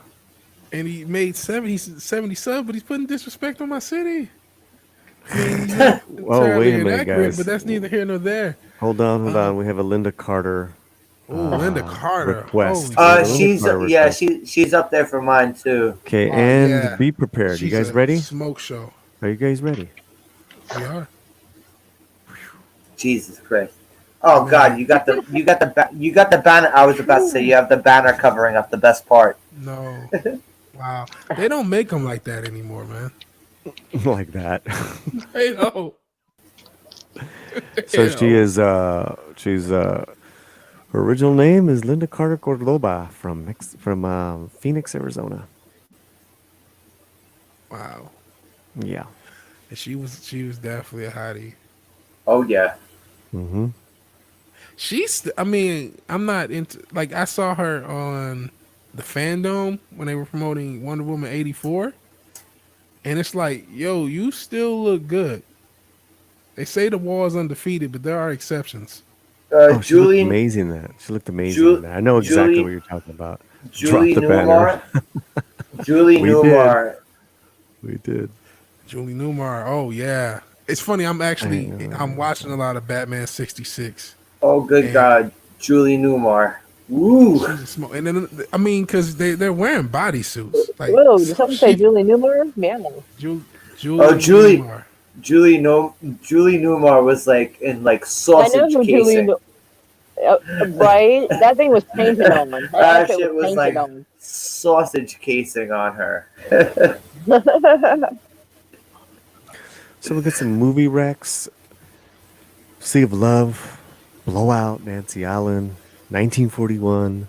And he made 70 subs, but he's putting disrespect on my city. Whoa, wait a minute, guys. But that's neither here nor there. Hold on. We have a Linda Carter. Linda Carter request. She's up there for mine too. Okay, and be prepared. She's you guys ready? Smoke show. Are you guys ready? We are. Jesus Christ! Oh God, you got the banner. I was about to say you have the banner covering up the best part. No. Wow, they don't make them like that anymore, man. Like that. I know. So she's her original name is Linda Carter Cordoba from Phoenix, Arizona. Wow. Yeah. And she was definitely a hottie. Oh yeah. Mm-hmm. I mean, I'm not into. Like, I saw her on the Fandom when they were promoting Wonder Woman 84, and it's like, yo, you still look good. They say the war is undefeated, but there are exceptions. Oh, she looked Julie, amazing in that. She looked amazing in that. I know exactly what you're talking about. Drop Julie the banner. Newmar. Julie We Newmar. We did. Julie Newmar. Oh yeah, it's funny. I'm watching a lot of Batman 66. Oh good God, Julie Newmar. Woo. She's a smoke, and then I mean, because they're wearing bodysuits. Like, whoa, did someone say Julie Newmar? Man. Julie Newmar. Julie Newmar was like in like sausage casing. Right? That thing was painted on. That shit was like sausage casing on her. So we got some movie recs. Sea of Love, Blowout, Nancy Allen, 1941.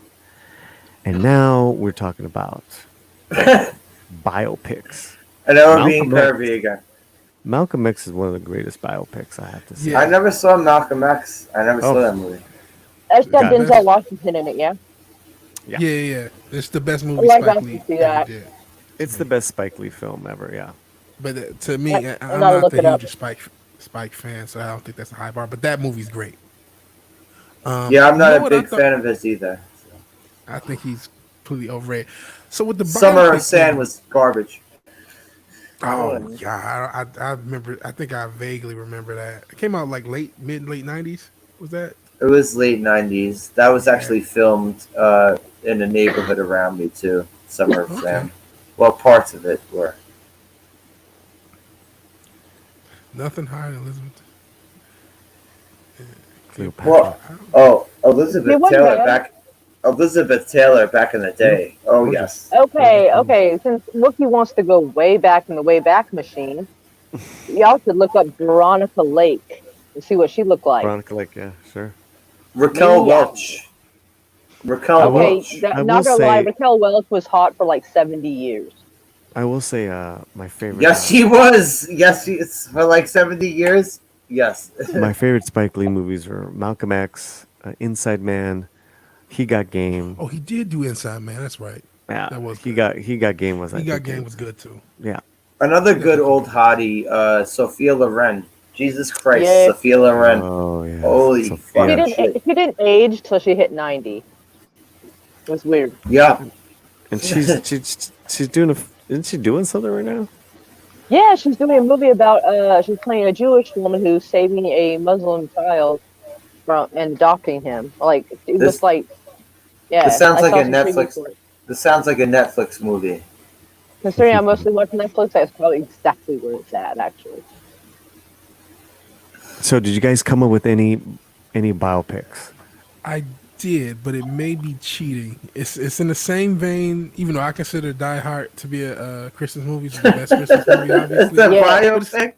And now we're talking about biopics. And now we're being curvy again. Malcolm X is one of the greatest biopics, I have to say. Yeah. I never saw Malcolm X. I never saw that movie. That's got Denzel Washington in it, yeah? Yeah. It's the best movie Spike Lee ever did. It's the best Spike Lee film ever, yeah. But to me, I'm not the hugest Spike fan, so I don't think that's a high bar. But that movie's great. Yeah, I'm not a big fan of his either. So. I think he's completely overrated. So with the Summer of Sand was garbage. Oh yeah, I remember. I think I vaguely remember that. It came out like late 90s. Was that? It was late 90s. That was actually filmed in a neighborhood around me too. Summer of Sand. Well, parts of it were. Nothing higher than Elizabeth. Well, Elizabeth Taylor back in the day. Oh yes. Okay. Since Wookie wants to go way back in the way back machine, y'all should look up Veronica Lake and see what she looked like. Veronica Lake, yeah, sure. Raquel Welch. Welch. Not gonna lie, Raquel Welch was hot for like 70 years. I will say my favorite. Yes, she was. Yes, she's for like 70 years. Yes. My favorite Spike Lee movies were Malcolm X, Inside Man, He Got Game. Oh, he did do Inside Man. That's right. Yeah, that was He Got Game was. He Got Game was good too. Yeah. Another good old hottie, Sophia Loren. Jesus Christ, yeah. Sophia Loren. Oh yeah. Holy fuck. She didn't age till she hit 90. It was weird. Yeah. And she's doing isn't she doing something right now? Yeah, she's doing a movie about she's playing a Jewish woman who's saving a Muslim child from and adopting him. Like it was like This sounds like a Netflix. This sounds like a Netflix movie. Considering I mostly watch Netflix, that's probably exactly where it's at actually. So did you guys come up with any biopics? I did, but it may be cheating. It's in the same vein, even though I consider Die Hard to be a Christmas movie, it's the best Christmas movie, obviously. It's a biopic?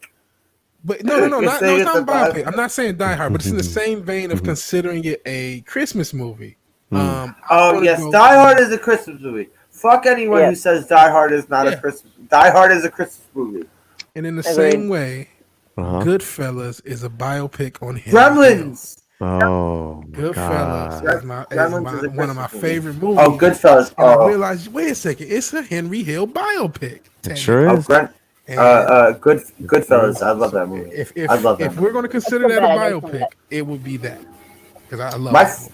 But no, not a biopic. I'm not saying Die Hard, but it's in the same vein of considering it a Christmas movie. Yes, Die Hard is a Christmas movie. Fuck anyone who says Die Hard is not a Christmas. Die Hard is a Christmas movie. And in the same way, Goodfellas is a biopic on him. Gremlins. Oh, Goodfellas is one of my favorite movies. Oh, Goodfellas. And I realized, wait a second, it's a Henry Hill biopic. It sure is. Goodfellas. I love that movie. I love that. If we're going to consider that a biopic, it would be that because I love it.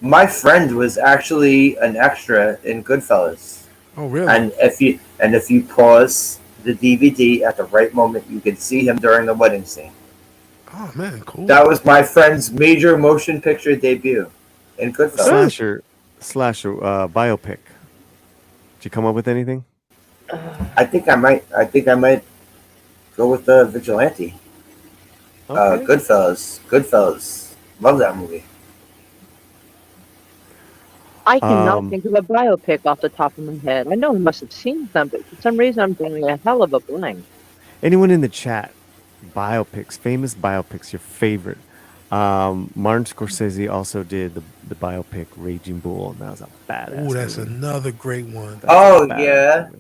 My friend was actually an extra in Goodfellas. Oh, really? And if you pause the DVD at the right moment, you can see him during the wedding scene. Oh man, cool. That was my friend's major motion picture debut in Goodfellas. Slasher biopic. Did you come up with anything? I think I might go with the Vigilante. Okay. Goodfellas. Love that movie. I cannot think of a biopic off the top of my head. I know I must have seen some, but for some reason I'm doing a hell of a blank. Anyone in the chat? Biopics, famous biopics, your favorite. Martin Scorsese also did the biopic Raging Bull, and that was a badass. Oh, that's another great one.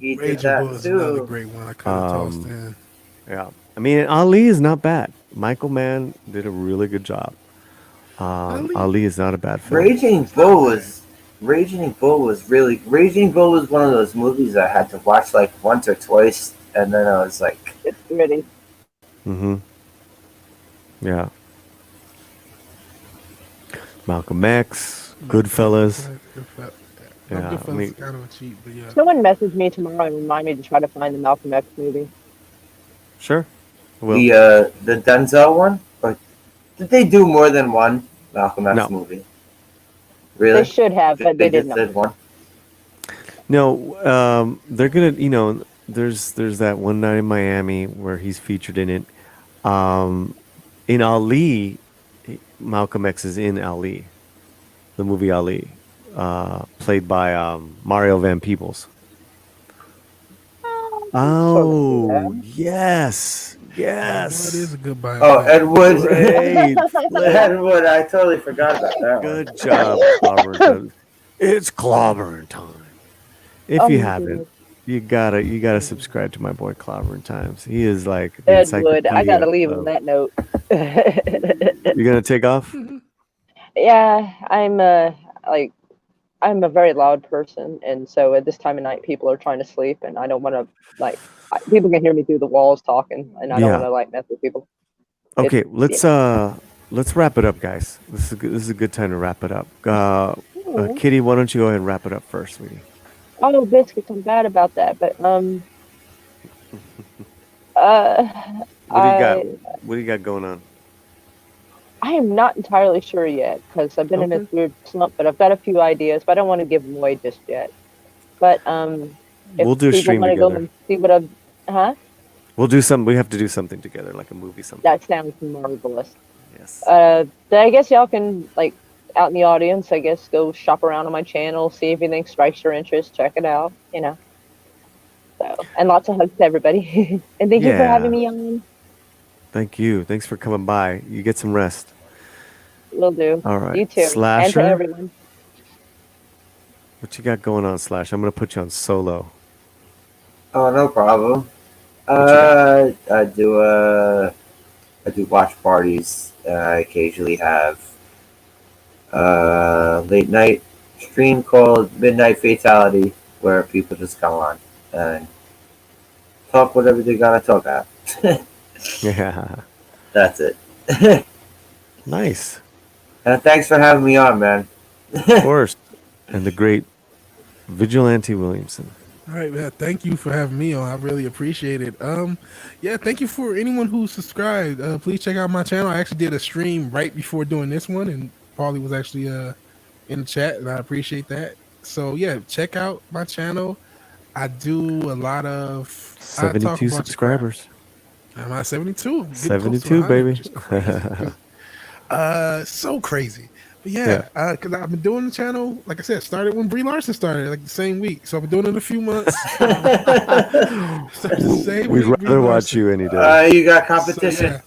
He Raging did that Bull is too. another great one. I kind of tossed in. Yeah, I mean Ali is not bad. Michael Mann did a really good job. Ali is not a bad film. Raging Bull was really. Raging Bull was one of those movies I had to watch like once or twice, and then I was like, it's ready. Yeah. Malcolm X, Goodfellas. Yeah, Goodfellas kind of cheap, but yeah. Someone message me tomorrow and remind me to try to find the Malcolm X movie. Sure. The Denzel one, or did they do more than one Malcolm X movie? Really? They should have, but they didn't. Did one. No, they're gonna. There's that One Night in Miami where he's featured in it. In Ali, Malcolm X is in Ali, the movie Ali, played by Mario Van Peebles. Oh, yes. That is a good biopic. Oh, Ed Wood. Great. Ed Wood. I totally forgot about that. Good job, clobbering. It's clobbering time. If you haven't, you gotta subscribe to my boy Clobbering Times. He is like Ed Wood. I gotta leave on that note. You're gonna take off? Yeah, I'm a very loud person, and so at this time of night, people are trying to sleep, and I don't want to people can hear me through the walls talking, and I don't want to mess with people. Okay, let's wrap it up, guys. This is a good time to wrap it up. Kitty, why don't you go ahead and wrap it up first, sweetie? Oh, biscuits! I'm bad about that, but What do you got going on? I am not entirely sure yet because I've been in this weird slump, but I've got a few ideas, but I don't want to give them away just yet. But we'll do a stream together. Go and see what We'll do something. We have to do something together, like a movie, something. That sounds marvelous. Yes. Then I guess y'all can out in the audience, I guess go shop around on my channel, see if anything strikes your interest, check it out, So, and lots of hugs to everybody. And thank you for having me on. Thank you. Thanks for coming by. You get some rest. Will do. All right. You too. Slasher? And to everyone. What you got going on, Slash? I'm going to put you on solo. Oh, no problem. I do watch parties. I occasionally have late night stream called Midnight Fatality, where people just come on and talk whatever they gotta talk about. Yeah. That's it. Nice. Thanks for having me on, man. Of course. And the great Vigilante Williamson. All right, man. Thank you for having me on. I really appreciate it. Thank you for anyone who subscribed. Please check out my channel. I actually did a stream right before doing this one, and Paulie was actually in the chat, and I appreciate that. So yeah, check out my channel. I do a lot of 72 subscribers. I'm at 72. 72, baby. So crazy. But yeah, because I've been doing the channel, like I said, started when Brie Larson started, like the same week. So I've been doing it a few months. We'd rather watch you any day. You got competition.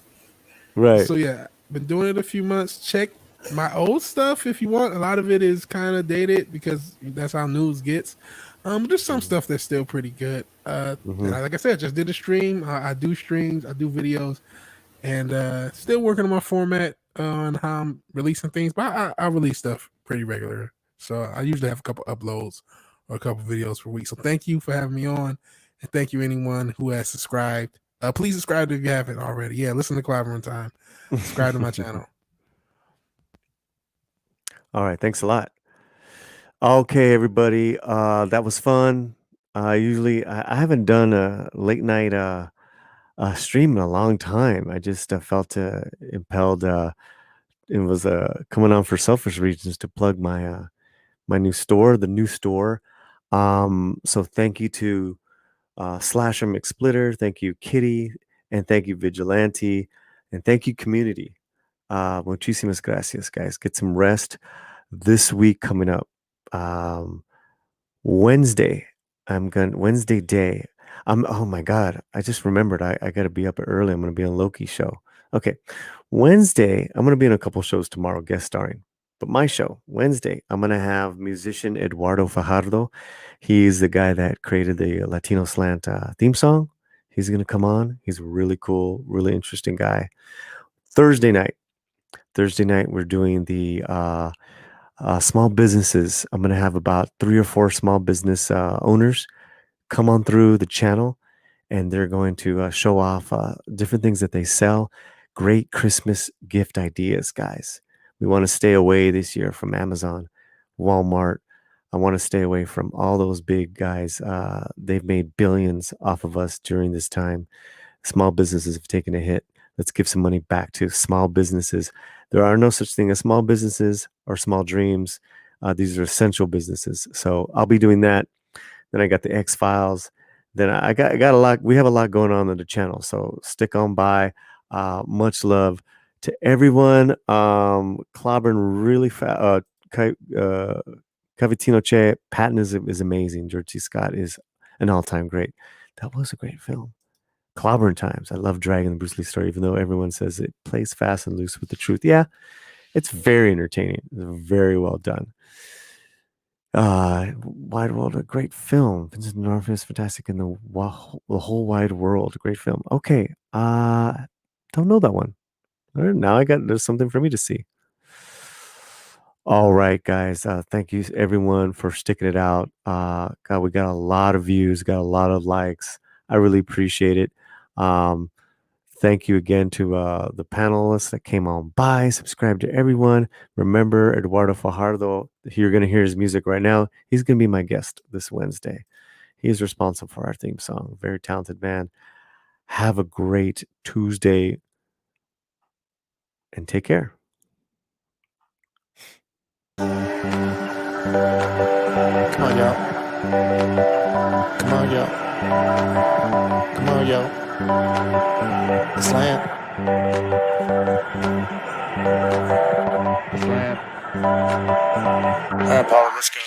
Right. So yeah, been doing it a few months. Check my old stuff if you want. A lot of it is kind of dated because that's how news gets. There's some stuff that's still pretty good. Like I said, just did a stream. I do streams, I do videos, and still working on my format on how I'm releasing things. But I release stuff pretty regular, so I usually have a couple uploads or a couple videos per week. So thank you for having me on, and thank you anyone who has subscribed. Please subscribe if you haven't already. Yeah, listen to Clobbering Time. Subscribe to my channel. All right, thanks a lot. Okay, everybody, that was fun. Usually, I haven't done a late night stream in a long time. I just felt impelled. It was coming on for selfish reasons to plug my my new store, the new store. So thank you to Slasher McSplitter, thank you Kitty, and thank you Vigilante, and thank you community. Muchísimas gracias, guys. Get some rest. This week coming up. Wednesday day. Oh my God. I just remembered I got to be up early. I'm going to be on Loki's show. Okay. Wednesday, I'm going to be in a couple shows tomorrow, guest starring. But my show, Wednesday, I'm going to have musician Eduardo Fajardo. He's the guy that created the Latino Slant theme song. He's going to come on. He's a really cool, really interesting guy. Thursday night, we're doing the small businesses. I'm going to have about 3 or 4 small business owners come on through the channel, and they're going to show off different things that they sell. Great Christmas gift ideas, guys. We want to stay away this year from Amazon, Walmart. I want to stay away from all those big guys. They've made billions off of us during this time. Small businesses have taken a hit. Let's give some money back to small businesses. There are no such thing as small businesses or small dreams. These are essential businesses. So I'll be doing that. Then I got the X-Files. Then I got a lot. We have a lot going on the channel. So stick on by. Much love to everyone. Clobbering really fast. Cavitino Che, Patton is amazing. George C. Scott is an all-time great. That was a great film. Clobbering Times. I love Dragon, the Bruce Lee story, even though everyone says it plays fast and loose with the truth. Yeah, it's very entertaining. It's very well done. Wide World, a great film. Vincent D'Onofrio is fantastic in the whole wide world. Great film. Okay, don't know that one. All right, now there's something for me to see. All right, guys. Thank you everyone for sticking it out. God, we got a lot of views, got a lot of likes. I really appreciate it. Thank you again to the panelists that came on by. Subscribe to everyone. Remember, Eduardo Fajardo, you're going to hear his music right now. He's going to be my guest this Wednesday. He's responsible for our theme song. Very talented man. Have a great Tuesday and take care. Come on, y'all. Come on, y'all. Come on, y'all. Slam. Slam. All right, Paula, let's go.